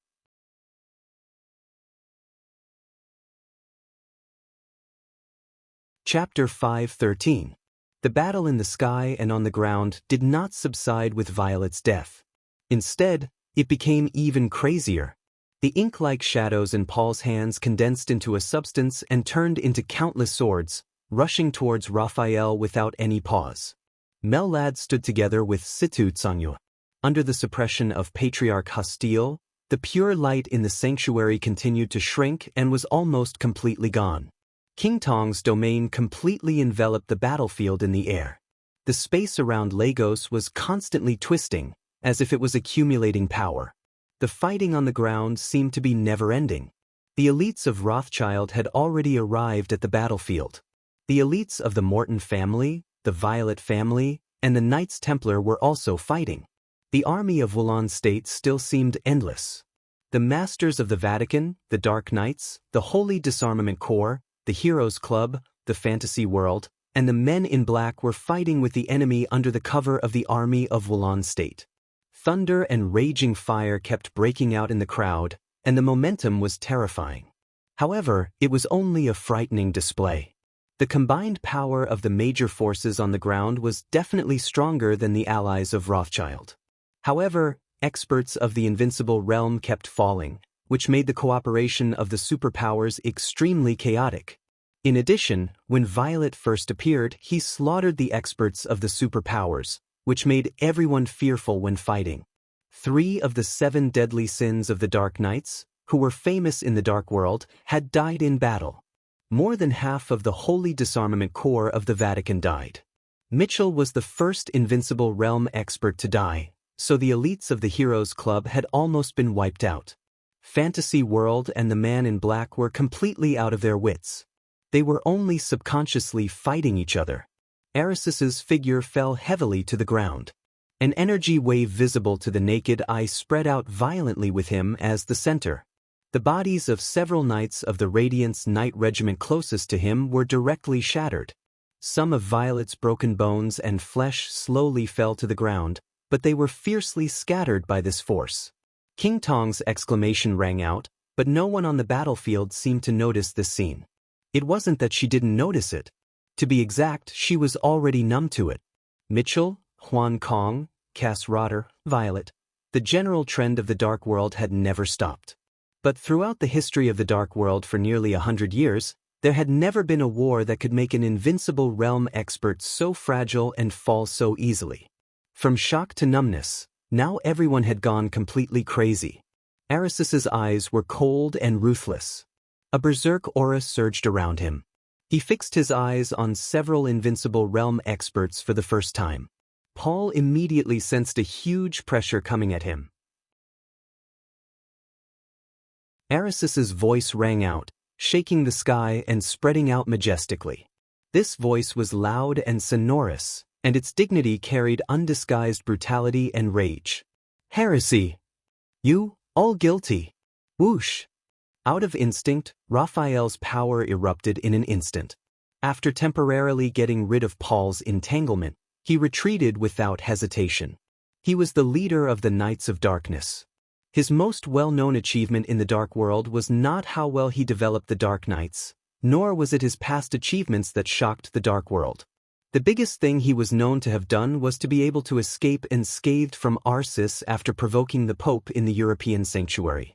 Chapter 5:13. The battle in the sky and on the ground did not subside with Violet's death. Instead, it became even crazier. The ink-like shadows in Paul's hands condensed into a substance and turned into countless swords, rushing towards Raphael without any pause. Mellad stood together with Situ Tsangyu. Under the suppression of Patriarch Hostile, the pure light in the sanctuary continued to shrink and was almost completely gone. King Tong's domain completely enveloped the battlefield in the air. The space around Lagos was constantly twisting, as if it was accumulating power. The fighting on the ground seemed to be never-ending. The elites of Rothschild had already arrived at the battlefield. The elites of the Morton family, the Violet family, and the Knights Templar were also fighting. The army of Wulon State still seemed endless. The Masters of the Vatican, the Dark Knights, the Holy Disarmament Corps, the Heroes Club, the the fantasy world, and the men in black were fighting with the enemy under the cover of the army of Wulan State. Thunder and raging fire kept breaking out in the crowd, and the momentum was terrifying. However, it was only a frightening display. The combined power of the major forces on the ground was definitely stronger than the allies of Rothschild. However, experts of the invincible realm kept falling, which made the cooperation of the superpowers extremely chaotic. In addition, when Violet first appeared, he slaughtered the experts of the superpowers, which made everyone fearful when fighting. 3 of the 7 deadly sins of the Dark Knights, who were famous in the Dark World, had died in battle. More than half of the Holy Disarmament Corps of the Vatican died. Mitchell was the first invincible realm expert to die, so the elites of the Heroes Club had almost been wiped out. Fantasy World and the Man in Black were completely out of their wits. They were only subconsciously fighting each other. Arisis's figure fell heavily to the ground. An energy wave visible to the naked eye spread out violently with him as the center. The bodies of several knights of the Radiance Knight Regiment closest to him were directly shattered. Some of Violet's broken bones and flesh slowly fell to the ground, but they were fiercely scattered by this force. King Tong's exclamation rang out, but no one on the battlefield seemed to notice this scene. It wasn't that she didn't notice it. To be exact, she was already numb to it. Mitchell, Huan Kong, Cass Rotter, Violet. The general trend of the Dark World had never stopped. But throughout the history of the Dark World for nearly 100 years, there had never been a war that could make an invincible realm expert so fragile and fall so easily. From shock to numbness, now everyone had gone completely crazy. Arisis's eyes were cold and ruthless. A berserk aura surged around him. He fixed his eyes on several invincible realm experts for the first time. Paul immediately sensed a huge pressure coming at him. Arisis's voice rang out, shaking the sky and spreading out majestically. This voice was loud and sonorous, and its dignity carried undisguised brutality and rage. Heresy! You, all guilty! Whoosh! Out of instinct, Raphael's power erupted in an instant. After temporarily getting rid of Paul's entanglement, he retreated without hesitation. He was the leader of the Knights of Darkness. His most well-known achievement in the Dark World was not how well he developed the Dark Knights, nor was it his past achievements that shocked the Dark World. The biggest thing he was known to have done was to be able to escape unscathed from Arsis after provoking the Pope in the European sanctuary.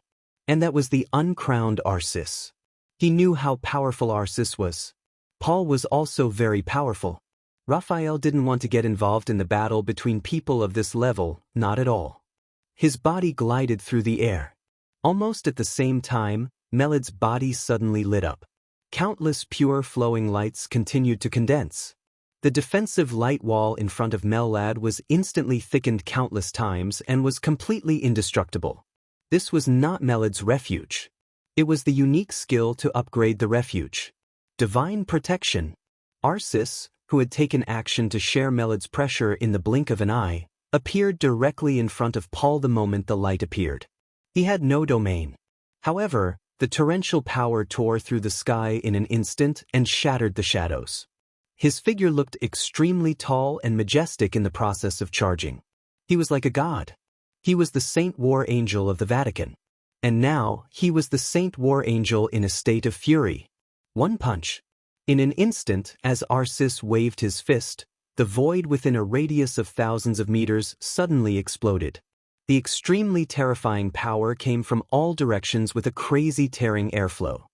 And that was the uncrowned Arsis. He knew how powerful Arsis was. Paul was also very powerful. Raphael didn't want to get involved in the battle between people of this level, not at all. His body glided through the air. Almost at the same time, Melad's body suddenly lit up. Countless pure flowing lights continued to condense. The defensive light wall in front of Melad was instantly thickened countless times and was completely indestructible. This was not Melad's refuge. It was the unique skill to upgrade the refuge. Divine protection. Arsis, who had taken action to share Melad's pressure in the blink of an eye, appeared directly in front of Paul the moment the light appeared. He had no domain. However, the torrential power tore through the sky in an instant and shattered the shadows. His figure looked extremely tall and majestic in the process of charging. He was like a god. He was the Saint War Angel of the Vatican. And now, he was the Saint War Angel in a state of fury. One punch. In an instant, as Arsis waved his fist, the void within a radius of thousands of meters suddenly exploded. The extremely terrifying power came from all directions with a crazy tearing airflow.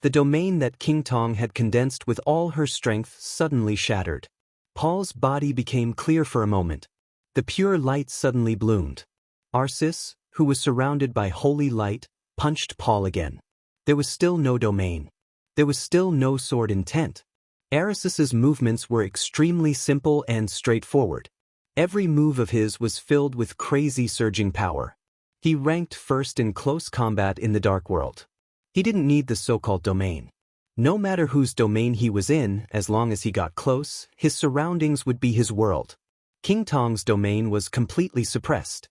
The domain that King Tong had condensed with all her strength suddenly shattered. Paul's body became clear for a moment. The pure light suddenly bloomed. Arsis, who was surrounded by holy light, punched Paul again. There was still no domain. There was still no sword intent. Arisis's movements were extremely simple and straightforward. Every move of his was filled with crazy surging power. He ranked first in close combat in the Dark World. He didn't need the so-called domain. No matter whose domain he was in, as long as he got close, his surroundings would be his world. King Tong's domain was completely suppressed.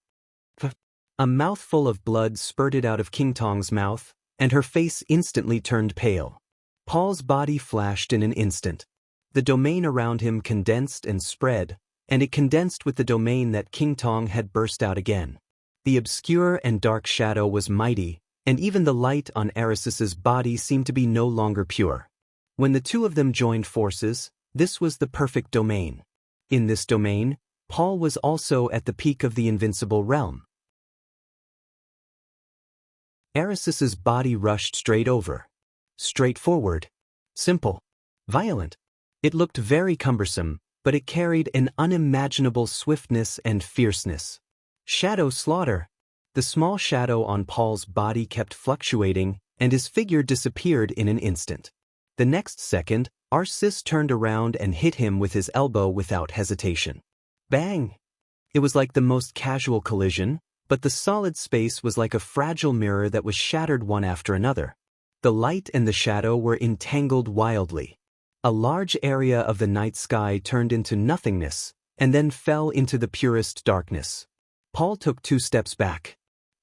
A mouthful of blood spurted out of King Tong's mouth, and her face instantly turned pale. Paul's body flashed in an instant. The domain around him condensed and spread, and it condensed with the domain that King Tong had burst out again. The obscure and dark shadow was mighty, and even the light on Arisus's body seemed to be no longer pure. When the two of them joined forces, this was the perfect domain. In this domain, Paul was also at the peak of the invincible realm. Arisus's body rushed straight over. Straightforward. Simple. Violent. It looked very cumbersome, but it carried an unimaginable swiftness and fierceness. Shadow slaughter. The small shadow on Paul's body kept fluctuating, and his figure disappeared in an instant. The next second, Arisus turned around and hit him with his elbow without hesitation. Bang! It was like the most casual collision, but the solid space was like a fragile mirror that was shattered one after another. The light and the shadow were entangled wildly. A large area of the night sky turned into nothingness, and then fell into the purest darkness. Paul took 2 steps back.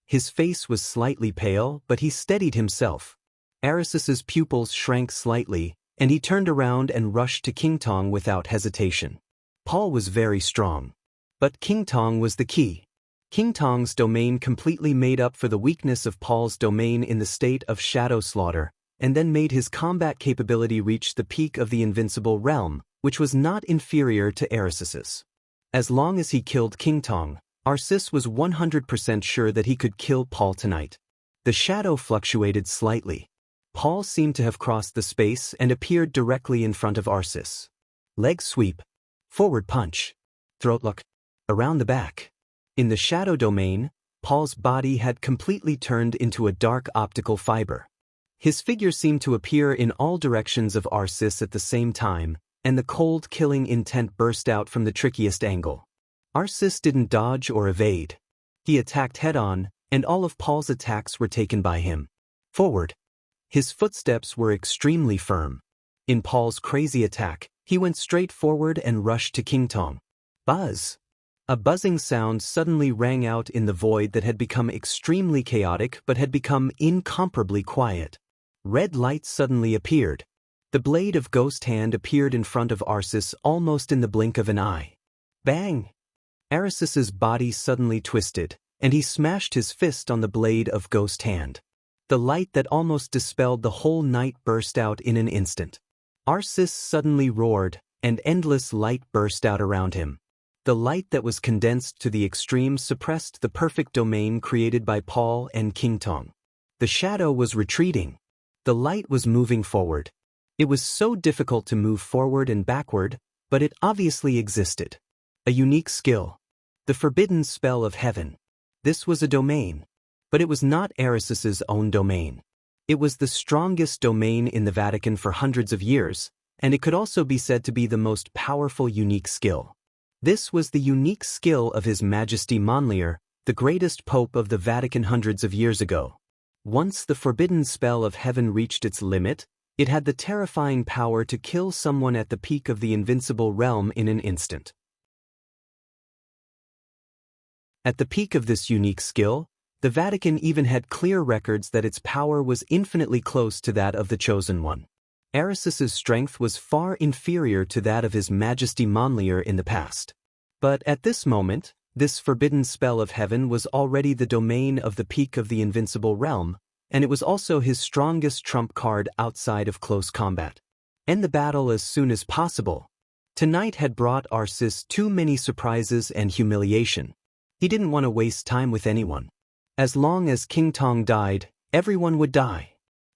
His face was slightly pale, but he steadied himself. Arisus's pupils shrank slightly, and he turned around and rushed to King Tong without hesitation. Paul was very strong. But King Tong was the key. King Tong's domain completely made up for the weakness of Paul's domain in the state of shadow slaughter, and then made his combat capability reach the peak of the invincible realm, which was not inferior to Arisus's. As long as he killed King Tong, Arisus was 100% sure that he could kill Paul tonight. The shadow fluctuated slightly. Paul seemed to have crossed the space and appeared directly in front of Arisus. Leg sweep. Forward punch. Throat lock. Around the back. In the shadow domain, Paul's body had completely turned into a dark optical fiber. His figure seemed to appear in all directions of Arisus at the same time, and the cold killing intent burst out from the trickiest angle. Arisus didn't dodge or evade. He attacked head-on, and all of Paul's attacks were taken by him. Forward. His footsteps were extremely firm. In Paul's crazy attack, he went straight forward and rushed to King Tong. Buzz. A buzzing sound suddenly rang out in the void that had become extremely chaotic but had become incomparably quiet. Red light suddenly appeared. The blade of Ghost Hand appeared in front of Arisus almost in the blink of an eye. Bang! Arisus's body suddenly twisted, and he smashed his fist on the blade of Ghost Hand. The light that almost dispelled the whole night burst out in an instant. Arisus suddenly roared, and endless light burst out around him. The light that was condensed to the extreme suppressed the perfect domain created by Paul and King Tong. The shadow was retreating. The light was moving forward. It was so difficult to move forward and backward, but it obviously existed. A unique skill. The forbidden spell of heaven. This was a domain. But it was not Arisus's own domain. It was the strongest domain in the Vatican for hundreds of years, and it could also be said to be the most powerful unique skill. This was the unique skill of His Majesty Monlier, the greatest pope of the Vatican hundreds of years ago. Once the forbidden spell of heaven reached its limit, it had the terrifying power to kill someone at the peak of the invincible realm in an instant. At the peak of this unique skill, the Vatican even had clear records that its power was infinitely close to that of the Chosen One. Arisus's strength was far inferior to that of His Majesty Monlier in the past. But at this moment, this forbidden spell of heaven was already the domain of the peak of the invincible realm, and it was also his strongest trump card outside of close combat. End the battle as soon as possible. Tonight had brought Arisus too many surprises and humiliation. He didn't want to waste time with anyone. As long as King Tong died, everyone would die.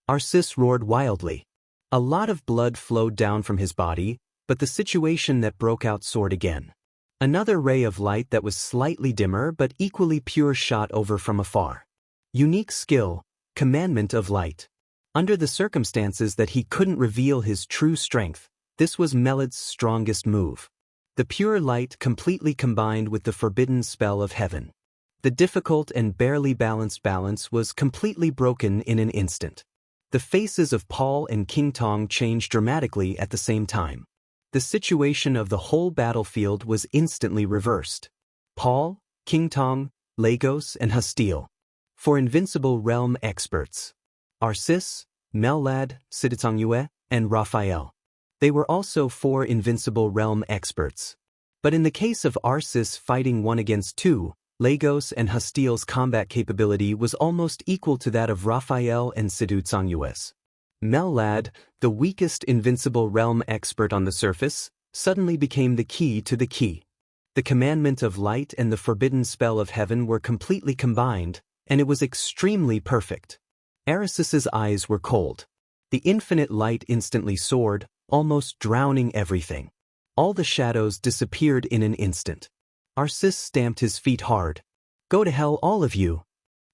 Arisus roared wildly. A lot of blood flowed down from his body, but the situation that broke out soared again. Another ray of light that was slightly dimmer but equally pure shot over from afar. Unique skill, commandment of light. Under the circumstances that he couldn't reveal his true strength, this was Melit's strongest move. The pure light completely combined with the forbidden spell of heaven. The difficult and barely balanced balance was completely broken in an instant. The faces of Paul and King Tong changed dramatically at the same time. The situation of the whole battlefield was instantly reversed. Paul, King Tong, Lagos, and Hastile. For invincible realm experts. Arisus, Mellad, Siditangyue, and Raphael. They were also 4 invincible realm experts. But in the case of Arsis fighting 1 against 2, Lagos and Hastiel's combat capability was almost equal to that of Raphael and Sidhu Tsongyues. Mellad, the weakest invincible realm expert on the surface, suddenly became the key to the key. The commandment of light and the forbidden spell of heaven were completely combined, and it was extremely perfect. Arisis's eyes were cold. The infinite light instantly soared, almost drowning everything. All the shadows disappeared in an instant. Arsis stamped his feet hard. "Go to hell, all of you!"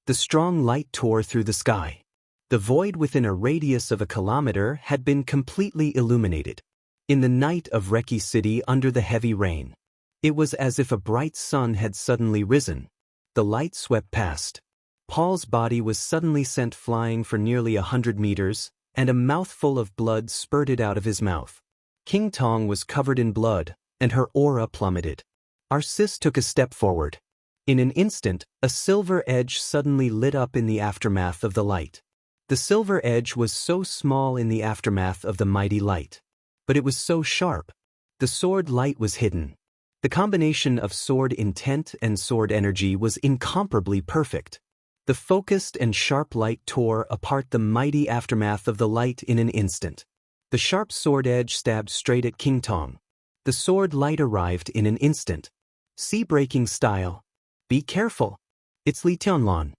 The strong light tore through the sky. The void within a radius of a kilometer had been completely illuminated. In the night of Reki City under the heavy rain, it was as if a bright sun had suddenly risen. The light swept past. Paul's body was suddenly sent flying for nearly 100 meters, and a mouthful of blood spurted out of his mouth. King Tong was covered in blood, and her aura plummeted. Arsis took a step forward. In an instant, a silver edge suddenly lit up in the aftermath of the light. The silver edge was so small in the aftermath of the mighty light. But it was so sharp. The sword light was hidden. The combination of sword intent and sword energy was incomparably perfect. The focused and sharp light tore apart the mighty aftermath of the light in an instant. The sharp sword edge stabbed straight at King Tong. The sword light arrived in an instant. Sea-breaking style. "Be careful. It's Li Tianlan."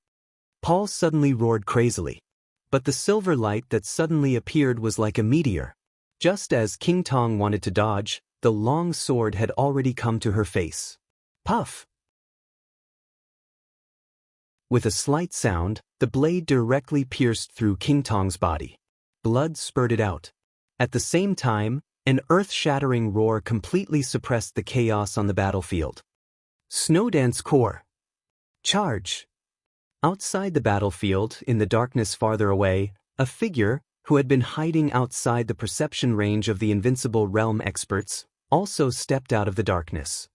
Paul suddenly roared crazily. But the silver light that suddenly appeared was like a meteor. Just as King Tong wanted to dodge, the long sword had already come to her face. Puff! With a slight sound, the blade directly pierced through King Tong's body. Blood spurted out. At the same time, an earth-shattering roar completely suppressed the chaos on the battlefield. Snowdance Corps. Charge! Outside the battlefield, in the darkness farther away, a figure, who had been hiding outside the perception range of the invincible realm experts, also stepped out of the darkness.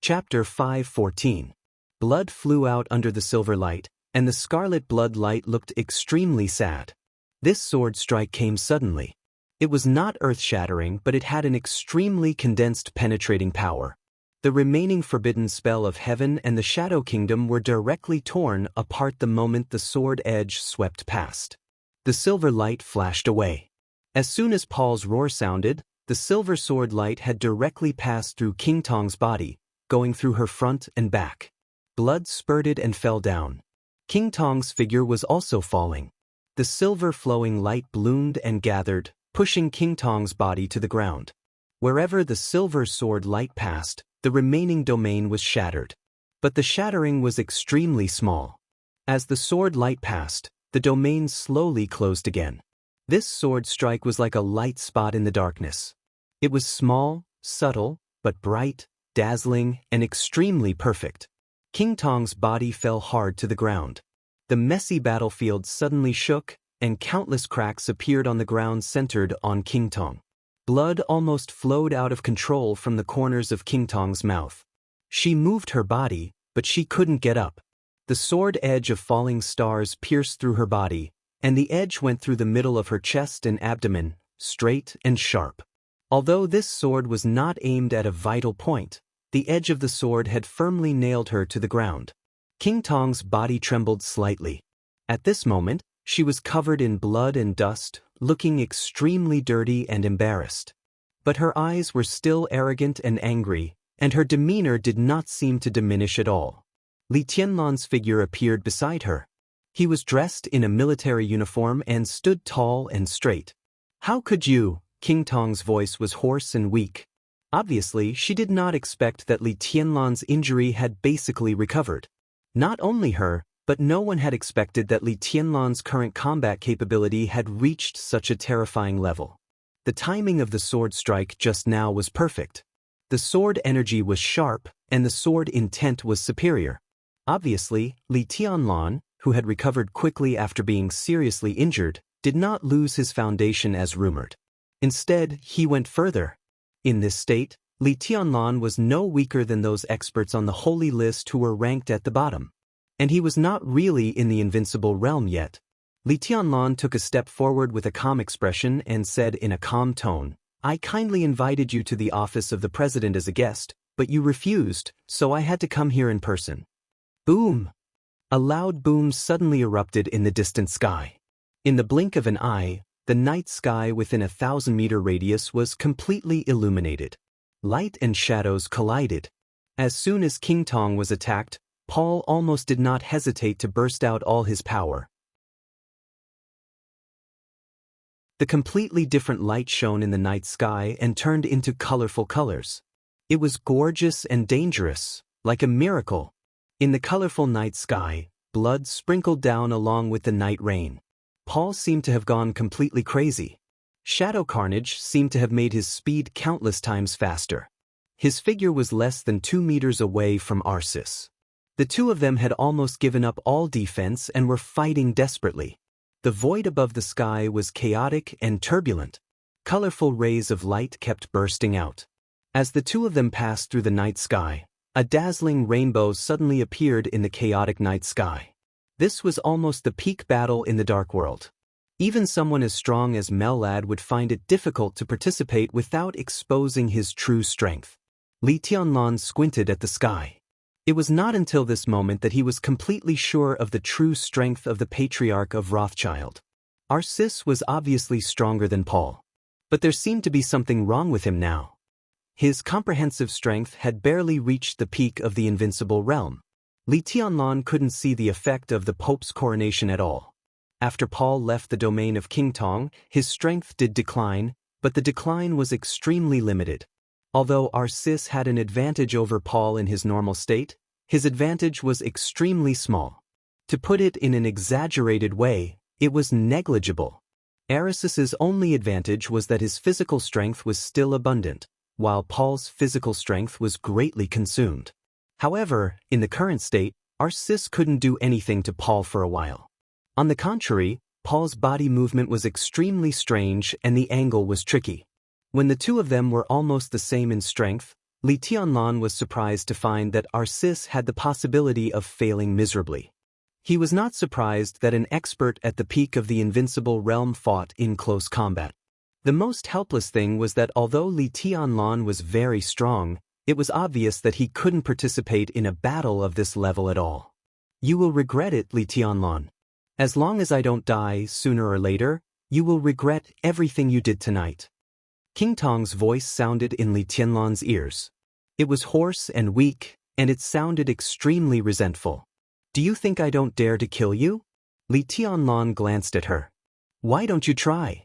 Chapter 5:14. Blood flew out under the silver light, and the scarlet blood light looked extremely sad. This sword strike came suddenly. It was not earth-shattering, but it had an extremely condensed penetrating power. The remaining forbidden spell of heaven and the Shadow Kingdom were directly torn apart the moment the sword edge swept past. The silver light flashed away. As soon as Paul's roar sounded, the silver sword light had directly passed through King Tong's body, going through her front and back. Blood spurted and fell down. King Tong's figure was also falling. The silver flowing light bloomed and gathered, pushing King Tong's body to the ground. Wherever the silver sword light passed, the remaining domain was shattered. But the shattering was extremely small. As the sword light passed, the domain slowly closed again. This sword strike was like a light spot in the darkness. It was small, subtle, but bright, dazzling, and extremely perfect. King Tong's body fell hard to the ground. The messy battlefield suddenly shook, and countless cracks appeared on the ground centered on King Tong. Blood almost flowed out of control from the corners of King Tong's mouth. She moved her body, but she couldn't get up. The sword edge of falling stars pierced through her body, and the edge went through the middle of her chest and abdomen, straight and sharp. Although this sword was not aimed at a vital point, the edge of the sword had firmly nailed her to the ground. King Tong's body trembled slightly. At this moment, she was covered in blood and dust, looking extremely dirty and embarrassed. But her eyes were still arrogant and angry, and her demeanor did not seem to diminish at all. Li Tianlan's figure appeared beside her. He was dressed in a military uniform and stood tall and straight. "How could you?" King Tong's voice was hoarse and weak. Obviously, she did not expect that Li Tianlan's injury had basically recovered. Not only her, but no one had expected that Li Tianlan's current combat capability had reached such a terrifying level. The timing of the sword strike just now was perfect. The sword energy was sharp, and the sword intent was superior. Obviously, Li Tianlan, who had recovered quickly after being seriously injured, did not lose his foundation as rumored. Instead, he went further. In this state, Li Tianlan was no weaker than those experts on the holy list who were ranked at the bottom. And he was not really in the invincible realm yet. Li Tianlan took a step forward with a calm expression and said in a calm tone, "I kindly invited you to the office of the president as a guest, but you refused, so I had to come here in person." Boom! A loud boom suddenly erupted in the distant sky. In the blink of an eye, the night sky within a 1,000-meter radius was completely illuminated. Light and shadows collided. As soon as King Tong was attacked, Paul almost did not hesitate to burst out all his power. The completely different light shone in the night sky and turned into colorful colors. It was gorgeous and dangerous, like a miracle. In the colorful night sky, blood sprinkled down along with the night rain. Paul seemed to have gone completely crazy. Shadow carnage seemed to have made his speed countless times faster. His figure was less than 2 meters away from Arsis. The two of them had almost given up all defense and were fighting desperately. The void above the sky was chaotic and turbulent. Colorful rays of light kept bursting out. As the two of them passed through the night sky, a dazzling rainbow suddenly appeared in the chaotic night sky. This was almost the peak battle in the dark world. Even someone as strong as Mellad would find it difficult to participate without exposing his true strength. Li Tianlan squinted at the sky. It was not until this moment that he was completely sure of the true strength of the patriarch of Rothschild. Arsis was obviously stronger than Paul. But there seemed to be something wrong with him now. His comprehensive strength had barely reached the peak of the invincible realm. Li Tianlan couldn't see the effect of the Pope's coronation at all. After Paul left the domain of King Tong, his strength did decline, but the decline was extremely limited. Although Arsis had an advantage over Paul in his normal state, his advantage was extremely small. To put it in an exaggerated way, it was negligible. Arsis's only advantage was that his physical strength was still abundant, while Paul's physical strength was greatly consumed. However, in the current state, Arsis couldn't do anything to Paul for a while. On the contrary, Paul's body movement was extremely strange and the angle was tricky. When the two of them were almost the same in strength, Li Tianlan was surprised to find that Arsis had the possibility of failing miserably. He was not surprised that an expert at the peak of the invincible realm fought in close combat. The most helpless thing was that although Li Tianlan was very strong, it was obvious that he couldn't participate in a battle of this level at all. "You will regret it, Li Tianlan. As long as I don't die sooner or later, you will regret everything you did tonight." King Tong's voice sounded in Li Tianlan's ears. It was hoarse and weak, and it sounded extremely resentful. "Do you think I don't dare to kill you?" Li Tianlan glanced at her. "Why don't you try?"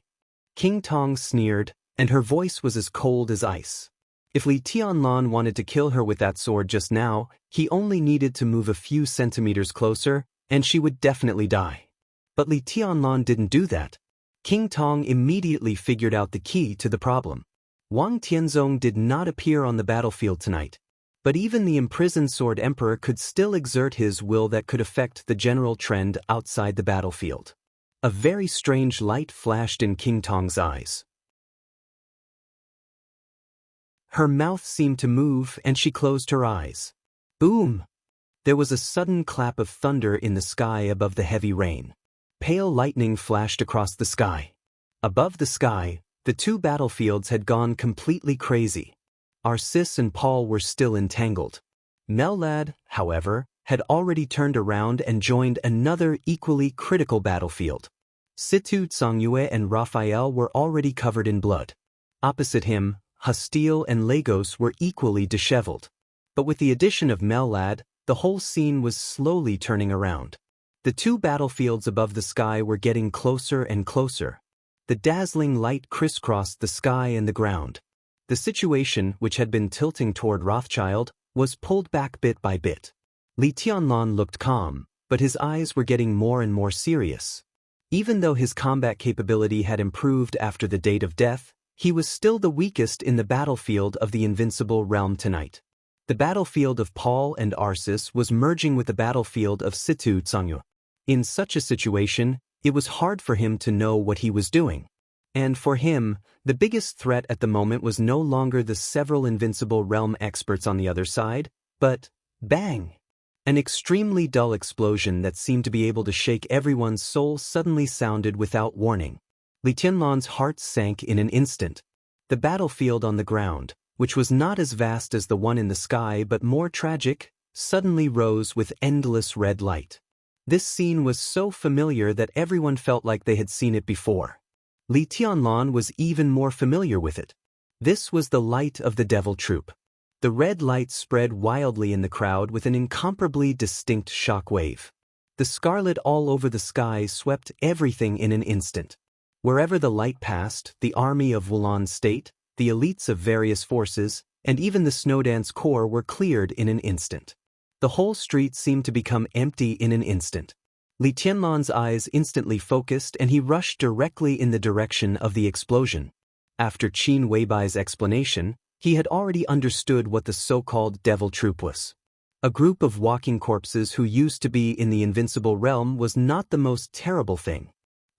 King Tong sneered, and her voice was as cold as ice. If Li Tianlan wanted to kill her with that sword just now, he only needed to move a few centimeters closer, and she would definitely die. But Li Tianlan didn't do that. King Tong immediately figured out the key to the problem. Wang Tianzong did not appear on the battlefield tonight. But even the imprisoned Sword Emperor could still exert his will that could affect the general trend outside the battlefield. A very strange light flashed in King Tong's eyes. Her mouth seemed to move and she closed her eyes. Boom! There was a sudden clap of thunder in the sky above the heavy rain. Pale lightning flashed across the sky. Above the sky, the two battlefields had gone completely crazy. Arsis and Paul were still entangled. Mellad, however, had already turned around and joined another equally critical battlefield. Situ Tsangyue and Raphael were already covered in blood. Opposite him, Hastile and Lagos were equally disheveled. But with the addition of Mellad, the whole scene was slowly turning around. The two battlefields above the sky were getting closer and closer. The dazzling light crisscrossed the sky and the ground. The situation, which had been tilting toward Rothschild, was pulled back bit by bit. Li Tianlan looked calm, but his eyes were getting more and more serious. Even though his combat capability had improved after the date of death, he was still the weakest in the battlefield of the invincible realm tonight. The battlefield of Paul and Arsis was merging with the battlefield of Situ Tsangyue. In such a situation, it was hard for him to know what he was doing. And for him, the biggest threat at the moment was no longer the several invincible realm experts on the other side, but bang! An extremely dull explosion that seemed to be able to shake everyone's soul suddenly sounded without warning. Li Tianlan's heart sank in an instant. The battlefield on the ground, which was not as vast as the one in the sky but more tragic, suddenly rose with endless red light. This scene was so familiar that everyone felt like they had seen it before. Li Tianlan was even more familiar with it. This was the light of the devil troop. The red light spread wildly in the crowd with an incomparably distinct shock wave. The scarlet all over the sky swept everything in an instant. Wherever the light passed, the army of Wulan State, the elites of various forces, and even the Snowdance Corps were cleared in an instant. The whole street seemed to become empty in an instant. Li Tianlan's eyes instantly focused and he rushed directly in the direction of the explosion. After Qin Weibai's explanation, he had already understood what the so-called devil troop was. A group of walking corpses who used to be in the invincible realm was not the most terrible thing.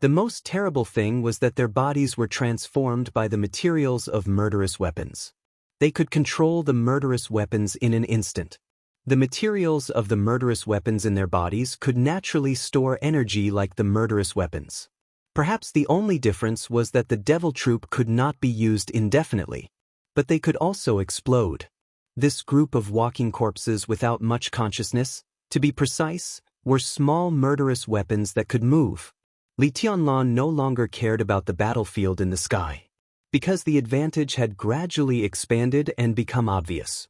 The most terrible thing was that their bodies were transformed by the materials of murderous weapons. They could control the murderous weapons in an instant. The materials of the murderous weapons in their bodies could naturally store energy like the murderous weapons. Perhaps the only difference was that the devil troop could not be used indefinitely, but they could also explode. This group of walking corpses without much consciousness, to be precise, were small murderous weapons that could move. Li Tianlan no longer cared about the battlefield in the sky, because the advantage had gradually expanded and become obvious.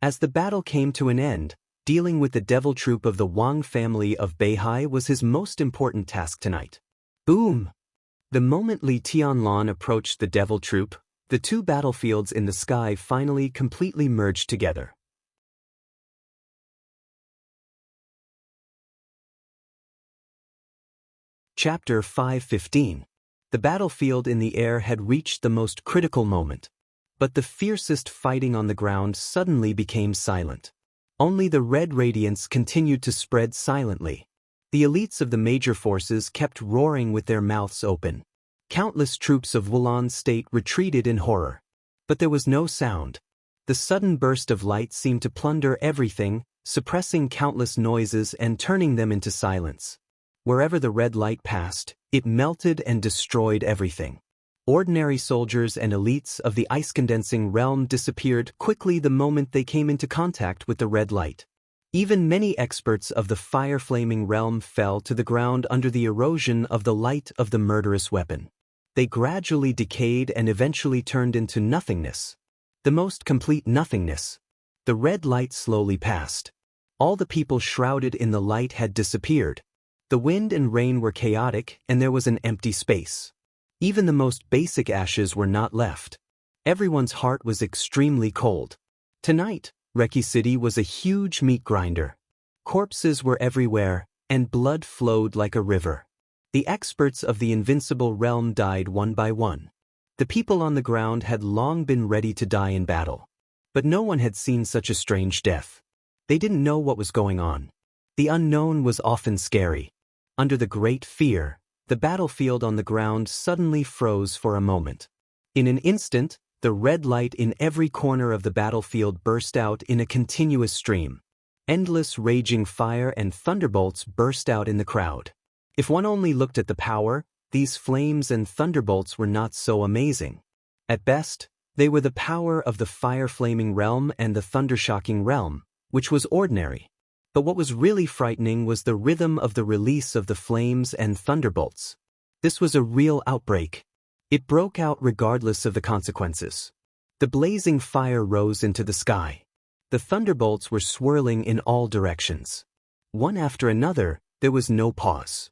As the battle came to an end, dealing with the devil troop of the Wang family of Beihai was his most important task tonight. Boom! The moment Li Tianlan approached the devil troop, the two battlefields in the sky finally completely merged together. Chapter 5:15. The battlefield in the air had reached the most critical moment. But the fiercest fighting on the ground suddenly became silent. Only the red radiance continued to spread silently. The elites of the major forces kept roaring with their mouths open. Countless troops of Wulan State retreated in horror. But there was no sound. The sudden burst of light seemed to plunder everything, suppressing countless noises and turning them into silence. Wherever the red light passed, it melted and destroyed everything. Ordinary soldiers and elites of the ice-condensing realm disappeared quickly the moment they came into contact with the red light. Even many experts of the fire-flaming realm fell to the ground under the erosion of the light of the murderous weapon. They gradually decayed and eventually turned into nothingness. The most complete nothingness. The red light slowly passed. All the people shrouded in the light had disappeared. The wind and rain were chaotic and there was an empty space. Even the most basic ashes were not left. Everyone's heart was extremely cold. Tonight, Reki City was a huge meat grinder. Corpses were everywhere, and blood flowed like a river. The experts of the invincible realm died one by one. The people on the ground had long been ready to die in battle. But no one had seen such a strange death. They didn't know what was going on. The unknown was often scary. Under the great fear, the battlefield on the ground suddenly froze for a moment. In an instant, the red light in every corner of the battlefield burst out in a continuous stream. Endless raging fire and thunderbolts burst out in the crowd. If one only looked at the power, these flames and thunderbolts were not so amazing. At best, they were the power of the fire-flaming realm and the thunder-shocking realm, which was ordinary. But what was really frightening was the rhythm of the release of the flames and thunderbolts. This was a real outbreak. It broke out regardless of the consequences. The blazing fire rose into the sky. The thunderbolts were swirling in all directions. One after another, there was no pause.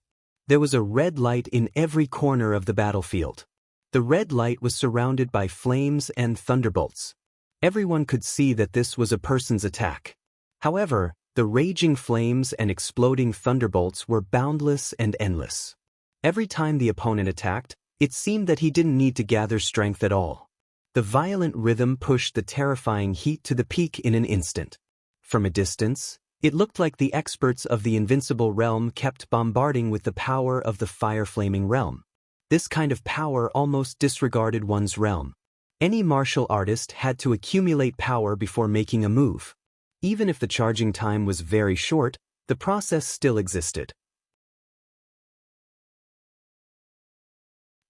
There was a red light in every corner of the battlefield. The red light was surrounded by flames and thunderbolts. Everyone could see that this was a person's attack. However, the raging flames and exploding thunderbolts were boundless and endless. Every time the opponent attacked, it seemed that he didn't need to gather strength at all. The violent rhythm pushed the terrifying heat to the peak in an instant. From a distance, it looked like the experts of the invincible realm kept bombarding with the power of the fire-flaming realm. This kind of power almost disregarded one's realm. Any martial artist had to accumulate power before making a move. Even if the charging time was very short, the process still existed.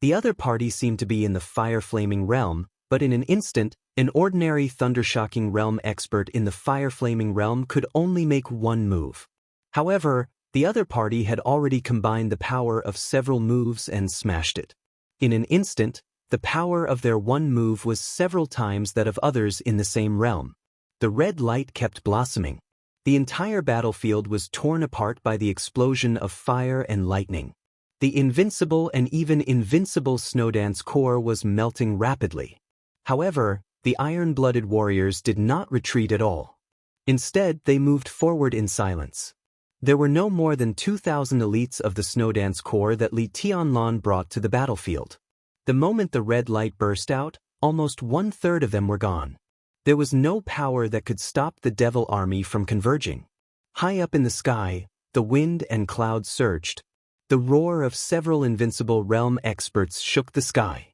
The other party seemed to be in the fire-flaming realm, but in an instant, an ordinary thundershocking realm expert in the fire-flaming realm could only make one move. However, the other party had already combined the power of several moves and smashed it. In an instant, the power of their one move was several times that of others in the same realm. The red light kept blossoming. The entire battlefield was torn apart by the explosion of fire and lightning. The invincible and even invincible Snowdance Corps was melting rapidly. However, the iron-blooded warriors did not retreat at all. Instead, they moved forward in silence. There were no more than 2,000 elites of the Snowdance Corps that Li Tianlan brought to the battlefield. The moment the red light burst out, almost one-third of them were gone. There was no power that could stop the Devil Army from converging. High up in the sky, the wind and clouds surged. The roar of several invincible realm experts shook the sky.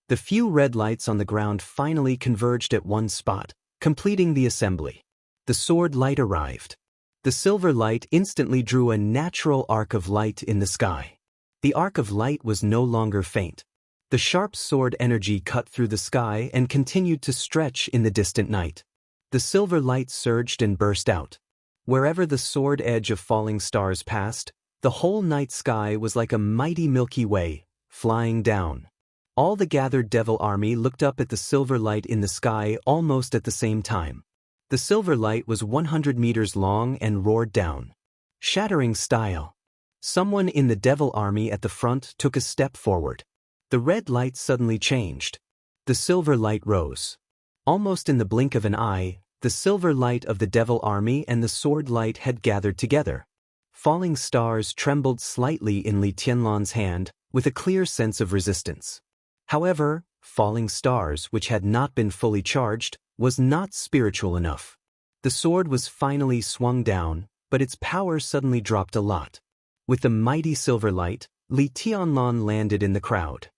The few red lights on the ground finally converged at one spot, completing the assembly. The sword light arrived. The silver light instantly drew a natural arc of light in the sky. The arc of light was no longer faint. The sharp sword energy cut through the sky and continued to stretch in the distant night. The silver light surged and burst out. Wherever the sword edge of falling stars passed, the whole night sky was like a mighty Milky Way, flying down. All the gathered Devil Army looked up at the silver light in the sky almost at the same time. The silver light was 100 meters long and roared down. Shattering style. Someone in the Devil Army at the front took a step forward. The red light suddenly changed. The silver light rose. Almost in the blink of an eye, the silver light of the Devil Army and the sword light had gathered together. Falling stars trembled slightly in Li Tianlan's hand, with a clear sense of resistance. However, falling stars, which had not been fully charged, was not spiritual enough. The sword was finally swung down, but its power suddenly dropped a lot. With the mighty silver light, Li Tianlan landed in the crowd.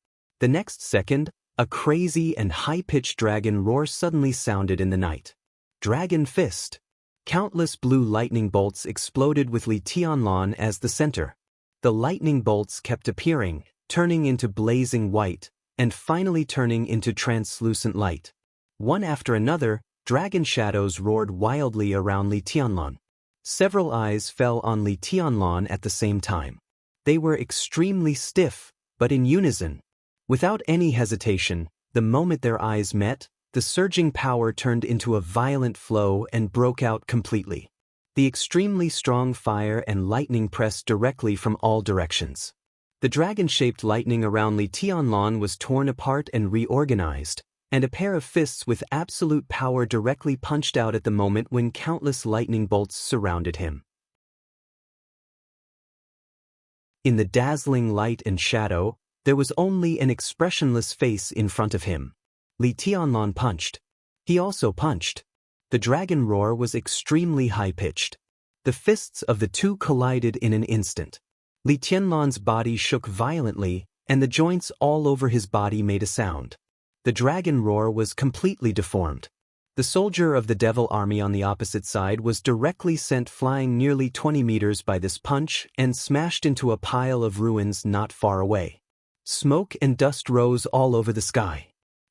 The next second, a crazy and high-pitched dragon roar suddenly sounded in the night. Dragon Fist. Countless blue lightning bolts exploded with Li Tianlan as the center. The lightning bolts kept appearing, turning into blazing white, and finally turning into translucent light. One after another, dragon shadows roared wildly around Li Tianlan. Several eyes fell on Li Tianlan at the same time. They were extremely stiff, but in unison. Without any hesitation, the moment their eyes met, the surging power turned into a violent flow and broke out completely. The extremely strong fire and lightning pressed directly from all directions. The dragon-shaped lightning around Li Tianlan was torn apart and reorganized, and a pair of fists with absolute power directly punched out at the moment when countless lightning bolts surrounded him. In the dazzling light and shadow, there was only an expressionless face in front of him. Li Tianlan punched. He also punched. The dragon roar was extremely high-pitched. The fists of the two collided in an instant. Li Tianlan's body shook violently, and the joints all over his body made a sound. The dragon roar was completely deformed. The soldier of the Devil Army on the opposite side was directly sent flying nearly 20 meters by this punch and smashed into a pile of ruins not far away. Smoke and dust rose all over the sky.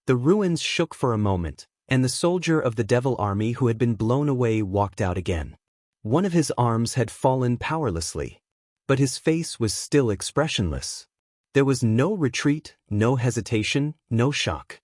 The ruins shook for a moment, and the soldier of the Devil Army who had been blown away walked out again. One of his arms had fallen powerlessly, but his face was still expressionless. There was no retreat, no hesitation, no shock.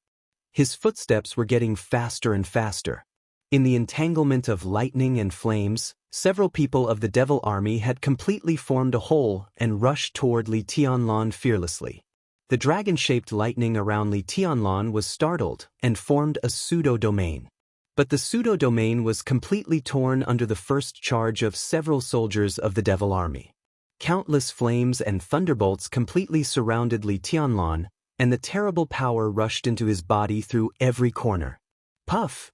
His footsteps were getting faster and faster. In the entanglement of lightning and flames, several people of the Devil Army had completely formed a hole and rushed toward Li Tianlan fearlessly. The dragon-shaped lightning around Li Tianlan was startled and formed a pseudo-domain. But the pseudo-domain was completely torn under the first charge of several soldiers of the Devil Army. Countless flames and thunderbolts completely surrounded Li Tianlan, and the terrible power rushed into his body through every corner. Puff!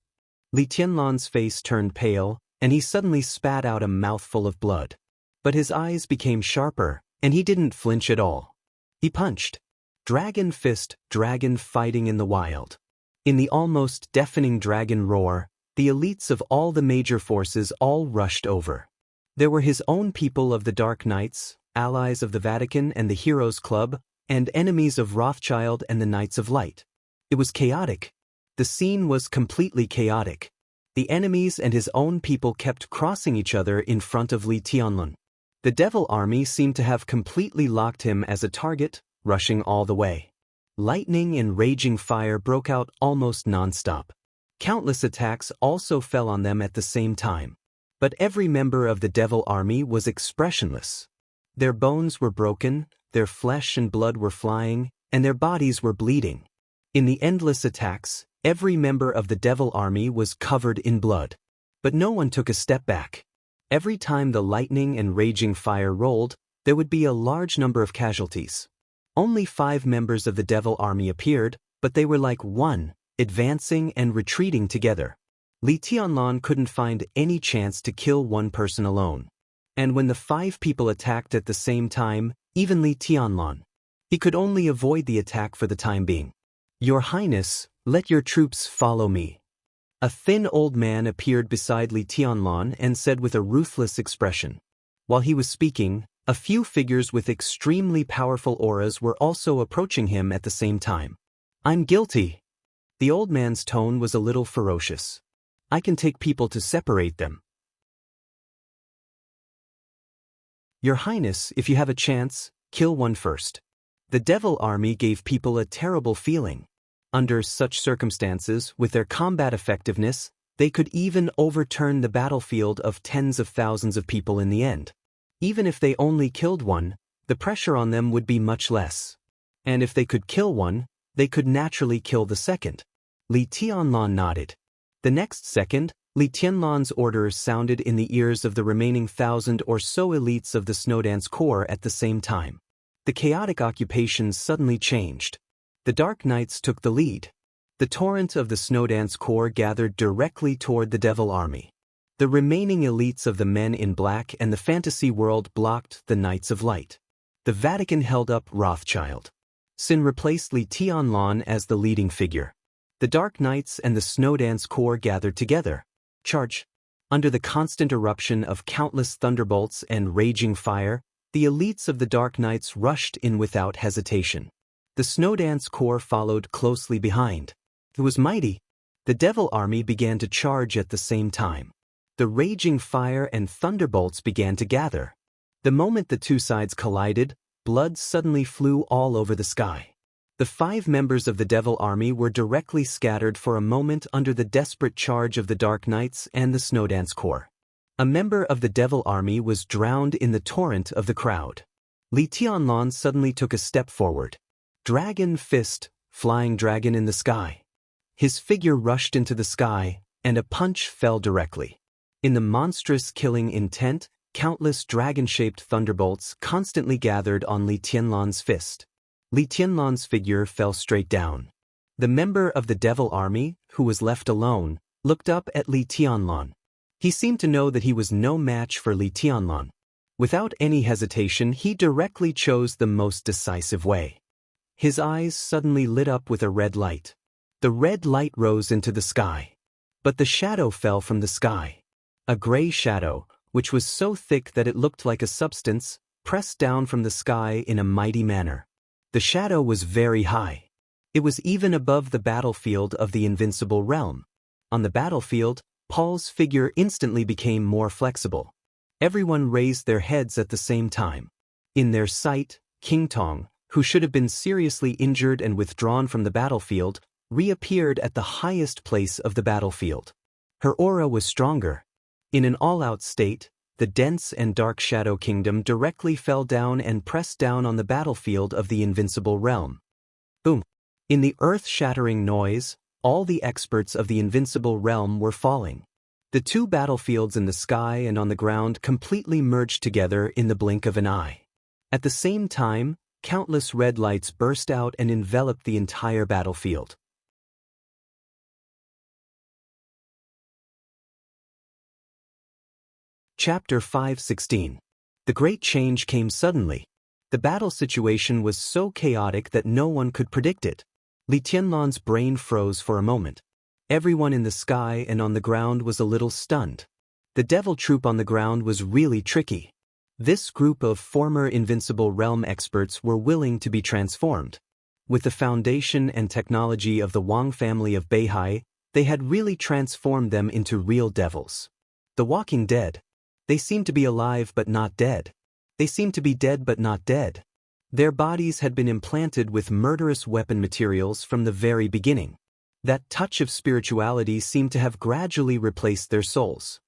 Li Tianlan's face turned pale, and he suddenly spat out a mouthful of blood. But his eyes became sharper, and he didn't flinch at all. He punched. Dragon Fist, dragon fighting in the wild. In the almost deafening dragon roar, the elites of all the major forces all rushed over. There were his own people of the Dark Knights, allies of the Vatican and the Heroes Club, and enemies of Rothschild and the Knights of Light. It was chaotic. The scene was completely chaotic. The enemies and his own people kept crossing each other in front of Li Tianlun. The Devil Army seemed to have completely locked him as a target, rushing all the way. Lightning and raging fire broke out almost non-stop. Countless attacks also fell on them at the same time. But every member of the Devil Army was expressionless. Their bones were broken, their flesh and blood were flying, and their bodies were bleeding. In the endless attacks, every member of the Devil Army was covered in blood. But no one took a step back. Every time the lightning and raging fire rolled, there would be a large number of casualties. Only 5 members of the Devil Army appeared, but they were like one, advancing and retreating together. Li Tianlun couldn't find any chance to kill one person alone. And when the 5 people attacked at the same time, even Li Tianlun, he could only avoid the attack for the time being. "Your Highness, let your troops follow me." A thin old man appeared beside Li Tianlun and said with a ruthless expression. While he was speaking, a few figures with extremely powerful auras were also approaching him at the same time. "I'm guilty." The old man's tone was a little ferocious. "I can take people to separate them." "Your Highness, if you have a chance, kill one first." The Devil Army gave people a terrible feeling. Under such circumstances, with their combat effectiveness, they could even overturn the battlefield of tens of thousands of people in the end. Even if they only killed one, the pressure on them would be much less. And if they could kill one, they could naturally kill the second. Li Tianlun nodded. The next second, Li Tianlun's orders sounded in the ears of the remaining 1,000 or so elites of the Snowdance Corps at the same time. The chaotic occupations suddenly changed. The Dark Knights took the lead. The torrent of the Snowdance Corps gathered directly toward the Devil Army. The remaining elites of the Men in Black and the fantasy world blocked the Knights of Light. The Vatican held up Rothschild. Sin replaced Li Tianlun as the leading figure. The Dark Knights and the Snowdance Corps gathered together. Charge! Under the constant eruption of countless thunderbolts and raging fire, the elites of the Dark Knights rushed in without hesitation. The Snowdance Corps followed closely behind. It was mighty. The Devil Army began to charge at the same time. The raging fire and thunderbolts began to gather. The moment the two sides collided, blood suddenly flew all over the sky. The 5 members of the Devil Army were directly scattered for a moment under the desperate charge of the Dark Knights and the Snowdance Corps. A member of the Devil Army was drowned in the torrent of the crowd. Li Tianlun suddenly took a step forward. Dragon fist, flying dragon in the sky. His figure rushed into the sky, and a punch fell directly. In the monstrous killing intent, countless dragon-shaped thunderbolts constantly gathered on Li Tianlun's fist. Li Tianlun's figure fell straight down. The member of the Devil Army, who was left alone, looked up at Li Tianlun. He seemed to know that he was no match for Li Tianlun. Without any hesitation, he directly chose the most decisive way. His eyes suddenly lit up with a red light. The red light rose into the sky. But the shadow fell from the sky. A gray shadow, which was so thick that it looked like a substance, pressed down from the sky in a mighty manner. The shadow was very high. It was even above the battlefield of the invincible realm. On the battlefield, Paul's figure instantly became more flexible. Everyone raised their heads at the same time. In their sight, King Tong, who should have been seriously injured and withdrawn from the battlefield, reappeared at the highest place of the battlefield. Her aura was stronger. In an all-out state, the dense and dark Shadow Kingdom directly fell down and pressed down on the battlefield of the invincible realm. Boom! In the earth-shattering noise, all the experts of the invincible realm were falling. The 2 battlefields in the sky and on the ground completely merged together in the blink of an eye. At the same time, countless red lights burst out and enveloped the entire battlefield. Chapter 5:16. The great change came suddenly. The battle situation was so chaotic that no one could predict it. Li Tianlan's brain froze for a moment. Everyone in the sky and on the ground was a little stunned. The devil troop on the ground was really tricky. This group of former Invincible Realm experts were willing to be transformed. With the foundation and technology of the Wang family of Beihai, they had really transformed them into real devils. The Walking Dead. They seemed to be alive but not dead. They seemed to be dead but not dead. Their bodies had been implanted with murderous weapon materials from the very beginning. That touch of spirituality seemed to have gradually replaced their souls.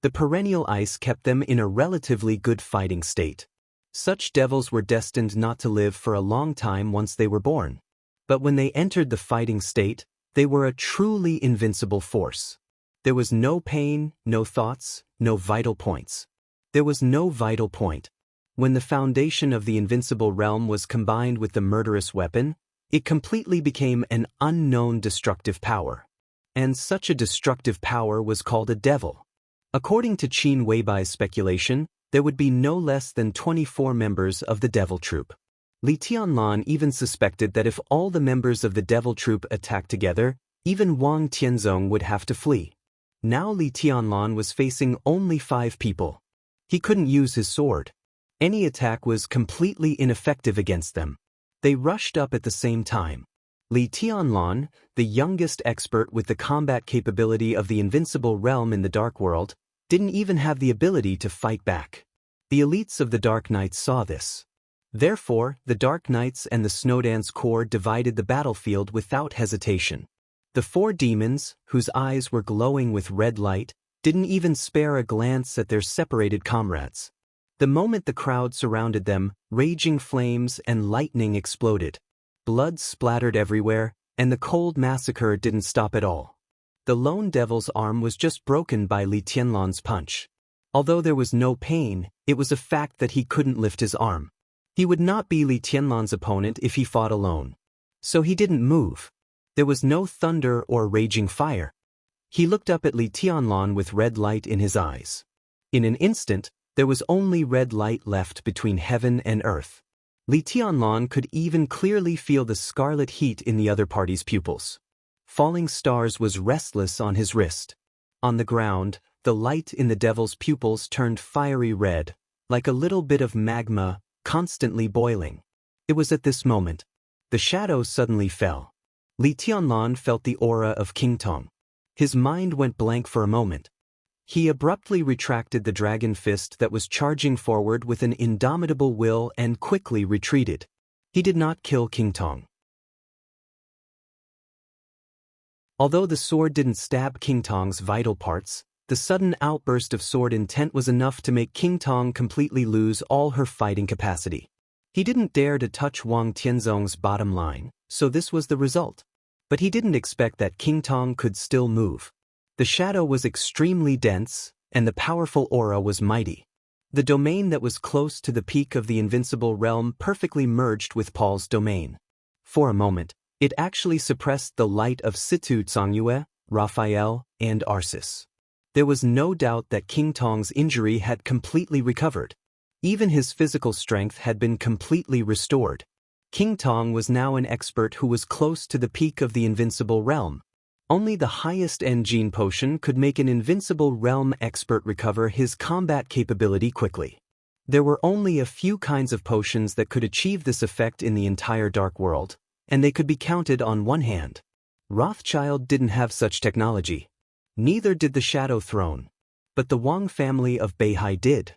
The perennial ice kept them in a relatively good fighting state. Such devils were destined not to live for a long time once they were born. But when they entered the fighting state, they were a truly invincible force. There was no pain, no thoughts, no vital points. There was no vital point. When the foundation of the Invincible Realm was combined with the murderous weapon, it completely became an unknown destructive power. And such a destructive power was called a devil. According to Qin Weibai's speculation, there would be no less than 24 members of the devil troop. Li Tianlan even suspected that if all the members of the devil troop attacked together, even Wang Tianzong would have to flee. Now Li Tianlan was facing only 5 people. He couldn't use his sword. Any attack was completely ineffective against them. They rushed up at the same time. Li Tianlan, the youngest expert with the combat capability of the Invincible Realm in the Dark World, didn't even have the ability to fight back. The elites of the Dark Knights saw this. Therefore, the Dark Knights and the Snowdance Corps divided the battlefield without hesitation. The 4 demons, whose eyes were glowing with red light, didn't even spare a glance at their separated comrades. The moment the crowd surrounded them, raging flames and lightning exploded. Blood splattered everywhere, and the cold massacre didn't stop at all. The lone devil's arm was just broken by Li Tianlan's punch. Although there was no pain, it was a fact that he couldn't lift his arm. He would not be Li Tianlan's opponent if he fought alone. So he didn't move. There was no thunder or raging fire. He looked up at Li Tianlan with red light in his eyes. In an instant, there was only red light left between heaven and earth. Li Tianlan could even clearly feel the scarlet heat in the other party's pupils. Falling stars was restless on his wrist. On the ground, the light in the devil's pupils turned fiery red, like a little bit of magma, constantly boiling. It was at this moment. The shadow suddenly fell. Li Tianlan felt the aura of King Tong. His mind went blank for a moment. He abruptly retracted the dragon fist that was charging forward with an indomitable will and quickly retreated. He did not kill King Tong. Although the sword didn't stab King Tong's vital parts, the sudden outburst of sword intent was enough to make King Tong completely lose all her fighting capacity. He didn't dare to touch Wang Tianzong's bottom line, so this was the result. But he didn't expect that King Tong could still move. The shadow was extremely dense, and the powerful aura was mighty. The domain that was close to the peak of the Invincible Realm perfectly merged with Paul's domain. For a moment, it actually suppressed the light of Situ Zhongyue, Raphael, and Arceus. There was no doubt that King Tong's injury had completely recovered. Even his physical strength had been completely restored. King Tong was now an expert who was close to the peak of the Invincible Realm. Only the highest end gene potion could make an Invincible Realm expert recover his combat capability quickly. There were only a few kinds of potions that could achieve this effect in the entire Dark World, and they could be counted on one hand. Rothschild didn't have such technology. Neither did the Shadow Throne. But the Wang family of Beihai did.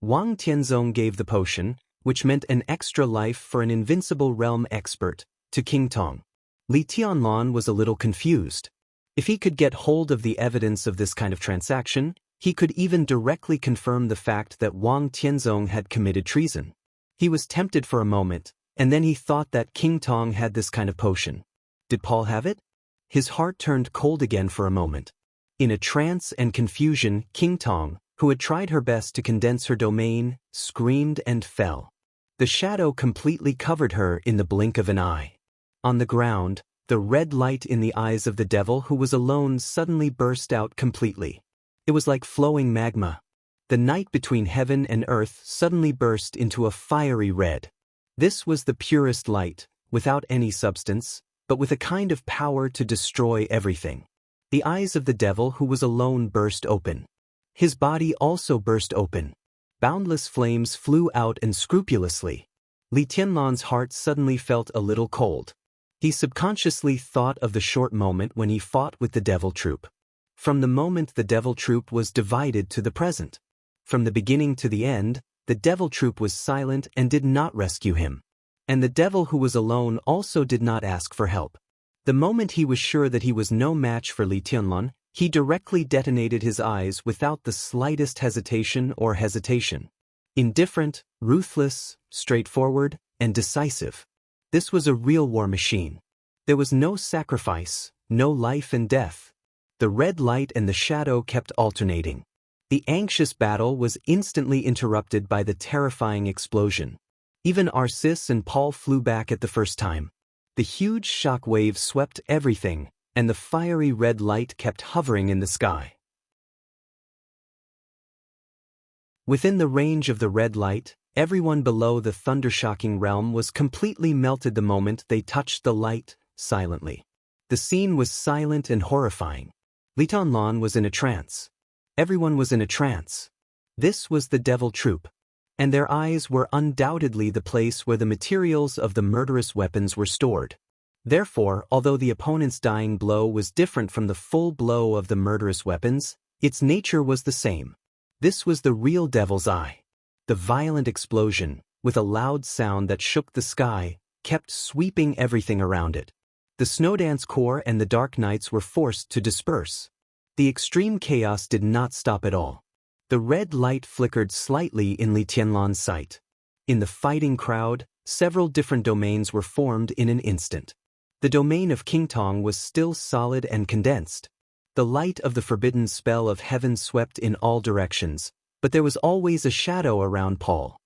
Wang Tianzong gave the potion, which meant an extra life for an Invincible Realm expert, to King Tong. Li Tianlan was a little confused. If he could get hold of the evidence of this kind of transaction, he could even directly confirm the fact that Wang Tianzong had committed treason. He was tempted for a moment, and then he thought that King Tong had this kind of potion. Did Paul have it? His heart turned cold again for a moment. In a trance and confusion, King Tong, who had tried her best to condense her domain, screamed and fell. The shadow completely covered her in the blink of an eye. On the ground, the red light in the eyes of the devil who was alone suddenly burst out completely. It was like flowing magma. The night between heaven and earth suddenly burst into a fiery red. This was the purest light, without any substance, but with a kind of power to destroy everything. The eyes of the devil who was alone burst open. His body also burst open. Boundless flames flew out unscrupulously. Li Tianlan's heart suddenly felt a little cold. He subconsciously thought of the short moment when he fought with the devil troop. From the moment the devil troop was divided to the present. From the beginning to the end, the devil troop was silent and did not rescue him. And the devil who was alone also did not ask for help. The moment he was sure that he was no match for Li Tianlan, he directly detonated his eyes without the slightest hesitation. Indifferent, ruthless, straightforward, and decisive. This was a real war machine. There was no sacrifice, no life and death. The red light and the shadow kept alternating. The anxious battle was instantly interrupted by the terrifying explosion. Even Arcis and Paul flew back at the first time. The huge shock wave swept everything, and the fiery red light kept hovering in the sky. Within the range of the red light, everyone below the thundershocking realm was completely melted the moment they touched the light, silently. The scene was silent and horrifying. Li Tianlan was in a trance. Everyone was in a trance. This was the devil troop. And their eyes were undoubtedly the place where the materials of the murderous weapons were stored. Therefore, although the opponent's dying blow was different from the full blow of the murderous weapons, its nature was the same. This was the real devil's eye. The violent explosion, with a loud sound that shook the sky, kept sweeping everything around it. The Snowdance Corps and the Dark Knights were forced to disperse. The extreme chaos did not stop at all. The red light flickered slightly in Li Tianlan's sight. In the fighting crowd, several different domains were formed in an instant. The domain of King Tong was still solid and condensed. The light of the forbidden spell of heaven swept in all directions, but there was always a shadow around Paul.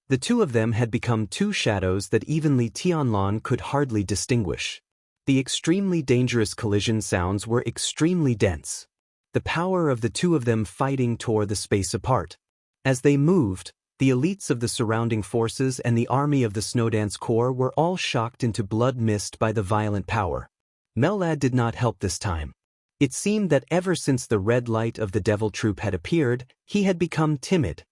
The two of them had become two shadows that even Li Tianlan could hardly distinguish. The extremely dangerous collision sounds were extremely dense. The power of the two of them fighting tore the space apart. As they moved, the elites of the surrounding forces and the army of the Snowdance Corps were all shocked into blood mist by the violent power. Mellad did not help this time. It seemed that ever since the red light of the devil troop had appeared, he had become timid.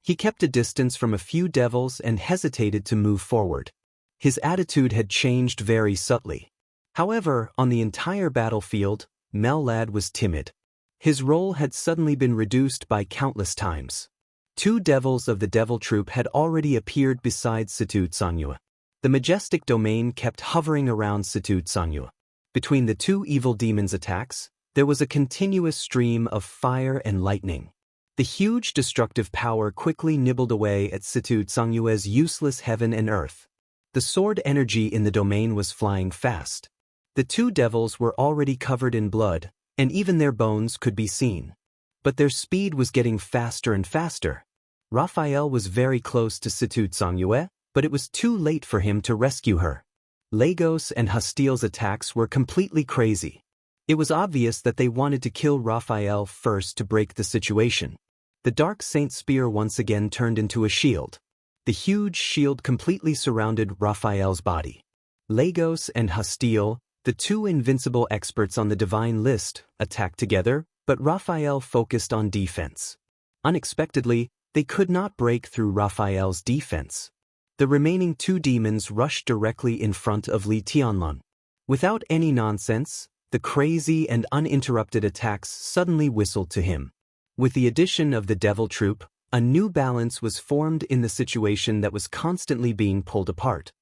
He kept a distance from a few devils and hesitated to move forward. His attitude had changed very subtly. However, on the entire battlefield, Mellad was timid. His role had suddenly been reduced by countless times. Two devils of the devil troop had already appeared beside Situ Tsangyu. The majestic domain kept hovering around Situ Tsangyu. Between the two evil demons' attacks, there was a continuous stream of fire and lightning. The huge destructive power quickly nibbled away at Situ Tsangyu's useless heaven and earth. The sword energy in the domain was flying fast. The two devils were already covered in blood, and even their bones could be seen. But their speed was getting faster and faster. Raphael was very close to Situ Tsangyue, but it was too late for him to rescue her. Lagos and Hostile's attacks were completely crazy. It was obvious that they wanted to kill Raphael first to break the situation. The Dark Saint Spear once again turned into a shield. The huge shield completely surrounded Raphael's body. Lagos and Hostile, the two invincible experts on the divine list, attacked together, but Raphael focused on defense. Unexpectedly, they could not break through Raphael's defense. The remaining two demons rushed directly in front of Li Tianlan. Without any nonsense, the crazy and uninterrupted attacks suddenly whistled to him. With the addition of the devil troop, a new balance was formed in the situation that was constantly being pulled apart.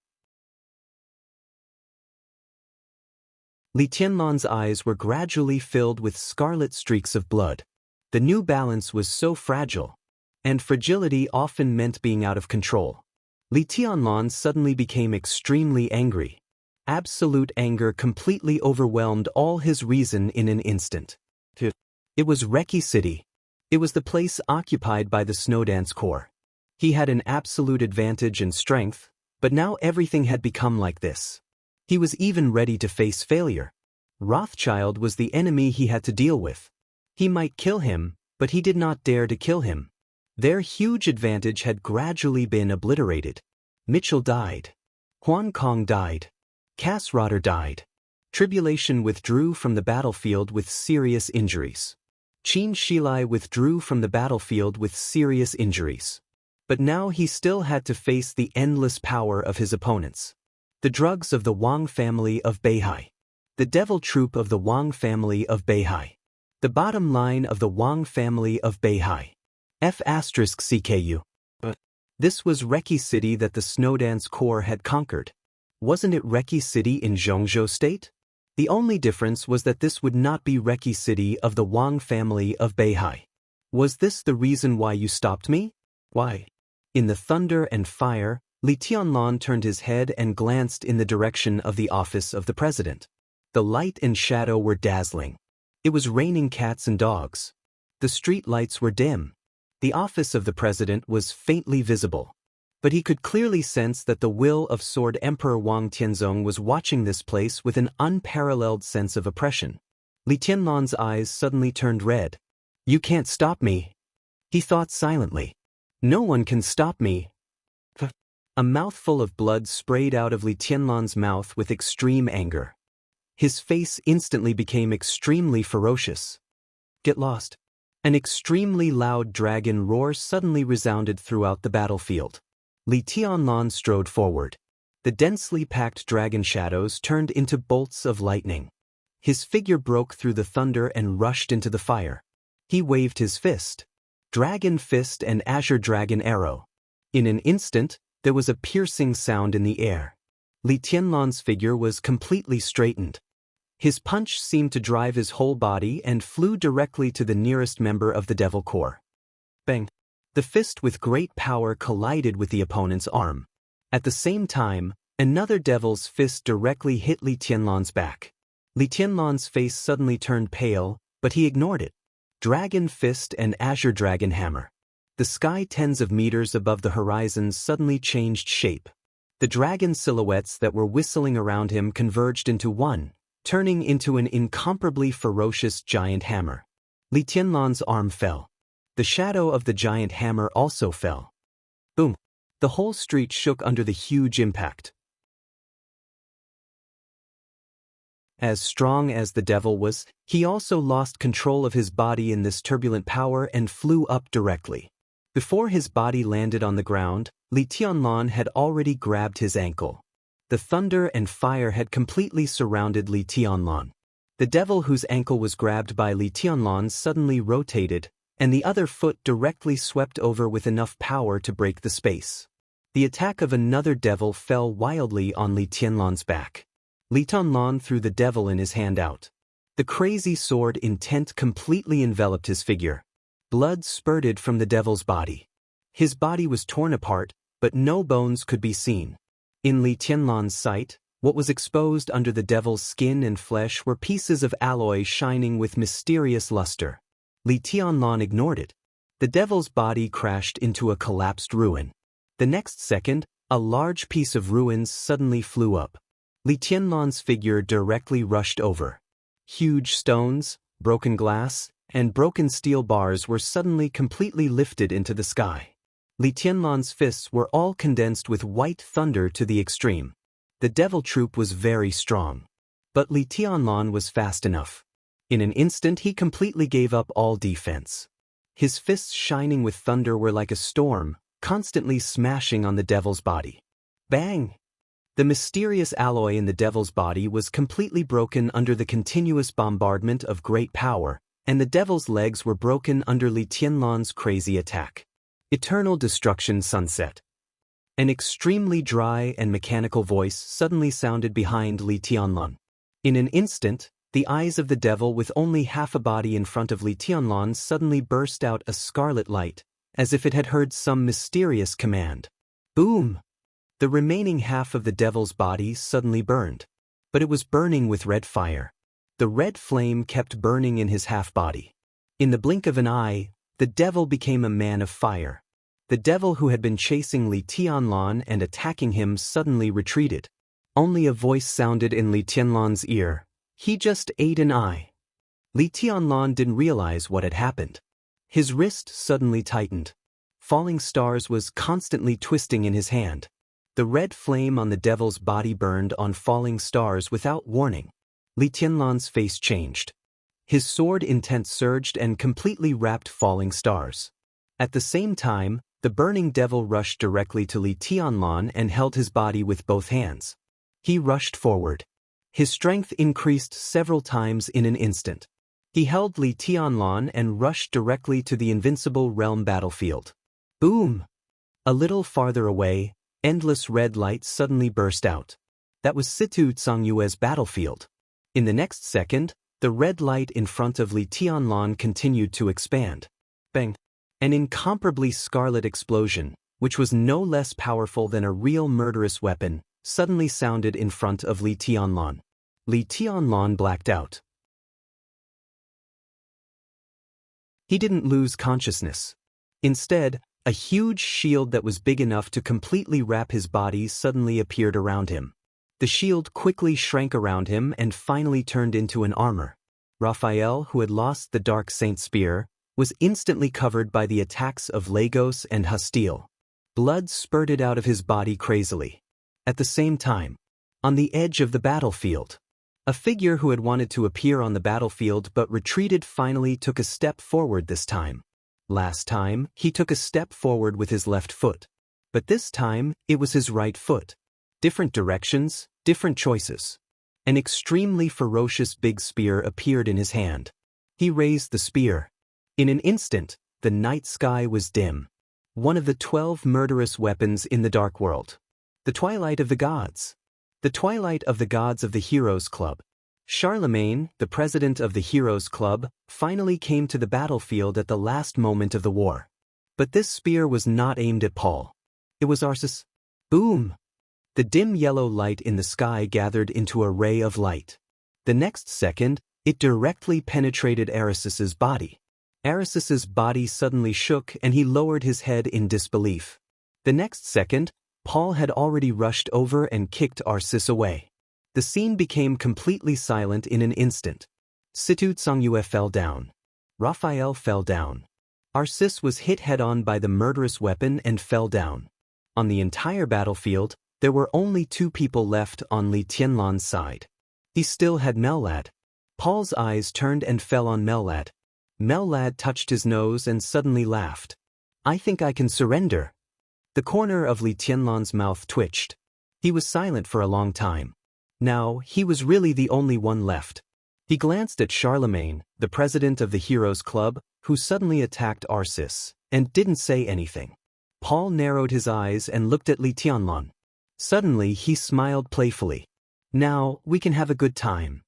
Li Tianlan's eyes were gradually filled with scarlet streaks of blood. The new balance was so fragile, and fragility often meant being out of control. Li Tianlan suddenly became extremely angry. Absolute anger completely overwhelmed all his reason in an instant. It was Reki City. It was the place occupied by the Snowdance Corps. He had an absolute advantage and strength, but now everything had become like this. He was even ready to face failure. Rothschild was the enemy he had to deal with. He might kill him, but he did not dare to kill him. Their huge advantage had gradually been obliterated. Mitchell died. Huan Kong died. Cass Rotter died. Tribulation withdrew from the battlefield with serious injuries. Qin Shilai withdrew from the battlefield with serious injuries. But now he still had to face the endless power of his opponents. The drugs of the Wang family of Beihai. The devil troop of the Wang family of Beihai. The bottom line of the Wang family of Beihai. F*CKU. This was Reki City that the Snowdance Corps had conquered. Wasn't it Reki City in Zhongzhou State? The only difference was that this would not be Reki City of the Wang family of Beihai. Was this the reason why you stopped me? Why? In the thunder and fire, Li Tianlan turned his head and glanced in the direction of the office of the president. The light and shadow were dazzling. It was raining cats and dogs. The street lights were dim. The office of the president was faintly visible. But he could clearly sense that the will of Sword Emperor Wang Tianzong was watching this place with an unparalleled sense of oppression. Li Tianlan's eyes suddenly turned red. You can't stop me, he thought silently. No one can stop me. A mouthful of blood sprayed out of Li Tianlan's mouth with extreme anger. His face instantly became extremely ferocious. Get lost. An extremely loud dragon roar suddenly resounded throughout the battlefield. Li Tianlan strode forward. The densely packed dragon shadows turned into bolts of lightning. His figure broke through the thunder and rushed into the fire. He waved his fist. Dragon fist and azure dragon arrow. In an instant, there was a piercing sound in the air. Li Tianlan's figure was completely straightened. His punch seemed to drive his whole body and flew directly to the nearest member of the Devil Corps. Bang! The fist with great power collided with the opponent's arm. At the same time, another devil's fist directly hit Li Tianlan's back. Li Tianlan's face suddenly turned pale, but he ignored it. Dragon fist and azure dragon hammer. The sky tens of meters above the horizon suddenly changed shape. The dragon silhouettes that were whistling around him converged into one, turning into an incomparably ferocious giant hammer. Li Tianlan's arm fell. The shadow of the giant hammer also fell. Boom! The whole street shook under the huge impact. As strong as the devil was, he also lost control of his body in this turbulent power and flew up directly. Before his body landed on the ground, Li Tianlan had already grabbed his ankle. The thunder and fire had completely surrounded Li Tianlan. The devil whose ankle was grabbed by Li Tianlan suddenly rotated, and the other foot directly swept over with enough power to break the space. The attack of another devil fell wildly on Li Tianlan's back. Li Tianlan threw the devil in his hand out. The crazy sword intent completely enveloped his figure. Blood spurted from the devil's body. His body was torn apart, but no bones could be seen. In Li Tianlan's sight, what was exposed under the devil's skin and flesh were pieces of alloy shining with mysterious luster. Li Tianlan ignored it. The devil's body crashed into a collapsed ruin. The next second, a large piece of ruins suddenly flew up. Li Tianlan's figure directly rushed over. Huge stones, broken glass, and broken steel bars were suddenly completely lifted into the sky. Li Tianlan's fists were all condensed with white thunder to the extreme. The devil troop was very strong. But Li Tianlan was fast enough. In an instant he completely gave up all defense. His fists shining with thunder were like a storm, constantly smashing on the devil's body. Bang! The mysterious alloy in the devil's body was completely broken under the continuous bombardment of great power, and the devil's legs were broken under Li Tianlan's crazy attack. Eternal destruction sunset. An extremely dry and mechanical voice suddenly sounded behind Li Tianlan. In an instant, the eyes of the devil with only half a body in front of Li Tianlan suddenly burst out a scarlet light, as if it had heard some mysterious command. Boom! The remaining half of the devil's body suddenly burned. But it was burning with red fire. The red flame kept burning in his half-body. In the blink of an eye, the devil became a man of fire. The devil who had been chasing Li Tianlan and attacking him suddenly retreated. Only a voice sounded in Li Tianlan's ear. He just ate an eye. Li Tianlan didn't realize what had happened. His wrist suddenly tightened. Falling stars was constantly twisting in his hand. The red flame on the devil's body burned on falling stars without warning. Li Tianlan's face changed. His sword intent surged and completely wrapped falling stars. At the same time, the burning devil rushed directly to Li Tianlan and held his body with both hands. He rushed forward. His strength increased several times in an instant. He held Li Tianlan and rushed directly to the invincible realm battlefield. Boom! A little farther away, endless red light suddenly burst out. That was Situ Cangyue's battlefield. In the next second, the red light in front of Li Tianlan continued to expand. Bang! An incomparably scarlet explosion, which was no less powerful than a real murderous weapon, suddenly sounded in front of Li Tianlan. Li Tianlan blacked out. He didn't lose consciousness. Instead, a huge shield that was big enough to completely wrap his body suddenly appeared around him. The shield quickly shrank around him and finally turned into an armor. Raphael, who had lost the Dark Saint Spear, was instantly covered by the attacks of Lagos and Hastile. Blood spurted out of his body crazily. At the same time, on the edge of the battlefield, a figure who had wanted to appear on the battlefield but retreated finally took a step forward this time. Last time, he took a step forward with his left foot. But this time, it was his right foot. Different directions, different choices. An extremely ferocious big spear appeared in his hand. He raised the spear. In an instant, the night sky was dim. One of the 12 murderous weapons in the Dark World. The Twilight of the Gods. The Twilight of the Gods of the Heroes Club. Charlemagne, the president of the Heroes Club, finally came to the battlefield at the last moment of the war. But this spear was not aimed at Paul. It was Arceus. Boom! The dim yellow light in the sky gathered into a ray of light. The next second, it directly penetrated Arceus's body. Arceus's body suddenly shook and he lowered his head in disbelief. The next second, Paul had already rushed over and kicked Arceus away. The scene became completely silent in an instant. Situ Cangyue fell down. Raphael fell down. Arceus was hit head-on by the murderous weapon and fell down. On the entire battlefield, there were only 2 people left on Li Tianlan's side. He still had Mellad. Paul's eyes turned and fell on Mellad. Mellad touched his nose and suddenly laughed. "I think I can surrender." The corner of Li Tianlan's mouth twitched. He was silent for a long time. Now, he was really the only one left. He glanced at Charlemagne, the president of the Heroes Club, who suddenly attacked Arceus, and didn't say anything. Paul narrowed his eyes and looked at Li Tianlan. Suddenly, he smiled playfully. "Now, we can have a good time."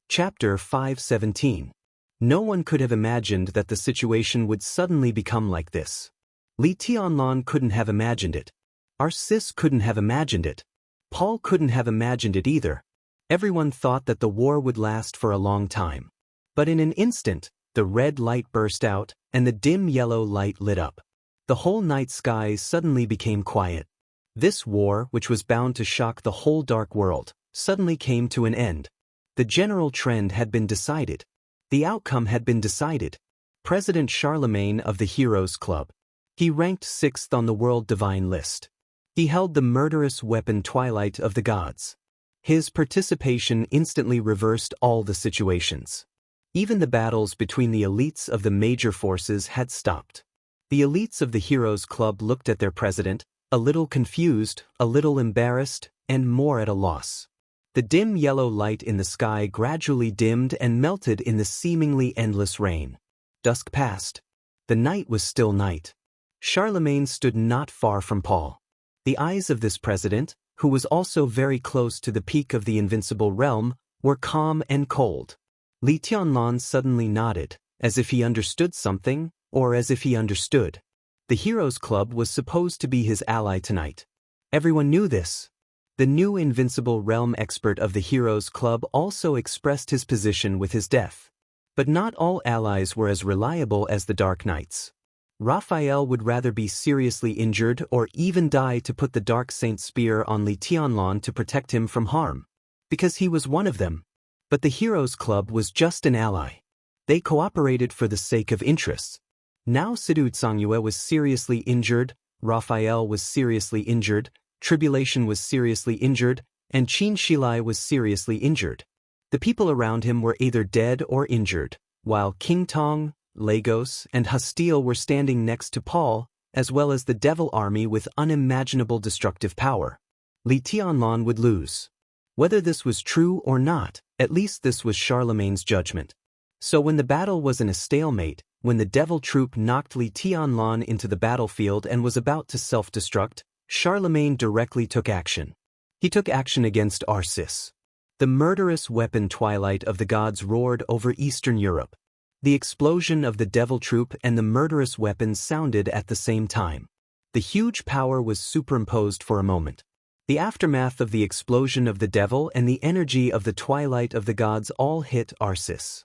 Chapter 517. No one could have imagined that the situation would suddenly become like this. Li Tianlan couldn't have imagined it. Arceus couldn't have imagined it. Paul couldn't have imagined it either. Everyone thought that the war would last for a long time. But in an instant, the red light burst out, and the dim yellow light lit up. The whole night sky suddenly became quiet. This war, which was bound to shock the whole dark world, suddenly came to an end. The general trend had been decided. The outcome had been decided. President Charlemagne of the Heroes Club. He ranked 6th on the World Divine list. He held the murderous weapon Twilight of the Gods. His participation instantly reversed all the situations. Even the battles between the elites of the major forces had stopped. The elites of the Heroes Club looked at their president, a little confused, a little embarrassed, and more at a loss. The dim yellow light in the sky gradually dimmed and melted in the seemingly endless rain. Dusk passed. The night was still night. Charlemagne stood not far from Paul. The eyes of this president, who was also very close to the peak of the invincible realm, were calm and cold. Li Tianlan suddenly nodded, as if he understood something, or as if he understood. The Heroes Club was supposed to be his ally tonight. Everyone knew this. The new invincible realm expert of the Heroes Club also expressed his position with his death. But not all allies were as reliable as the Dark Knights. Raphael would rather be seriously injured or even die to put the Dark Saint Spear on Li Tianlan to protect him from harm. Because he was one of them. But the Heroes Club was just an ally. They cooperated for the sake of interests. Now Sidu Cangyue was seriously injured, Raphael was seriously injured, Tribulation was seriously injured, and Chinchilai was seriously injured. The people around him were either dead or injured, while King Tong, Lagos, and Hastile were standing next to Paul, as well as the devil army with unimaginable destructive power. Li Tianlan would lose. Whether this was true or not, at least this was Charlemagne's judgment. So when the battle was in a stalemate, when the devil troop knocked Li Tianlan into the battlefield and was about to self-destruct, Charlemagne directly took action. He took action against Arcis. The murderous weapon Twilight of the Gods roared over Eastern Europe. The explosion of the devil troop and the murderous weapons sounded at the same time. The huge power was superimposed for a moment. The aftermath of the explosion of the devil and the energy of the Twilight of the Gods all hit Arcis.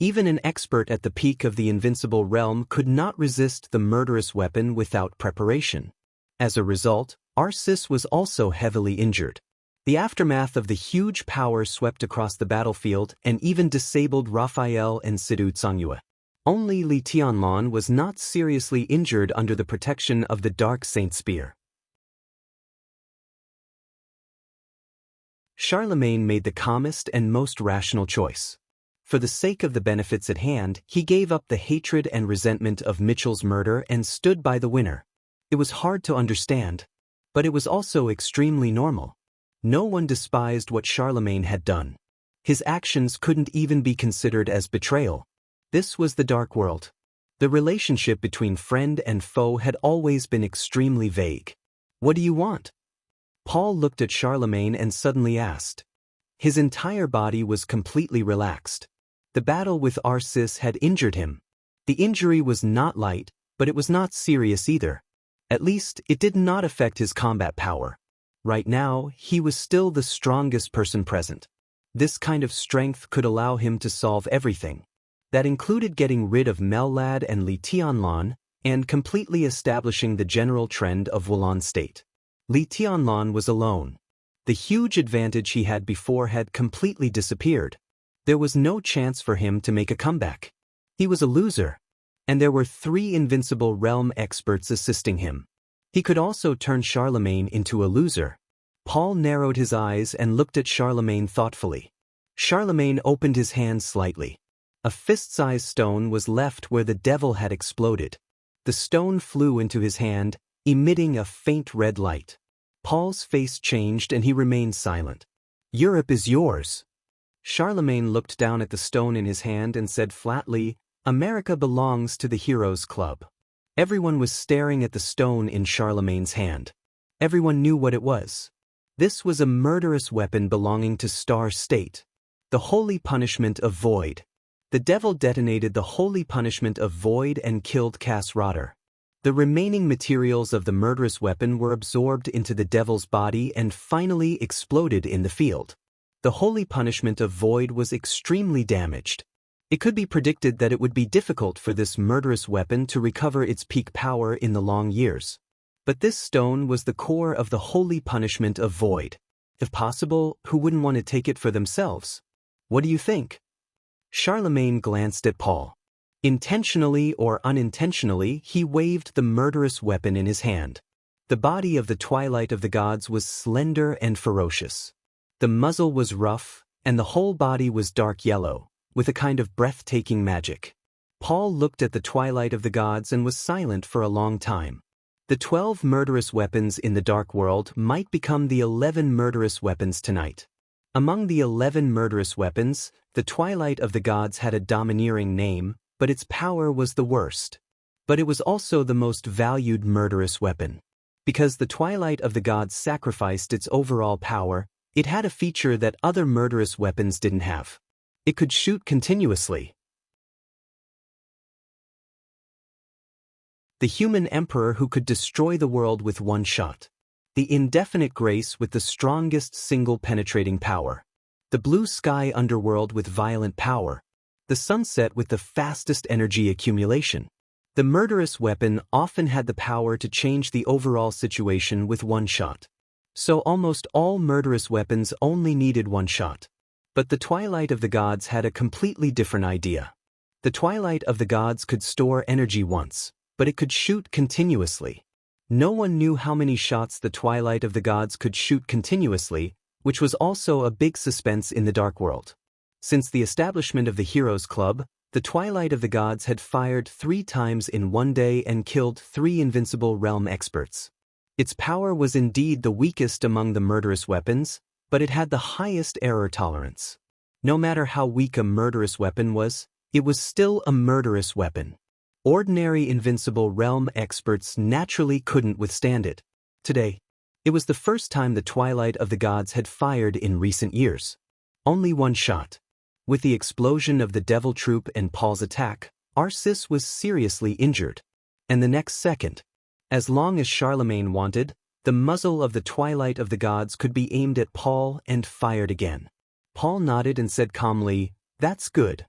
Even an expert at the peak of the invincible realm could not resist the murderous weapon without preparation. As a result, Arcis was also heavily injured. The aftermath of the huge power swept across the battlefield and even disabled Raphael and Sidu Tsangyue. Only Li Tianlan was not seriously injured under the protection of the Dark Saint Spear. Charlemagne made the calmest and most rational choice. For the sake of the benefits at hand, he gave up the hatred and resentment of Mitchell's murder and stood by the winner. It was hard to understand, but it was also extremely normal. No one despised what Charlemagne had done. His actions couldn't even be considered as betrayal. This was the Dark World. The relationship between friend and foe had always been extremely vague. "What do you want?" Paul looked at Charlemagne and suddenly asked. His entire body was completely relaxed. The battle with Arcis had injured him. The injury was not light, but it was not serious either. At least, it did not affect his combat power. Right now, he was still the strongest person present. This kind of strength could allow him to solve everything. That included getting rid of Mellad and Li Tianlan, and completely establishing the general trend of Wulan state. Li Tianlan was alone. The huge advantage he had before had completely disappeared. There was no chance for him to make a comeback. He was a loser. And there were 3 invincible realm experts assisting him. He could also turn Charlemagne into a loser. Paul narrowed his eyes and looked at Charlemagne thoughtfully. Charlemagne opened his hand slightly. A fist-sized stone was left where the devil had exploded. The stone flew into his hand, emitting a faint red light. Paul's face changed and he remained silent. "Europe is yours." Charlemagne looked down at the stone in his hand and said flatly, "America belongs to the Heroes Club." Everyone was staring at the stone in Charlemagne's hand. Everyone knew what it was. This was a murderous weapon belonging to Star State. The holy punishment of Void. The devil detonated the holy punishment of Void and killed Cass Rotter. The remaining materials of the murderous weapon were absorbed into the devil's body and finally exploded in the field. The holy punishment of Void was extremely damaged. It could be predicted that it would be difficult for this murderous weapon to recover its peak power in the long years. But this stone was the core of the holy punishment of Void. If possible, who wouldn't want to take it for themselves? What do you think? Charlemagne glanced at Paul. Intentionally or unintentionally, he waved the murderous weapon in his hand. The body of the Twilight of the Gods was slender and ferocious. The muzzle was rough, and the whole body was dark yellow, with a kind of breathtaking magic. Paul looked at the Twilight of the Gods and was silent for a long time. The 12 murderous weapons in the Dark World might become the 11 murderous weapons tonight. Among the 11 murderous weapons, the Twilight of the Gods had a domineering name, but its power was the worst. But it was also the most valued murderous weapon. Because the Twilight of the Gods sacrificed its overall power, it had a feature that other murderous weapons didn't have. It could shoot continuously. The human emperor who could destroy the world with one shot. The indefinite grace with the strongest single penetrating power. The blue sky underworld with violent power. The sunset with the fastest energy accumulation. The murderous weapon often had the power to change the overall situation with one shot. So almost all murderous weapons only needed one shot. But the Twilight of the Gods had a completely different idea. The Twilight of the Gods could store energy once, but it could shoot continuously. No one knew how many shots the Twilight of the Gods could shoot continuously, which was also a big suspense in the Dark World. Since the establishment of the Heroes Club, the Twilight of the Gods had fired 3 times in one day and killed 3 invincible realm experts. Its power was indeed the weakest among the murderous weapons, but it had the highest error tolerance. No matter how weak a murderous weapon was, it was still a murderous weapon. Ordinary invincible realm experts naturally couldn't withstand it. Today, it was the first time the Twilight of the Gods had fired in recent years. Only 1 shot. With the explosion of the Devil Troop and Paul's attack, Arcis was seriously injured. And the next second, as long as Charlemagne wanted, the muzzle of the Twilight of the Gods could be aimed at Paul and fired again. Paul nodded and said calmly, "That's good.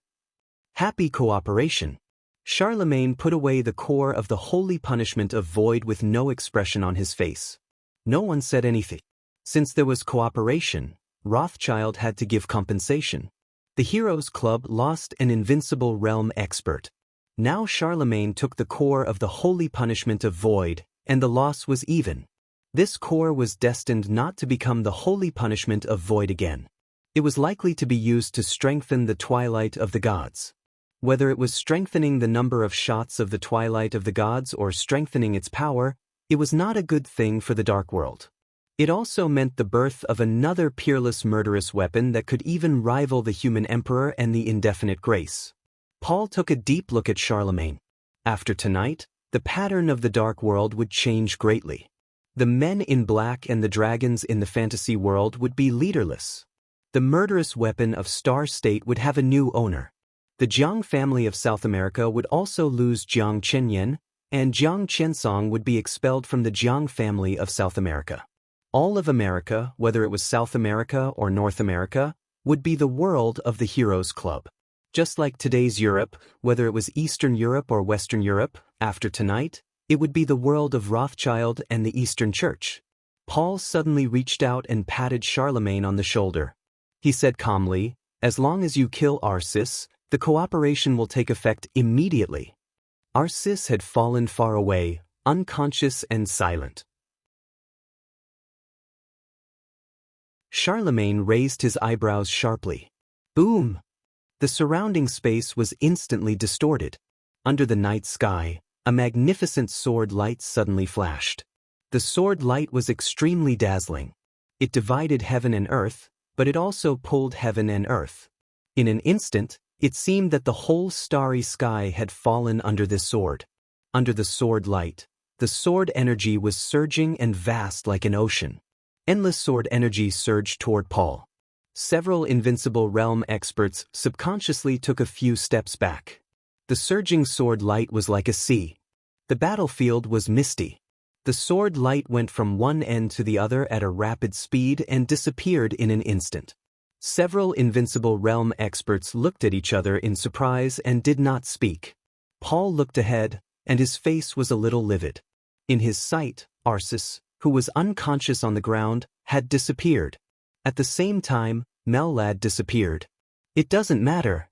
Happy cooperation." Charlemagne put away the core of the holy punishment of void with no expression on his face. No one said anything. Since there was cooperation, Rothschild had to give compensation. The Heroes Club lost an invincible realm expert. Now Charlemagne took the core of the holy punishment of void, and the loss was even. This core was destined not to become the holy punishment of void again. It was likely to be used to strengthen the Twilight of the Gods. Whether it was strengthening the number of shots of the Twilight of the Gods or strengthening its power, it was not a good thing for the Dark World. It also meant the birth of another peerless murderous weapon that could even rival the human emperor and the indefinite grace. Paul took a deep look at Charlemagne. After tonight, the pattern of the Dark World would change greatly. The men in black and the dragons in the fantasy world would be leaderless. The murderous weapon of Star State would have a new owner. The Jiang family of South America would also lose Jiang Chenyan, and Jiang Chensong would be expelled from the Jiang family of South America. All of America, whether it was South America or North America, would be the world of the Heroes Club. Just like today's Europe, whether it was Eastern Europe or Western Europe, after tonight, it would be the world of Rothschild and the Eastern Church. Paul suddenly reached out and patted Charlemagne on the shoulder. He said calmly, "As long as you kill Arcis, the cooperation will take effect immediately." Arcis had fallen far away, unconscious and silent. Charlemagne raised his eyebrows sharply. Boom! The surrounding space was instantly distorted. Under the night sky, a magnificent sword light suddenly flashed. The sword light was extremely dazzling. It divided heaven and earth, but it also pulled heaven and earth. In an instant, it seemed that the whole starry sky had fallen under this sword. Under the sword light, the sword energy was surging and vast like an ocean. Endless sword energy surged toward Paul. Several invincible realm experts subconsciously took a few steps back. The surging sword light was like a sea. The battlefield was misty. The sword light went from one end to the other at a rapid speed and disappeared in an instant. Several invincible realm experts looked at each other in surprise and did not speak. Paul looked ahead, and his face was a little livid. In his sight, Arcis, who was unconscious on the ground, had disappeared. At the same time, Mellad disappeared. "It doesn't matter."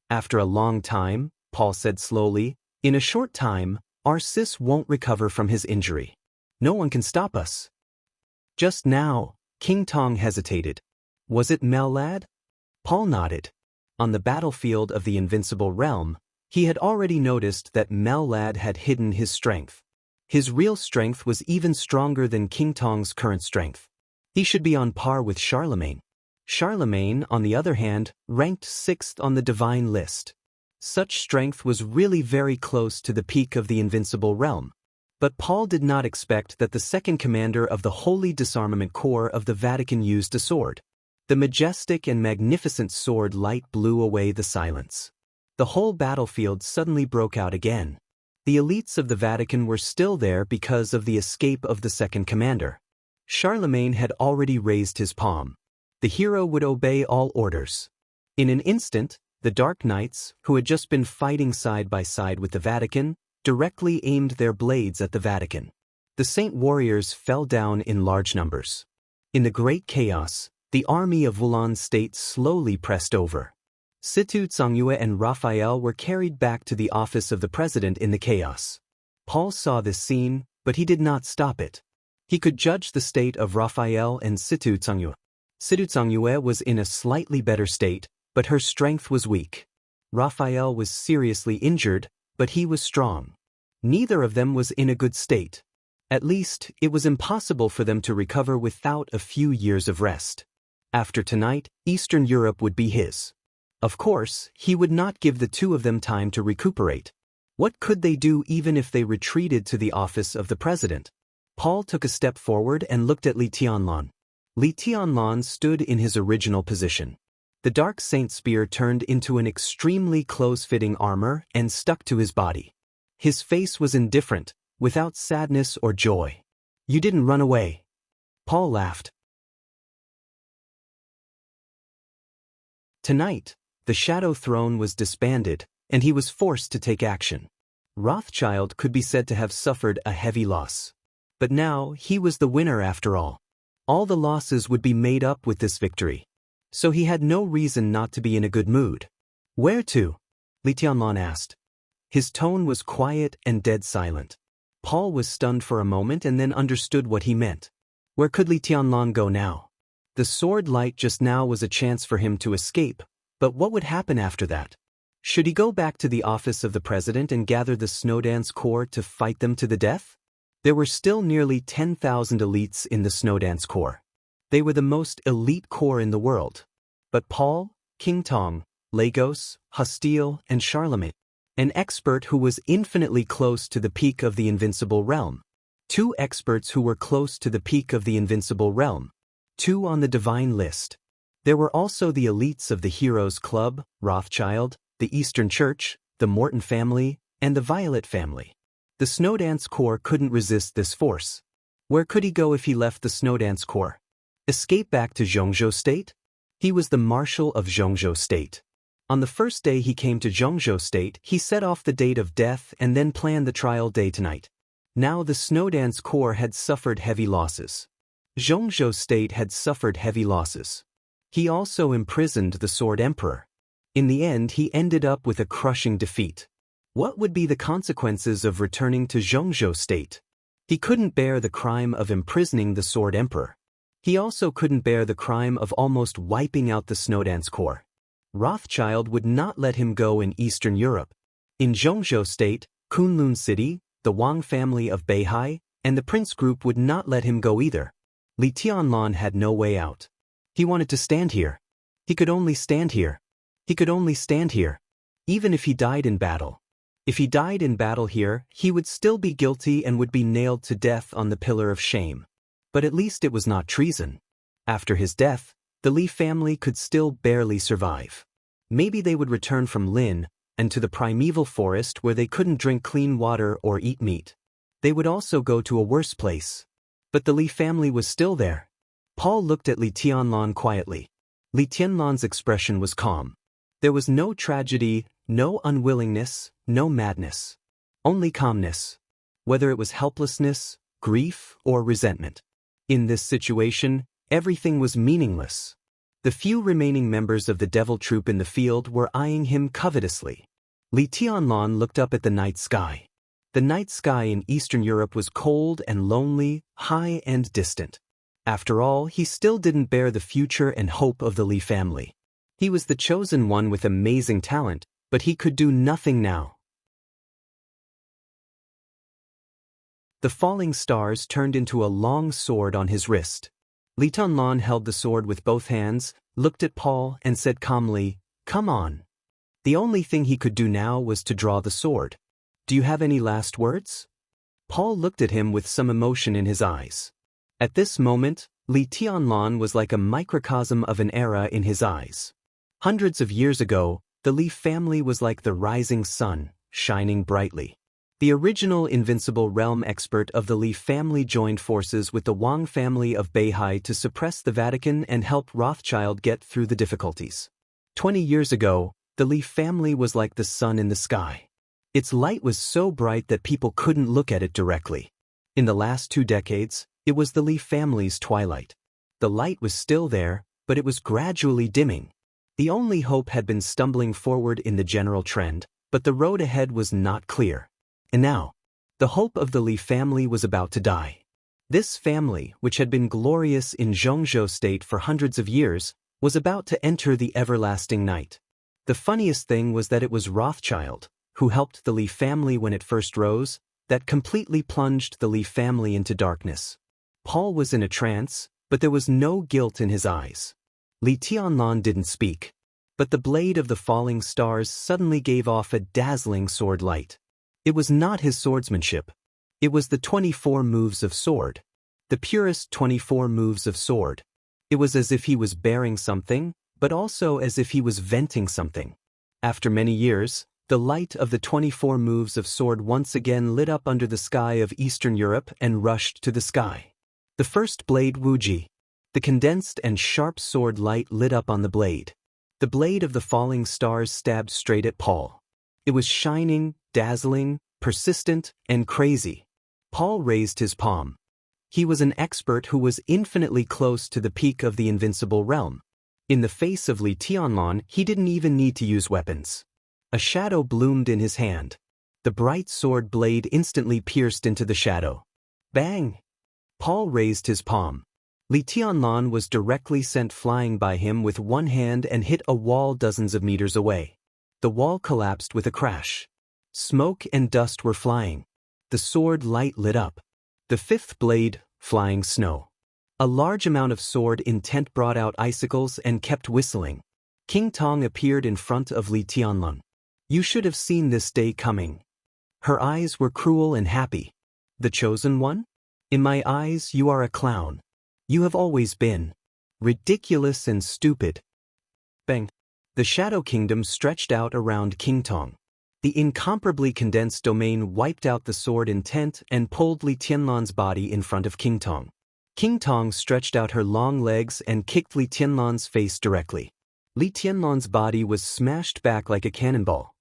After a long time, Paul said slowly, "In a short time, Arcis won't recover from his injury. No one can stop us." Just now, King Tong hesitated. Was it Mellad? Paul nodded. On the battlefield of the invincible realm, he had already noticed that Mellad had hidden his strength. His real strength was even stronger than King Tong's current strength. He should be on par with Charlemagne. Charlemagne, on the other hand, ranked 6th on the divine list. Such strength was really very close to the peak of the invincible realm. But Paul did not expect that the second commander of the Holy Disarmament Corps of the Vatican used a sword. The majestic and magnificent sword light blew away the silence. The whole battlefield suddenly broke out again. The elites of the Vatican were still there because of the escape of the second commander. Charlemagne had already raised his palm. The hero would obey all orders. In an instant, the Dark Knights, who had just been fighting side by side with the Vatican, directly aimed their blades at the Vatican. The Saint warriors fell down in large numbers. In the great chaos, the army of Wulan State slowly pressed over. Situ Tsangyue and Raphael were carried back to the office of the president in the chaos. Paul saw this scene, but he did not stop it. He could judge the state of Raphael and Situ Tsangyue. Situ Tsangyue was in a slightly better state, but her strength was weak. Raphael was seriously injured, but he was strong. Neither of them was in a good state. At least, it was impossible for them to recover without a few years of rest. After tonight, Eastern Europe would be his. Of course, he would not give the two of them time to recuperate. What could they do even if they retreated to the office of the president? Paul took a step forward and looked at Li Tianlan. Li Tianlan stood in his original position. The dark saint spear turned into an extremely close-fitting armor and stuck to his body. His face was indifferent, without sadness or joy. "You didn't run away." Paul laughed. Tonight, the Shadow Throne was disbanded, and he was forced to take action. Rothschild could be said to have suffered a heavy loss. But now, he was the winner after all. All the losses would be made up with this victory. So he had no reason not to be in a good mood. "Where to?" Li Tianlan asked. His tone was quiet and dead silent. Paul was stunned for a moment and then understood what he meant. Where could Li Tianlan go now? The sword light just now was a chance for him to escape, but what would happen after that? Should he go back to the office of the president and gather the Snowdance Corps to fight them to the death? There were still nearly 10,000 elites in the Snowdance Corps. They were the most elite corps in the world. But Paul, King Tong, Lagos, Hostile, and Charlemagne, an expert who was infinitely close to the peak of the invincible realm. Two experts who were close to the peak of the invincible realm. Two on the divine list. There were also the elites of the Heroes Club, Rothschild, the Eastern Church, the Morton family, and the Violet family. The Snowdance Corps couldn't resist this force. Where could he go if he left the Snowdance Corps? Escape back to Zhongzhou State? He was the Marshal of Zhongzhou State. On the first day he came to Zhongzhou State, he set off the date of death and then planned the trial day tonight. Now the Snowdance Corps had suffered heavy losses. Zhongzhou State had suffered heavy losses. He also imprisoned the Sword Emperor. In the end, he ended up with a crushing defeat. What would be the consequences of returning to Zhongzhou State? He couldn't bear the crime of imprisoning the Sword Emperor. He also couldn't bear the crime of almost wiping out the Snowdance Corps. Rothschild would not let him go in Eastern Europe. In Zhongzhou State, Kunlun City, the Wang family of Beihai, and the Prince Group would not let him go either. Li Tianlan had no way out. He wanted to stand here. He could only stand here. He could only stand here. Even if he died in battle. If he died in battle here, he would still be guilty and would be nailed to death on the pillar of shame. But at least it was not treason. After his death, the Li family could still barely survive. Maybe they would return from Lin and to the primeval forest where they couldn't drink clean water or eat meat. They would also go to a worse place. But the Li family was still there. Paul looked at Li Tianlan quietly. Li Tianlan's expression was calm. There was no tragedy, no unwillingness, no madness. Only calmness. Whether it was helplessness, grief, or resentment. In this situation, everything was meaningless. The few remaining members of the devil troop in the field were eyeing him covetously. Li Tianlan looked up at the night sky. The night sky in Eastern Europe was cold and lonely, high and distant. After all, he still didn't bear the future and hope of the Li family. He was the chosen one with amazing talent, but he could do nothing now. The falling stars turned into a long sword on his wrist. Li Tianlan held the sword with both hands, looked at Paul, and said calmly, "Come on." The only thing he could do now was to draw the sword. "Do you have any last words?" Paul looked at him with some emotion in his eyes. At this moment, Li Tianlan was like a microcosm of an era in his eyes. Hundreds of years ago, the Li family was like the rising sun, shining brightly. The original invincible realm expert of the Li family joined forces with the Wang family of Beihai to suppress the Vatican and help Rothschild get through the difficulties. 20 years ago, the Li family was like the sun in the sky. Its light was so bright that people couldn't look at it directly. In the last 2 decades, it was the Li family's twilight. The light was still there, but it was gradually dimming. The only hope had been stumbling forward in the general trend, but the road ahead was not clear. And now, The hope of the Li family was about to die. This family, which had been glorious in Zhongzhou state for hundreds of years, was about to enter the everlasting night. The funniest thing was that it was Rothschild, who helped the Li family when it first rose, that completely plunged the Li family into darkness. Paul was in a trance, but there was no guilt in his eyes. Li Tianlan didn't speak, but the blade of the falling stars suddenly gave off a dazzling sword light. It was not his swordsmanship. It was the 24 moves of sword. The purest 24 moves of sword. It was as if he was bearing something, but also as if he was venting something. After many years, the light of the 24 moves of sword once again lit up under the sky of Eastern Europe and rushed to the sky. The first blade Wuji. The condensed and sharp sword light lit up on the blade. The blade of the falling stars stabbed straight at Paul. It was shining, dazzling, persistent, and crazy. Paul raised his palm. He was an expert who was infinitely close to the peak of the invincible realm. In the face of Li Tianlan, he didn't even need to use weapons. A shadow bloomed in his hand. The bright sword blade instantly pierced into the shadow. Bang! Paul raised his palm. Li Tianlan was directly sent flying by him with one hand and hit a wall dozens of meters away. The wall collapsed with a crash. Smoke and dust were flying. The sword light lit up. The fifth blade, flying snow. A large amount of sword intent brought out icicles and kept whistling. King Tong appeared in front of Li Tianlan. You should have seen this day coming. Her eyes were cruel and happy. The chosen one? In my eyes you are a clown. You have always been. Ridiculous and stupid. Bang. The Shadow Kingdom stretched out around King Tong. The incomparably condensed domain wiped out the sword intent and pulled Li Tianlan's body in front of King Tong. King Tong stretched out her long legs and kicked Li Tianlan's face directly. Li Tianlan's body was smashed back like a cannonball.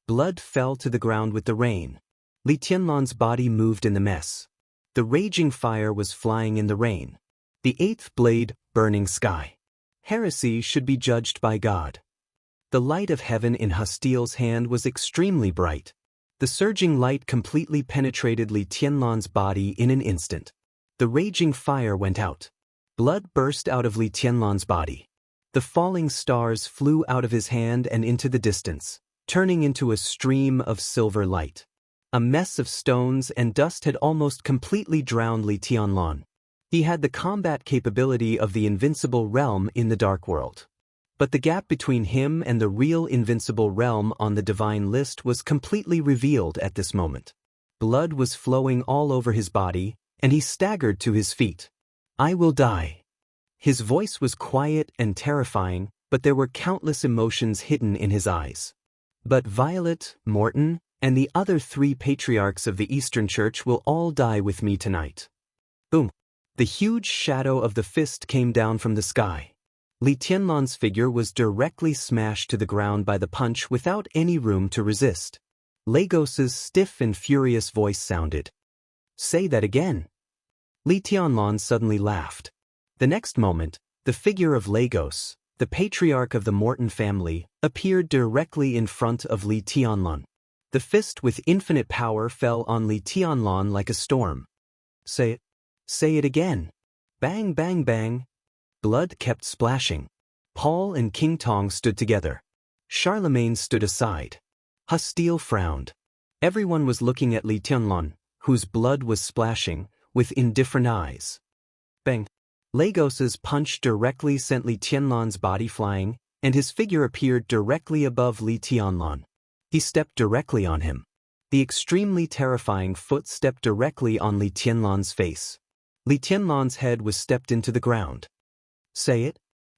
Blood fell to the ground with the rain. Li Tianlan's body moved in the mess. The raging fire was flying in the rain. The eighth blade, burning sky. Heresy should be judged by God. The light of heaven in Hastiel's hand was extremely bright. The surging light completely penetrated Li Tianlan's body in an instant. The raging fire went out. Blood burst out of Li Tianlan's body. The falling stars flew out of his hand and into the distance, turning into a stream of silver light. A mess of stones and dust had almost completely drowned Li Tianlan. He had the combat capability of the invincible realm in the dark world. But the gap between him and the real invincible realm on the divine list was completely revealed at this moment. Blood was flowing all over his body, and he staggered to his feet. I will die. His voice was quiet and terrifying, but there were countless emotions hidden in his eyes. But Violet, Morton, and the other 3 patriarchs of the Eastern Church will all die with me tonight. Boom. The huge shadow of the fist came down from the sky. Li Tianlan's figure was directly smashed to the ground by the punch without any room to resist. Lagos's stiff and furious voice sounded. Say that again. Li Tianlan suddenly laughed. The next moment, the figure of Lagos, the patriarch of the Morton family, appeared directly in front of Li Tianlan. The fist with infinite power fell on Li Tianlan like a storm. Say it. Say it again. Bang, bang, bang. Blood kept splashing. Paul and King Tong stood together. Charlemagne stood aside. Hastiel frowned. Everyone was looking at Li Tianlan, whose blood was splashing, with indifferent eyes. Bang. Lagos's punch directly sent Li Tianlan's body flying, and his figure appeared directly above Li Tianlan. He stepped directly on him. The extremely terrifying foot stepped directly on Li Tianlan's face. Li Tianlan's head was stepped into the ground. Say it?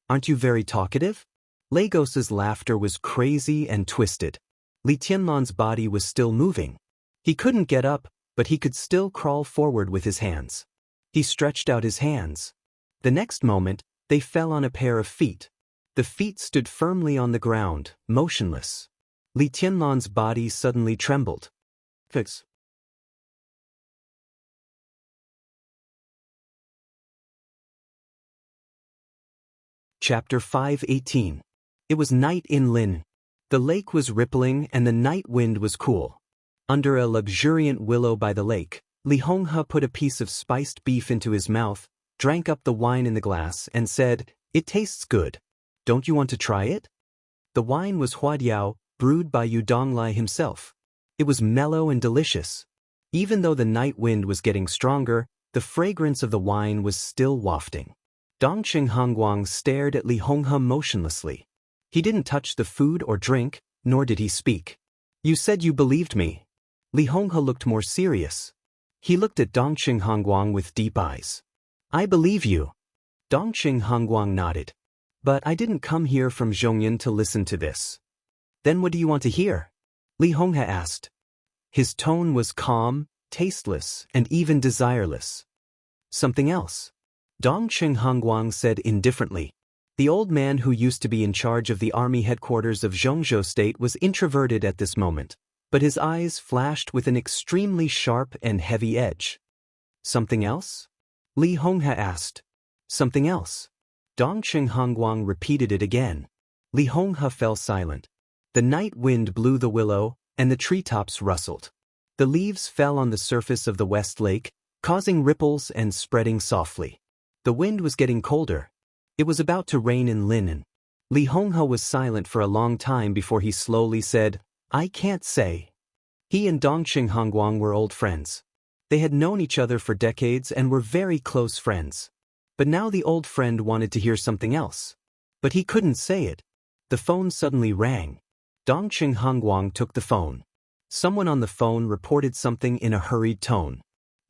Aren't you very talkative? Lagos's laughter was crazy and twisted. Li Tianlan's body was still moving. He couldn't get up, but he could still crawl forward with his hands. He stretched out his hands. The next moment, they fell on a pair of feet. The feet stood firmly on the ground, motionless. Li Tianlan's body suddenly trembled. Fix. Chapter 5:18. It was night in Lin. The lake was rippling and the night wind was cool. Under a luxuriant willow by the lake, Li Honghe put a piece of spiced beef into his mouth, drank up the wine in the glass, and said, "It tastes good. Don't you want to try it?" The wine was huadiao, brewed by Yu Donglai himself. It was mellow and delicious. Even though the night wind was getting stronger, the fragrance of the wine was still wafting. Dongqing Hongguang stared at Li Honghe motionlessly. He didn't touch the food or drink, nor did he speak. "You said you believed me." Li Honghe looked more serious. He looked at Dongqing Hongguang with deep eyes. "I believe you." Dongqing Hongguang nodded. "But I didn't come here from Zhongyan to listen to this." "Then what do you want to hear?" Li Honghe asked. His tone was calm, tasteless, and even desireless. "Something else?" Dongqing Hongguang said indifferently. The old man who used to be in charge of the army headquarters of Zhongzhou State was introverted at this moment, but his eyes flashed with an extremely sharp and heavy edge. "Something else?" Li Honghe asked. "Something else." Dongqing Hongguang repeated it again. Li Honghe fell silent. The night wind blew the willow, and the treetops rustled. The leaves fell on the surface of the West Lake, causing ripples and spreading softly. The wind was getting colder. It was about to rain in Linen. Li Honghe was silent for a long time before he slowly said, "I can't say." He and Dongqing Hongguang were old friends. They had known each other for decades and were very close friends. But now the old friend wanted to hear something else. But he couldn't say it. The phone suddenly rang. Dongqing Hongguang took the phone. Someone on the phone reported something in a hurried tone.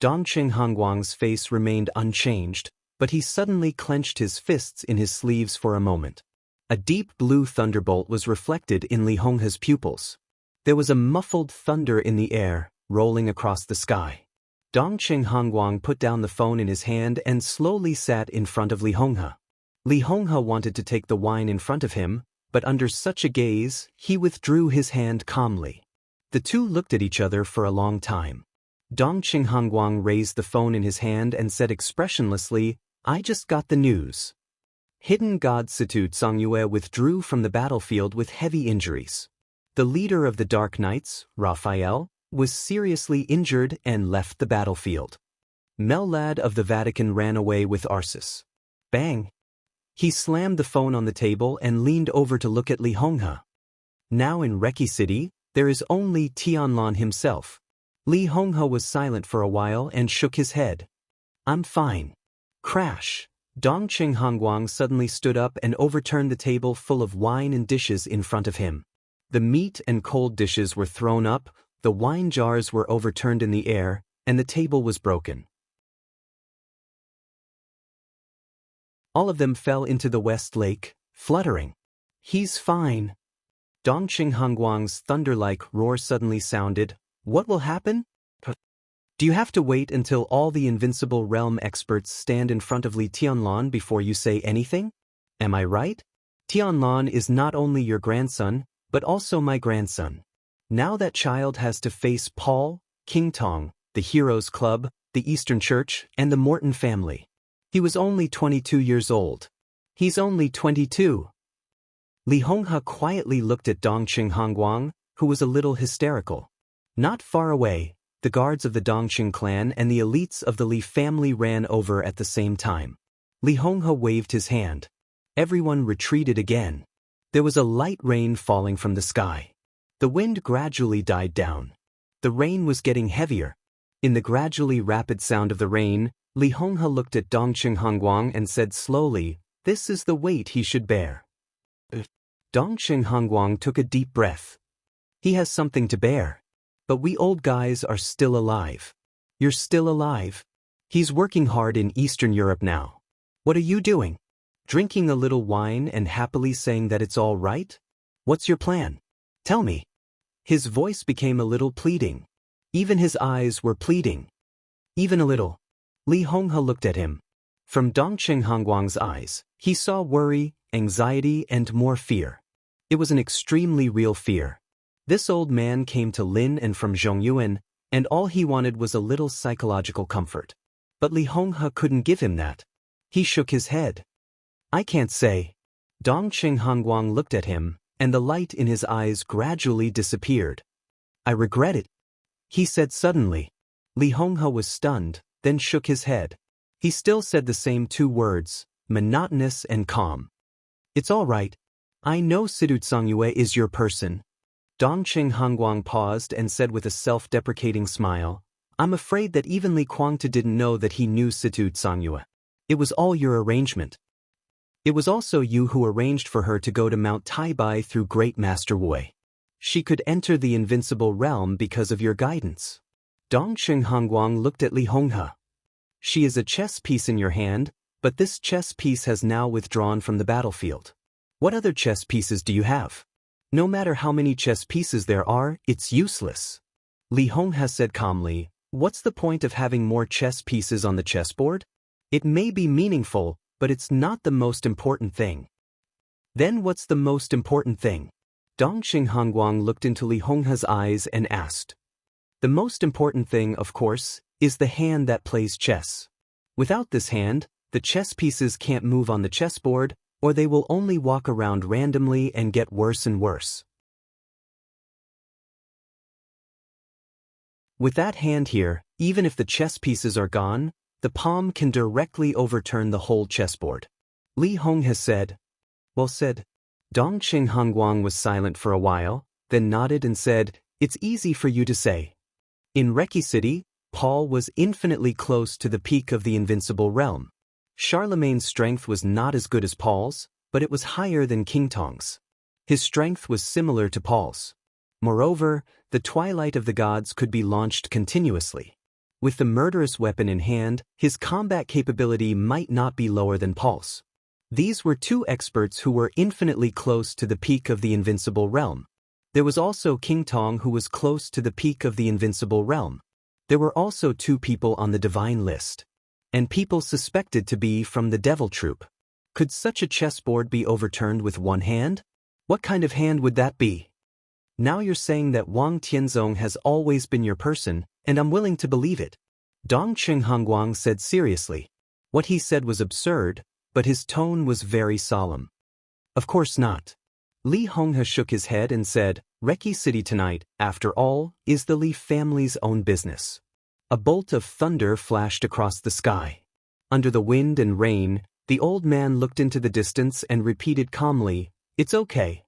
Dongqing Hongguang's face remained unchanged, but he suddenly clenched his fists in his sleeves for a moment. A deep blue thunderbolt was reflected in Li Honghe's pupils. There was a muffled thunder in the air, rolling across the sky. Dongqing Hongguang put down the phone in his hand and slowly sat in front of Li Honghe. Li Honghe wanted to take the wine in front of him, but under such a gaze, he withdrew his hand calmly. The two looked at each other for a long time. Dongqing Hongguang raised the phone in his hand and said expressionlessly, "I just got the news." Hidden God Situ Songyue withdrew from the battlefield with heavy injuries. The leader of the Dark Knights, Raphael, was seriously injured and left the battlefield. Mellad of the Vatican ran away with Arsis. Bang! He slammed the phone on the table and leaned over to look at Li Honghe. Now in Reki City, there is only Tianlan himself. Li Honghe was silent for a while and shook his head. "I'm fine." Crash! Dongqing Hongguang suddenly stood up and overturned the table full of wine and dishes in front of him. The meat and cold dishes were thrown up, the wine jars were overturned in the air, and the table was broken. All of them fell into the West Lake, fluttering. "He's fine." Dongqing Hongguang's thunder-like roar suddenly sounded. "What will happen? Do you have to wait until all the Invincible Realm experts stand in front of Li Tianlan before you say anything? Am I right? Tianlan is not only your grandson, but also my grandson. Now that child has to face Paul, King Tong, the Heroes Club, the Eastern Church, and the Morton family. He was only 22 years old. He's only 22. Li Honghe quietly looked at Dongqing Hongguang, who was a little hysterical. Not far away, the guards of the Dongqing clan and the elites of the Li family ran over at the same time. Li Honghe waved his hand. Everyone retreated again. There was a light rain falling from the sky. The wind gradually died down. The rain was getting heavier. In the gradually rapid sound of the rain, Li Honghe looked at Dongqing Hongguang and said slowly, "This is the weight he should bear." Dongqing Hongguang took a deep breath. "He has something to bear. But we old guys are still alive." "You're still alive? He's working hard in Eastern Europe now. What are you doing? Drinking a little wine and happily saying that it's all right? What's your plan? Tell me." His voice became a little pleading. Even his eyes were pleading. Even a little. Li Honghe looked at him. From Dongqing Hongguang's eyes, he saw worry, anxiety, and more fear. It was an extremely real fear. This old man came to Lin and from Zhongyuan, and all he wanted was a little psychological comfort. But Li Honghe couldn't give him that. He shook his head. "I can't say." Dongqing Hongguang looked at him, and the light in his eyes gradually disappeared. "I regret it," he said suddenly. Li Honghe was stunned, then shook his head. He still said the same two words, monotonous and calm. "It's all right. I know Sidu Tsangyue is your person." Dongqing Hongguang paused and said with a self-deprecating smile, "I'm afraid that even Li Kuangta didn't know that he knew Situ Tsangyue. It was all your arrangement. It was also you who arranged for her to go to Mount Taibai through Great Master Wei. She could enter the invincible realm because of your guidance." Dongqing Hongguang looked at Li Honghe. "She is a chess piece in your hand, but this chess piece has now withdrawn from the battlefield. What other chess pieces do you have? No matter how many chess pieces there are, it's useless." Li Honghe said calmly, "What's the point of having more chess pieces on the chessboard? It may be meaningful, but it's not the most important thing." "Then what's the most important thing?" Dongqing Hongguang looked into Li Honghe's eyes and asked. "The most important thing, of course, is the hand that plays chess. Without this hand, the chess pieces can't move on the chessboard, or they will only walk around randomly and get worse and worse. With that hand here, even if the chess pieces are gone, the palm can directly overturn the whole chessboard." Li Honghe said. "Well said." Dongqing Hongguang was silent for a while, then nodded and said, "It's easy for you to say. In Reki City, Paul was infinitely close to the peak of the invincible realm. Charlemagne's strength was not as good as Paul's, but it was higher than King Tong's. His strength was similar to Paul's. Moreover, the twilight of the gods could be launched continuously. With the murderous weapon in hand, his combat capability might not be lower than Paul's. These were two experts who were infinitely close to the peak of the invincible realm. There was also King Tong who was close to the peak of the invincible realm. There were also two people on the divine list. And people suspected to be from the devil troop. Could such a chessboard be overturned with one hand? What kind of hand would that be? Now you're saying that Wang Tianzong has always been your person, and I'm willing to believe it." Dongqing Hongguang said seriously. What he said was absurd, but his tone was very solemn. "Of course not." Li Honghe shook his head and said, "Reki City tonight, after all, is the Li family's own business." A bolt of thunder flashed across the sky. Under the wind and rain, the old man looked into the distance and repeated calmly, "It's okay."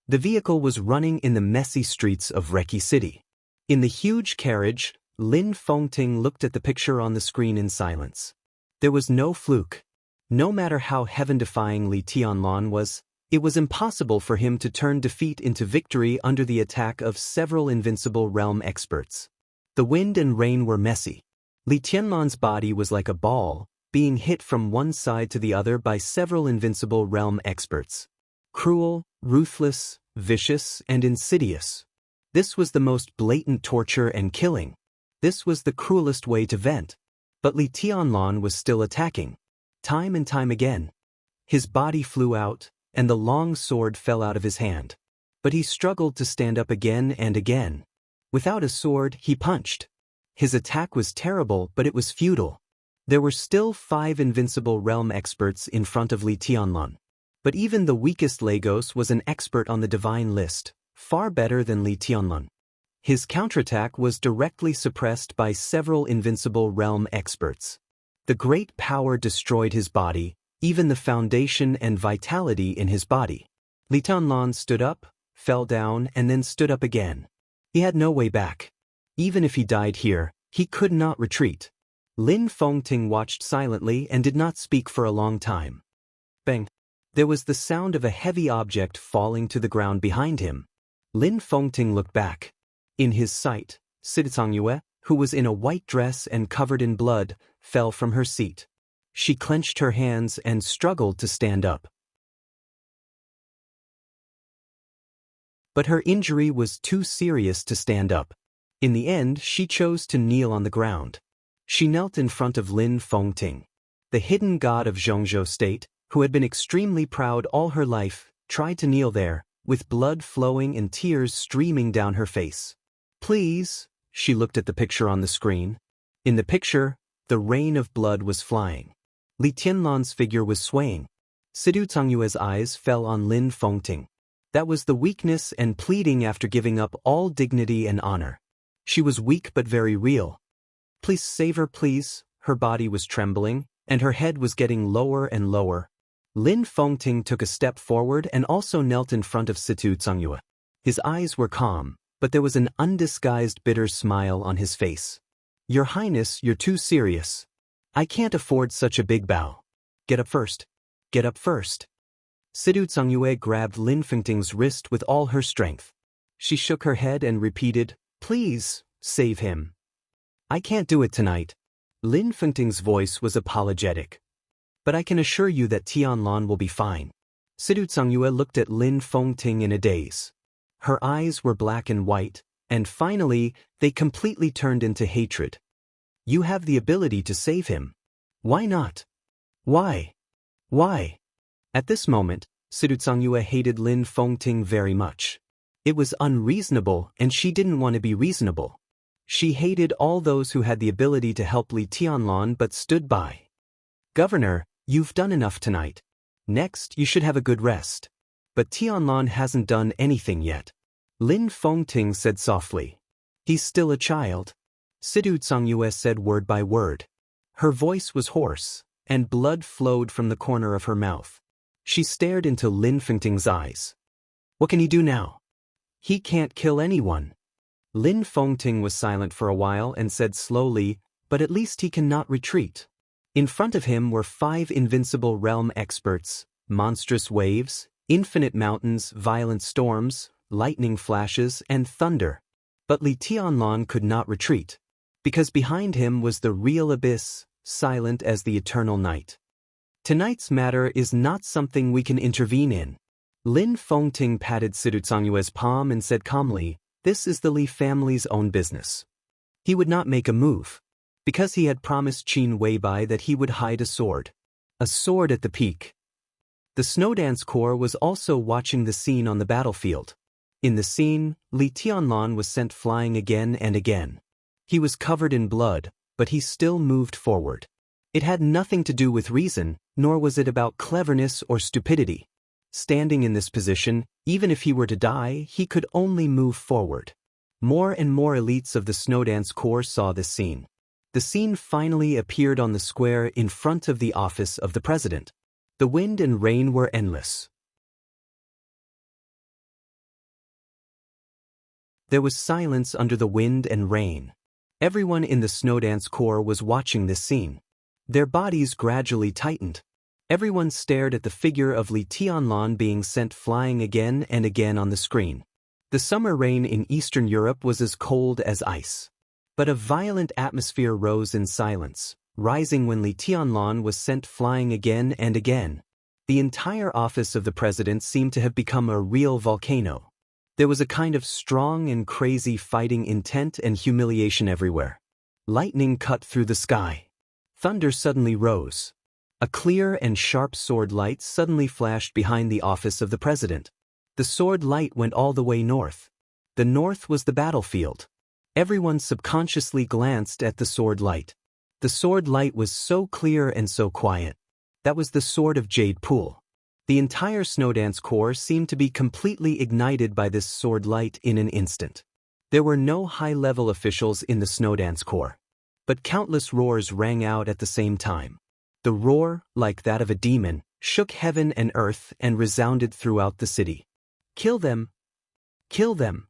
The vehicle was running in the messy streets of Reki City. In the huge carriage, Lin Fengting looked at the picture on the screen in silence. There was no fluke. No matter how heaven-defying Li Tianlan was, it was impossible for him to turn defeat into victory under the attack of several invincible realm experts. The wind and rain were messy. Li Tianlan's body was like a ball, being hit from one side to the other by several invincible realm experts. Cruel, ruthless, vicious, and insidious. This was the most blatant torture and killing. This was the cruelest way to vent. But Li Tianlan was still attacking. Time and time again. His body flew out, and the long sword fell out of his hand. But he struggled to stand up again and again. Without a sword, he punched. His attack was terrible, but it was futile. There were still 5 invincible realm experts in front of Li Tianlan. But even the weakest Lagos was an expert on the divine list, far better than Li Tianlan. His counterattack was directly suppressed by several invincible realm experts. The great power destroyed his body, even the foundation and vitality in his body. Li Tianlan stood up, fell down, and then stood up again. He had no way back. Even if he died here, he could not retreat. Lin Fengting watched silently and did not speak for a long time. Bang! There was the sound of a heavy object falling to the ground behind him. Lin Fengting looked back. In his sight, Sitzangyue, who was in a white dress and covered in blood, fell from her seat. She clenched her hands and struggled to stand up. But her injury was too serious to stand up. In the end, she chose to kneel on the ground. She knelt in front of Lin Fengting. The hidden god of Zhongzhou State, who had been extremely proud all her life, tried to kneel there, with blood flowing and tears streaming down her face. "Please," she looked at the picture on the screen. In the picture, the rain of blood was flying. Li Tianlan's figure was swaying. Sidu Tsangyue's eyes fell on Lin Fengting. That was the weakness and pleading after giving up all dignity and honor. She was weak but very real. Please save her, please. Her body was trembling, and her head was getting lower and lower. Lin Fengting took a step forward and also knelt in front of Situ Tsungyue. His eyes were calm, but there was an undisguised bitter smile on his face. Your Highness, you're too serious. I can't afford such a big bow. Get up first. Get up first. Situ Tsungyue grabbed Lin Fengting's wrist with all her strength. She shook her head and repeated, Please, save him. I can't do it tonight. Lin Fengting's voice was apologetic. But I can assure you that Tianlan will be fine. Situ Tsungyue looked at Lin Fengting in a daze. Her eyes were black and white, and finally, they completely turned into hatred. You have the ability to save him. Why not? Why? Why? At this moment, Situ Tsungyue hated Lin Fengting very much. It was unreasonable, and she didn't want to be reasonable. She hated all those who had the ability to help Li Tianlan but stood by. Governor, you've done enough tonight. Next, you should have a good rest. But Tianlan hasn't done anything yet. Lin Fengting said softly. He's still a child. Situ Tsungyue said word by word. Her voice was hoarse, and blood flowed from the corner of her mouth. She stared into Lin Fengting's eyes. What can he do now? He can't kill anyone. Lin Fengting was silent for a while and said slowly, but at least he cannot retreat. In front of him were 5 invincible realm experts, monstrous waves, infinite mountains, violent storms, lightning flashes, and thunder. But Li Tianlan could not retreat, because behind him was the real abyss, silent as the eternal night. Tonight's matter is not something we can intervene in. Lin Fengting patted Situ Tsungyue's palm and said calmly, This is the Li family's own business. He would not make a move, because he had promised Qin Weibai that he would hide a sword. A sword at the peak. The Snowdance Corps was also watching the scene on the battlefield. In the scene, Li Tianlan was sent flying again and again. He was covered in blood, but he still moved forward. It had nothing to do with reason, nor was it about cleverness or stupidity. Standing in this position, even if he were to die, he could only move forward. More and more elites of the Snowdance Corps saw this scene. The scene finally appeared on the square in front of the office of the president. The wind and rain were endless. There was silence under the wind and rain. Everyone in the Snowdance Corps was watching this scene. Their bodies gradually tightened. Everyone stared at the figure of Li Tianlan being sent flying again and again on the screen. The summer rain in Eastern Europe was as cold as ice. But a violent atmosphere rose in silence, rising when Li Tianlan was sent flying again and again. The entire office of the president seemed to have become a real volcano. There was a kind of strong and crazy fighting intent and humiliation everywhere. Lightning cut through the sky. Thunder suddenly rose. A clear and sharp sword light suddenly flashed behind the office of the president. The sword light went all the way north. The north was the battlefield. Everyone subconsciously glanced at the sword light. The sword light was so clear and so quiet. That was the sword of Jade Pool. The entire Snowdance Corps seemed to be completely ignited by this sword light in an instant. There were no high-level officials in the Snowdance Corps. But countless roars rang out at the same time. The roar, like that of a demon, shook heaven and earth and resounded throughout the city. Kill them! Kill them!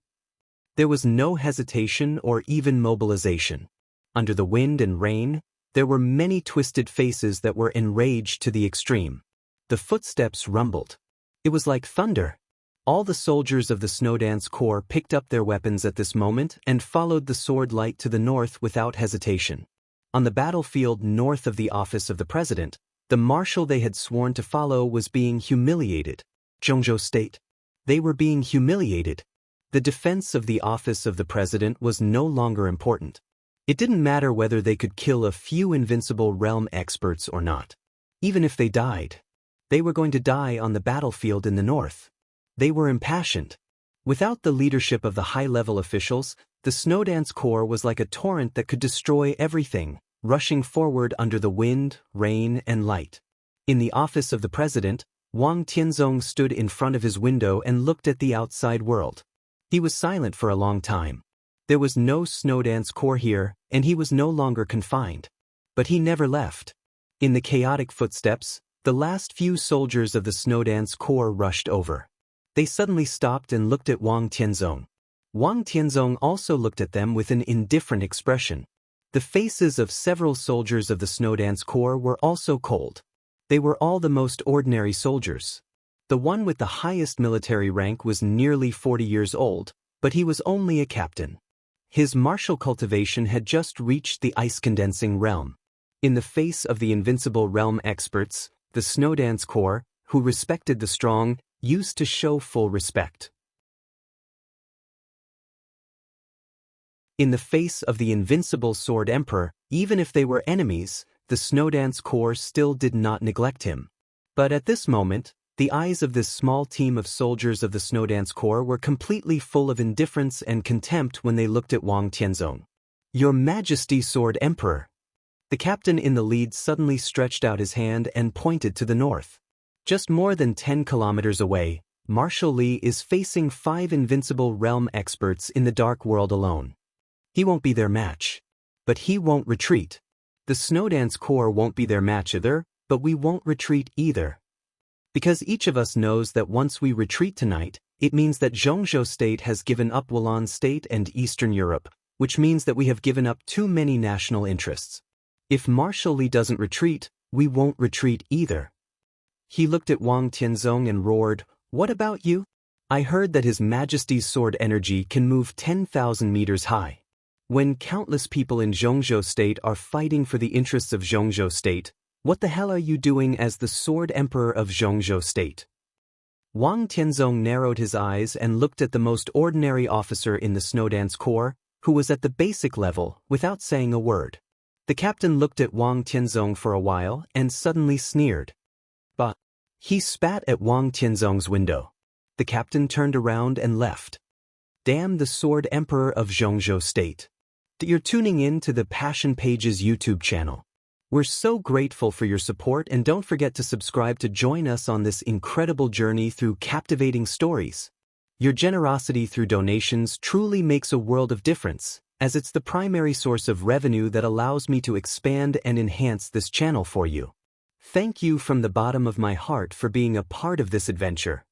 There was no hesitation or even mobilization. Under the wind and rain, there were many twisted faces that were enraged to the extreme. The footsteps rumbled. It was like thunder. All the soldiers of the Snowdance Corps picked up their weapons at this moment and followed the sword light to the north without hesitation. On the battlefield north of the office of the president, the marshal they had sworn to follow was being humiliated. Zhongzhou State. They were being humiliated. The defense of the office of the president was no longer important. It didn't matter whether they could kill a few invincible realm experts or not. Even if they died, they were going to die on the battlefield in the north. They were impassioned. Without the leadership of the high-level officials, the Snowdance Corps was like a torrent that could destroy everything, rushing forward under the wind, rain, and light. In the office of the president, Wang Tianzong stood in front of his window and looked at the outside world. He was silent for a long time. There was no Snowdance Corps here, and he was no longer confined. But he never left. In the chaotic footsteps, the last few soldiers of the Snowdance Corps rushed over. They suddenly stopped and looked at Wang Tianzong. Wang Tianzong also looked at them with an indifferent expression. The faces of several soldiers of the Snowdance Corps were also cold. They were all the most ordinary soldiers. The one with the highest military rank was nearly 40 years old, but he was only a captain. His martial cultivation had just reached the ice-condensing realm. In the face of the invincible realm experts, the Snowdance Corps, who respected the strong, used to show full respect. In the face of the invincible Sword Emperor, even if they were enemies, the Snowdance Corps still did not neglect him. But at this moment, the eyes of this small team of soldiers of the Snowdance Corps were completely full of indifference and contempt when they looked at Wang Tianzong. "Your Majesty, Sword Emperor!" The captain in the lead suddenly stretched out his hand and pointed to the north. Just more than 10 kilometers away, Marshal Li is facing 5 invincible realm experts in the Dark World alone. He won't be their match. But he won't retreat. The Snowdance Corps won't be their match either, but we won't retreat either. Because each of us knows that once we retreat tonight, it means that Zhongzhou State has given up Wulan State and Eastern Europe, which means that we have given up too many national interests. If Marshal Li doesn't retreat, we won't retreat either. He looked at Wang Tianzong and roared, "What about you? I heard that His Majesty's sword energy can move 10,000 meters high. When countless people in Zhongzhou State are fighting for the interests of Zhongzhou State, what the hell are you doing as the Sword Emperor of Zhongzhou State?" Wang Tianzong narrowed his eyes and looked at the most ordinary officer in the Snowdance Corps, who was at the basic level, without saying a word. The captain looked at Wang Tianzong for a while and suddenly sneered. But he spat at Wang Tianzong's window. The captain turned around and left. Damn the Sword Emperor of Zhongzhou State. You're tuning in to the Passion Pages YouTube channel. We're so grateful for your support, and don't forget to subscribe to join us on this incredible journey through captivating stories. Your generosity through donations truly makes a world of difference, as it's the primary source of revenue that allows me to expand and enhance this channel for you. Thank you from the bottom of my heart for being a part of this adventure.